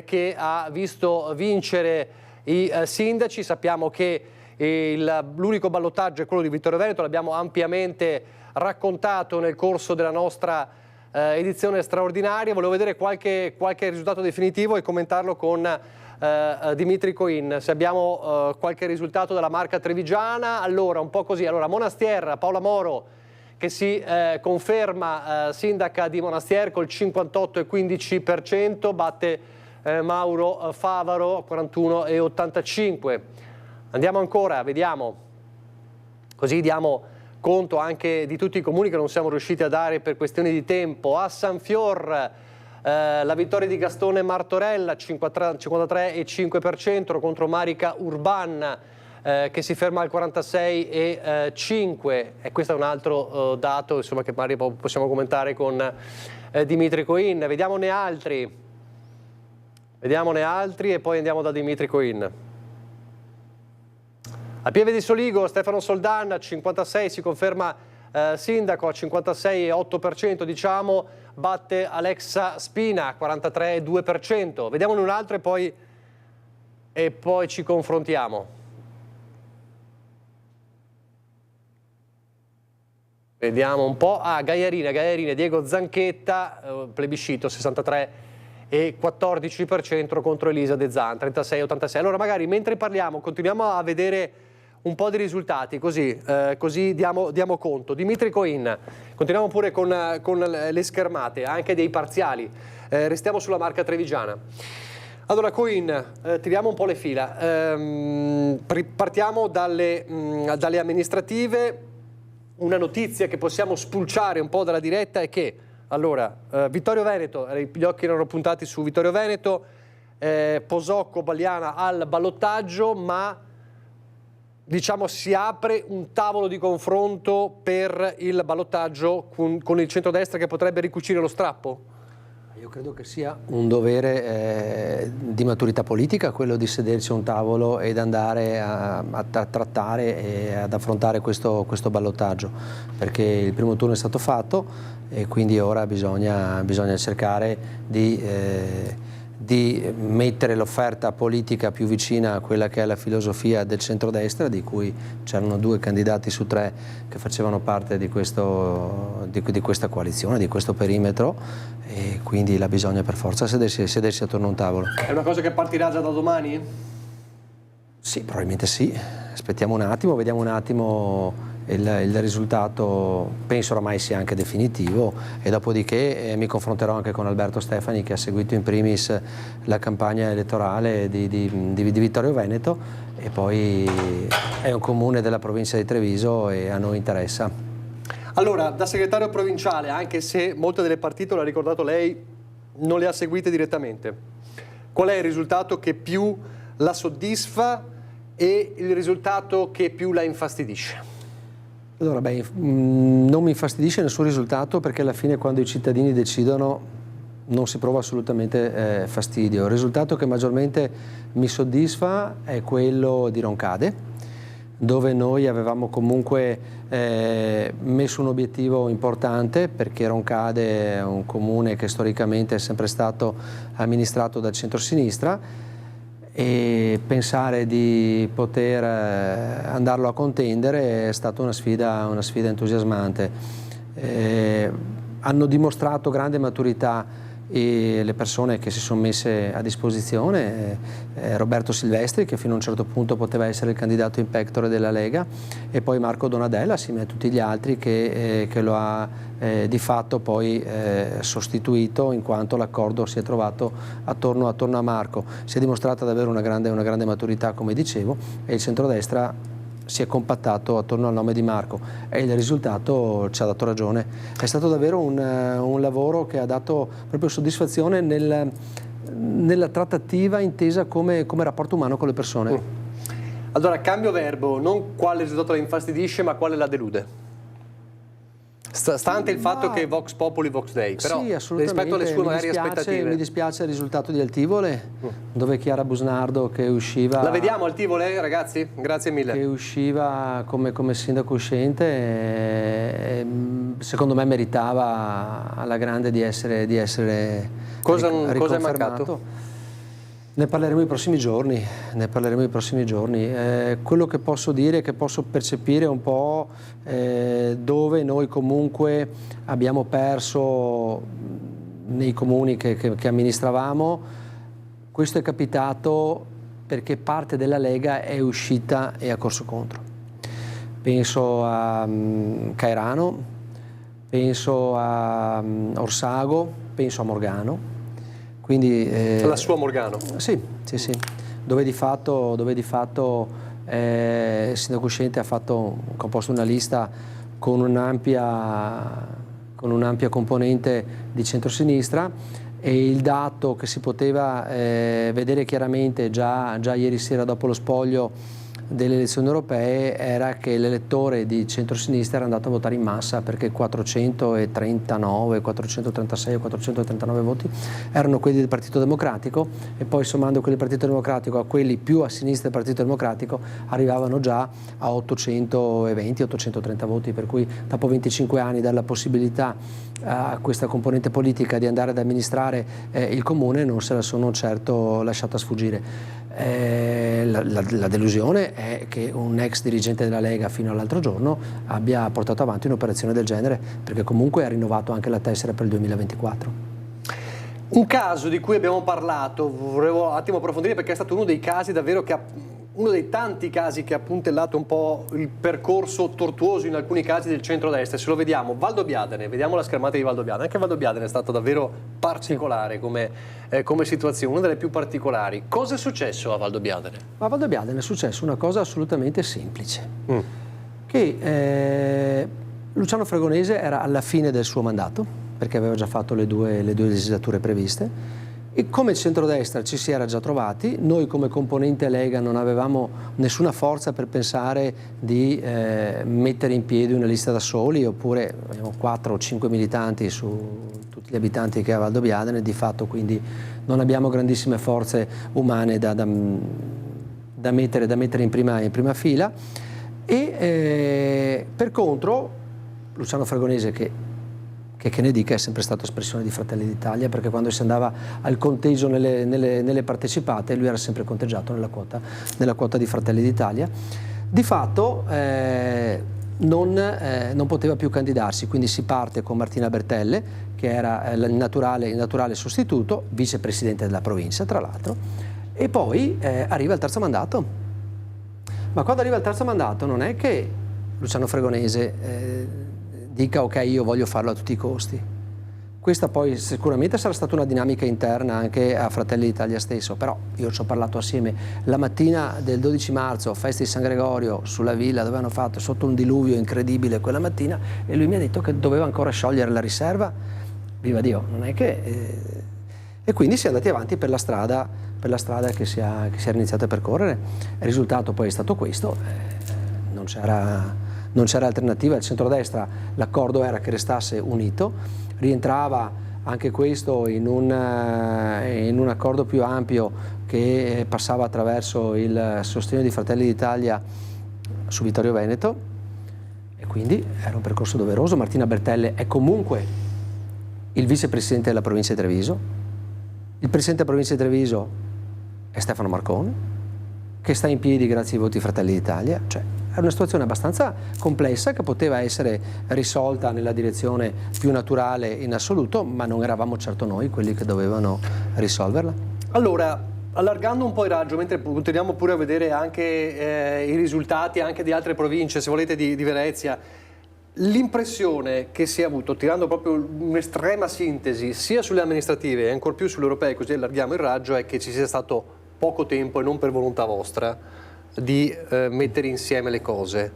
che ha visto vincere i sindaci. Sappiamo che l'unico ballottaggio è quello di Vittorio Veneto, l'abbiamo ampiamente raccontato nel corso della nostra edizione straordinaria. Volevo vedere qualche risultato definitivo e commentarlo con Dimitri Coin, se abbiamo qualche risultato dalla Marca Trevigiana. Allora, un po' così. Allora, Monastier, Paola Moro, che si conferma sindaca di Monastier col 58,15%, batte Mauro Favaro 41,85%. Andiamo ancora, vediamo, così diamo conto anche di tutti i comuni che non siamo riusciti a dare per questioni di tempo. A Sanfior la vittoria di Gastone Martorella 53,5% contro Marica Urban che si ferma al 46,5%, e questo è un altro dato, insomma, che magari possiamo commentare con Dimitri Coin. Vediamone altri e poi andiamo da Dimitri Coin. A Pieve di Soligo Stefano Soldan 56, si conferma sindaco a 56,8%, diciamo, batte Alexa Spina 43,2%. Vediamone un altro e poi ci confrontiamo. Vediamo un po'. Gaiarina, Diego Zanchetta, plebiscito 63,14% contro Elisa De Zan, 36,86%. Allora magari mentre parliamo continuiamo a vedere un po' di risultati, così diamo conto. Dimitri Coin, continuiamo pure con le schermate, anche dei parziali. Restiamo sulla Marca trevigiana. Allora Coin, tiriamo un po' le fila. Partiamo dalle amministrative. Una notizia che possiamo spulciare un po' dalla diretta è che, allora, Vittorio Veneto, gli occhi erano puntati su Vittorio Veneto, Posocco, Baliana al ballottaggio, ma diciamo si apre un tavolo di confronto per il ballottaggio con il centrodestra che potrebbe ricucire lo strappo? Io credo che sia un dovere di maturità politica quello di sedersi a un tavolo ed andare a trattare e ad affrontare questo ballottaggio, perché il primo turno è stato fatto e quindi ora bisogna cercare di mettere l'offerta politica più vicina a quella che è la filosofia del centrodestra, di cui c'erano 2 candidati su 3 che facevano parte di questa coalizione, di questo perimetro, e quindi la bisogna per forza sedersi attorno a un tavolo. È una cosa che partirà già da domani? Sì, probabilmente sì. Aspettiamo un attimo, vediamo un attimo il risultato, penso oramai sia anche definitivo, e dopodiché mi confronterò anche con Alberto Stefani, che ha seguito in primis la campagna elettorale di Vittorio Veneto, e poi è un comune della provincia di Treviso e a noi interessa. Allora, da segretario provinciale, anche se molte delle partite, l'ha ricordato lei, non le ha seguite direttamente, qual è il risultato che più la soddisfa e il risultato che più la infastidisce? Allora, non mi infastidisce nessun risultato, perché alla fine quando i cittadini decidono non si prova assolutamente fastidio. Il risultato che maggiormente mi soddisfa è quello di Roncade, dove noi avevamo comunque messo un obiettivo importante, perché Roncade è un comune che storicamente è sempre stato amministrato dal centro-sinistra, e pensare di poter andarlo a contendere è stata una sfida entusiasmante. Hanno dimostrato grande maturità e le persone che si sono messe a disposizione, Roberto Silvestri, che fino a un certo punto poteva essere il candidato in pectore della Lega, e poi Marco Donadella assieme a tutti gli altri che lo ha di fatto poi sostituito, in quanto l'accordo si è trovato attorno a Marco. Si è dimostrata davvero una grande maturità, come dicevo, e il centrodestra si è compattato attorno al nome di Marco, e il risultato ci ha dato ragione. È stato davvero un lavoro che ha dato proprio soddisfazione nella trattativa intesa come rapporto umano con le persone. Allora, cambio verbo, non quale risultato la infastidisce, ma quale la delude. Stante il fatto che Vox Populi, Vox Dei, però sì, rispetto alle sue magari aspettative. Mi dispiace il risultato di Altivole, dove Chiara Busnardo, che usciva... La vediamo Altivole, ragazzi? Grazie mille. Che usciva come sindaco uscente, secondo me meritava alla grande di essere cosa è mancato? Ne parleremo i prossimi giorni, quello che posso dire, che posso percepire un po' dove noi comunque abbiamo perso nei comuni che amministravamo. Questo è capitato perché parte della Lega è uscita e ha corso contro. Penso a Cairano, penso a Orsago, penso a Morgano. Quindi, la sua Morgano? Sì, dove di fatto il sindaco uscente ha composto una lista con un'ampia componente di centrosinistra, e il dato che si poteva vedere chiaramente già ieri sera dopo lo spoglio delle elezioni europee era che l'elettore di centrosinistra era andato a votare in massa, perché 439, 436 o 439 voti erano quelli del Partito Democratico, e poi sommando quelli del Partito Democratico a quelli più a sinistra del Partito Democratico arrivavano già a 820-830 voti, per cui dopo 25 anni dalla possibilità a questa componente politica di andare ad amministrare il comune non se la sono certo lasciata sfuggire. la delusione è che un ex dirigente della Lega fino all'altro giorno abbia portato avanti un'operazione del genere, perché comunque ha rinnovato anche la tessera per il 2024. Un caso di cui abbiamo parlato, volevo un attimo approfondire, perché è stato uno dei casi davvero uno dei tanti casi che ha puntellato un po' il percorso tortuoso in alcuni casi del centrodestra. Se lo vediamo, Valdobbiadene, vediamo la schermata di Valdobbiadene. Anche Valdobbiadene è stata davvero particolare come situazione, una delle più particolari. Cosa è successo a Valdobbiadene? A Valdobbiadene è successo una cosa assolutamente semplice, che Luciano Fregonese era alla fine del suo mandato, perché aveva già fatto le due legislature previste, e come centrodestra ci si era già trovati. Noi come componente Lega non avevamo nessuna forza per pensare di mettere in piedi una lista da soli, oppure abbiamo 4 o 5 militanti su tutti gli abitanti che ha Valdobbiadene, di fatto quindi non abbiamo grandissime forze umane da mettere in prima fila. E per contro Luciano Fregonese, che ne dica, è sempre stato espressione di Fratelli d'Italia, perché quando si andava al conteggio nelle partecipate lui era sempre conteggiato nella quota di Fratelli d'Italia. Di fatto non poteva più candidarsi, quindi si parte con Martina Bertelle, che era il naturale sostituto, vicepresidente della provincia tra l'altro, e poi arriva il terzo mandato. Ma quando arriva il terzo mandato non è che Luciano Fregonese dica ok, io voglio farlo a tutti i costi. Questa poi sicuramente sarà stata una dinamica interna anche a Fratelli d'Italia stesso, però io ci ho parlato assieme la mattina del 12 marzo, festa di San Gregorio sulla villa dove hanno fatto sotto un diluvio incredibile quella mattina, e lui mi ha detto che doveva ancora sciogliere la riserva. Viva Dio, non è che... E quindi si è andati avanti per la strada che si era iniziata a percorrere. Il risultato poi è stato questo, non c'era alternativa. Il centrodestra, l'accordo era che restasse unito, rientrava anche questo in un accordo più ampio che passava attraverso il sostegno di Fratelli d'Italia su Vittorio Veneto, e quindi era un percorso doveroso. Martina Bertelle è comunque il vicepresidente della provincia di Treviso, il presidente della provincia di Treviso è Stefano Marcone, che sta in piedi grazie ai voti di Fratelli d'Italia. Cioè, è una situazione abbastanza complessa che poteva essere risolta nella direzione più naturale in assoluto, ma non eravamo certo noi quelli che dovevano risolverla. Allora, allargando un po' il raggio, mentre continuiamo pure a vedere anche i risultati anche di altre province, se volete di Venezia, l'impressione che si è avuto, tirando proprio un'estrema sintesi sia sulle amministrative e ancor più sulle europee, così allarghiamo il raggio, è che ci sia stato poco tempo, e non per volontà vostra, di mettere insieme le cose.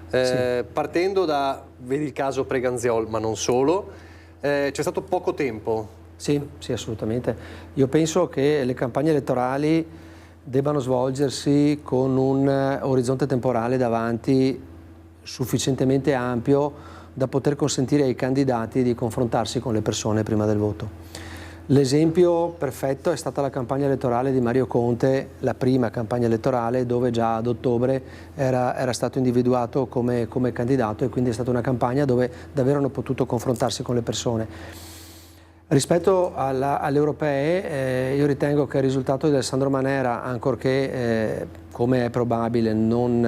Sì. Partendo da, vedi il caso Preganziol, ma non solo, c'è stato poco tempo. Sì, assolutamente. Io penso che le campagne elettorali debbano svolgersi con un orizzonte temporale davanti sufficientemente ampio da poter consentire ai candidati di confrontarsi con le persone prima del voto. L'esempio perfetto è stata la campagna elettorale di Mario Conte, la prima campagna elettorale, dove già ad ottobre era stato individuato come candidato, e quindi è stata una campagna dove davvero hanno potuto confrontarsi con le persone. Rispetto alle europee, io ritengo che il risultato di Alessandro Manera, ancorché come è probabile non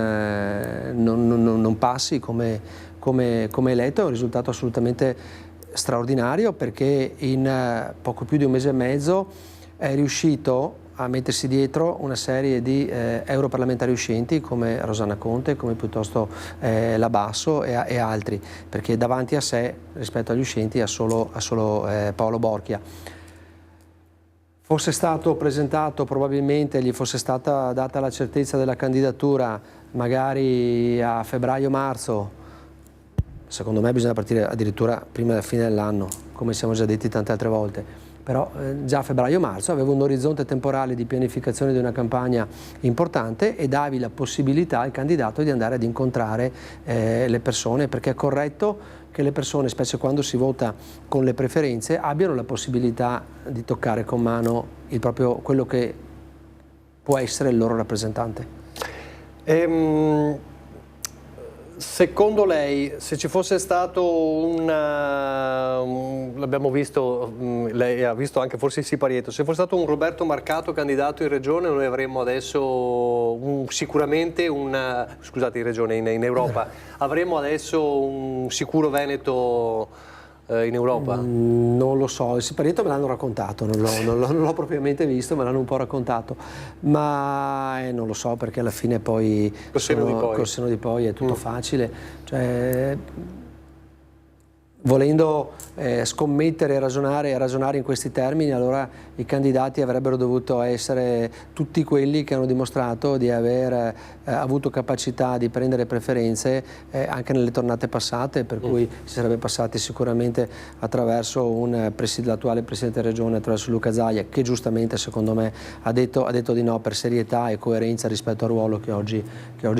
passi come eletto, è un risultato assolutamente straordinario, perché in poco più di un mese e mezzo è riuscito a mettersi dietro una serie di europarlamentari uscenti come Rosanna Conte, come piuttosto Labasso e altri, perché davanti a sé rispetto agli uscenti ha solo Paolo Borchia. Fosse stato presentato, probabilmente gli fosse stata data la certezza della candidatura magari a febbraio-marzo. Secondo me bisogna partire addirittura prima della fine dell'anno, come siamo già detti tante altre volte. Però già a febbraio-marzo avevo un orizzonte temporale di pianificazione di una campagna importante, e davi la possibilità al candidato di andare ad incontrare le persone, perché è corretto che le persone, specie quando si vota con le preferenze, abbiano la possibilità di toccare con mano quello che può essere il loro rappresentante. Secondo lei, se ci fosse stato l'abbiamo visto, lei ha visto anche forse il Siparietto, se fosse stato un Roberto Marcato candidato in regione, noi avremmo adesso sicuramente scusate, in regione, in Europa, avremmo adesso un sicuro Veneto in Europa? Non lo so, il Siparietto me l'hanno raccontato, non l'ho propriamente visto, me l'hanno un po' raccontato, ma non lo so, perché alla fine poi col senno di poi è tutto facile, cioè, volendo scommettere e ragionare in questi termini, allora i candidati avrebbero dovuto essere tutti quelli che hanno dimostrato di aver avuto capacità di prendere preferenze anche nelle tornate passate, per cui si sarebbe passati sicuramente attraverso l'attuale Presidente della Regione, attraverso Luca Zaia, che giustamente secondo me ha detto di no per serietà e coerenza rispetto al ruolo che oggi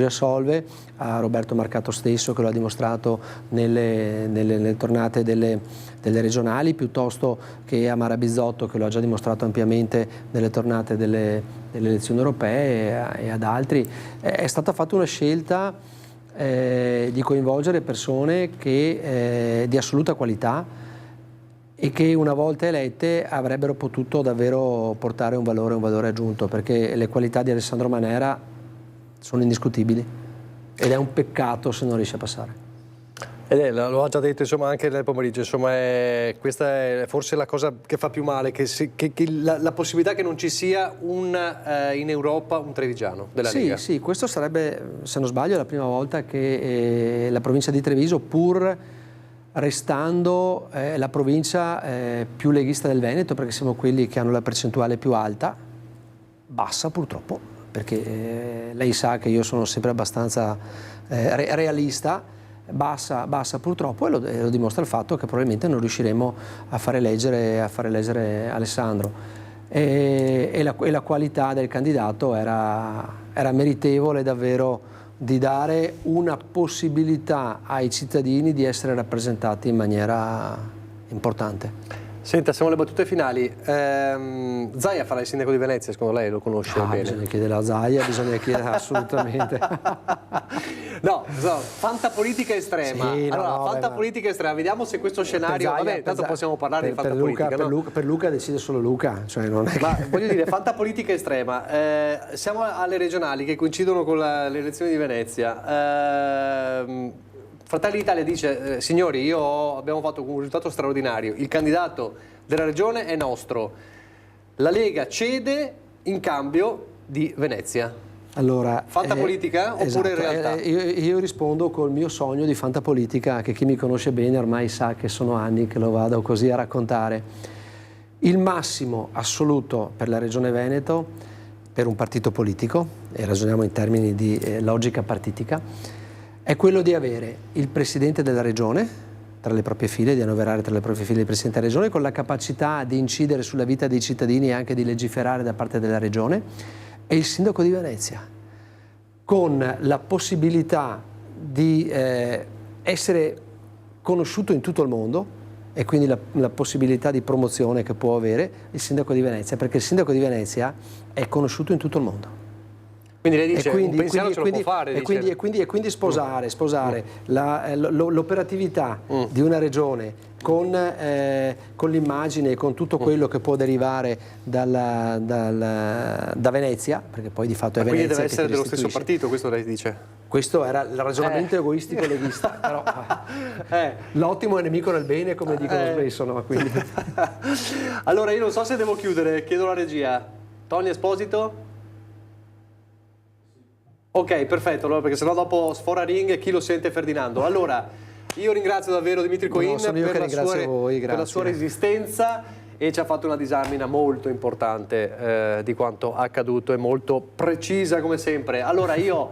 assolve, a Roberto Marcato stesso, che lo ha dimostrato nelle tornate delle regionali, piuttosto che a Mara Bizzotto, che lo ha già dimostrato ampiamente nelle tornate delle elezioni europee, e ad altri. È stata fatta una scelta di coinvolgere persone di assoluta qualità e che una volta elette avrebbero potuto davvero portare un valore aggiunto, perché le qualità di Alessandro Manera sono indiscutibili ed è un peccato se non riesce a passare. Lo ha già detto insomma anche nel pomeriggio, insomma questa è forse la cosa che fa più male, che la possibilità che non ci sia in Europa un trevigiano della Lega. Sì, questo sarebbe, se non sbaglio, la prima volta che la provincia di Treviso, pur restando la provincia più leghista del Veneto, perché siamo quelli che hanno la percentuale più alta, bassa purtroppo, perché lei sa che io sono sempre abbastanza realista, bassa purtroppo, e lo dimostra il fatto che probabilmente non riusciremo a fare eleggere Alessandro, e la qualità del candidato era meritevole davvero di dare una possibilità ai cittadini di essere rappresentati in maniera importante. Senta, siamo alle battute finali. Zaia farà il sindaco di Venezia, secondo lei? Lo conosce bene? Bisogna chiedere a Zaia, bisogna chiedere assolutamente. No, fantapolitica estrema. Sì, fantapolitica estrema, vediamo se questo scenario... Vabbè, tanto possiamo parlare di fantapolitica. Per Luca decide solo Luca, cioè non è Ma voglio dire, fantapolitica estrema. Siamo alle regionali che coincidono con le elezioni di Venezia. Fratelli d'Italia dice, signori, abbiamo fatto un risultato straordinario, il candidato della regione è nostro, la Lega cede in cambio di Venezia. Allora, fantapolitica oppure esatto, realtà? Io rispondo col mio sogno di fantapolitica, che chi mi conosce bene ormai sa che sono anni che lo vado così a raccontare. Il massimo assoluto per la regione Veneto, per un partito politico, e ragioniamo in termini di logica partitica, è quello di avere il Presidente della Regione tra le proprie file, di annoverare tra le proprie file il Presidente della Regione, con la capacità di incidere sulla vita dei cittadini e anche di legiferare da parte della Regione, e il Sindaco di Venezia, con la possibilità di essere conosciuto in tutto il mondo, e quindi la possibilità di promozione che può avere il Sindaco di Venezia, perché il Sindaco di Venezia è conosciuto in tutto il mondo. Quindi lei dice, un pensiero ce lo può fare. E quindi sposare l'operatività di una regione con l'immagine e con tutto quello che può derivare da Venezia, perché poi di fatto è Venezia. Quindi deve essere dello stesso partito, questo lei dice? Questo era il ragionamento egoistico leghista, però l'ottimo è nemico del bene, come dicono spesso, no? Quindi. Allora io non so se devo chiudere, chiedo alla regia. Tony Esposito? Ok, perfetto, allora, perché sennò dopo sfora ring e chi lo sente Ferdinando. Allora, io ringrazio davvero Dimitri Coin per la sua resistenza, e ci ha fatto una disamina molto importante di quanto accaduto e molto precisa come sempre. Allora io,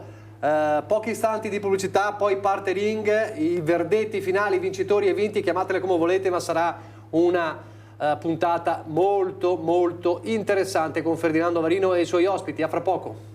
pochi istanti di pubblicità, poi parte ring, i verdetti finali, vincitori e vinti, chiamatele come volete, ma sarà una puntata molto molto interessante con Ferdinando Varino e i suoi ospiti. A fra poco.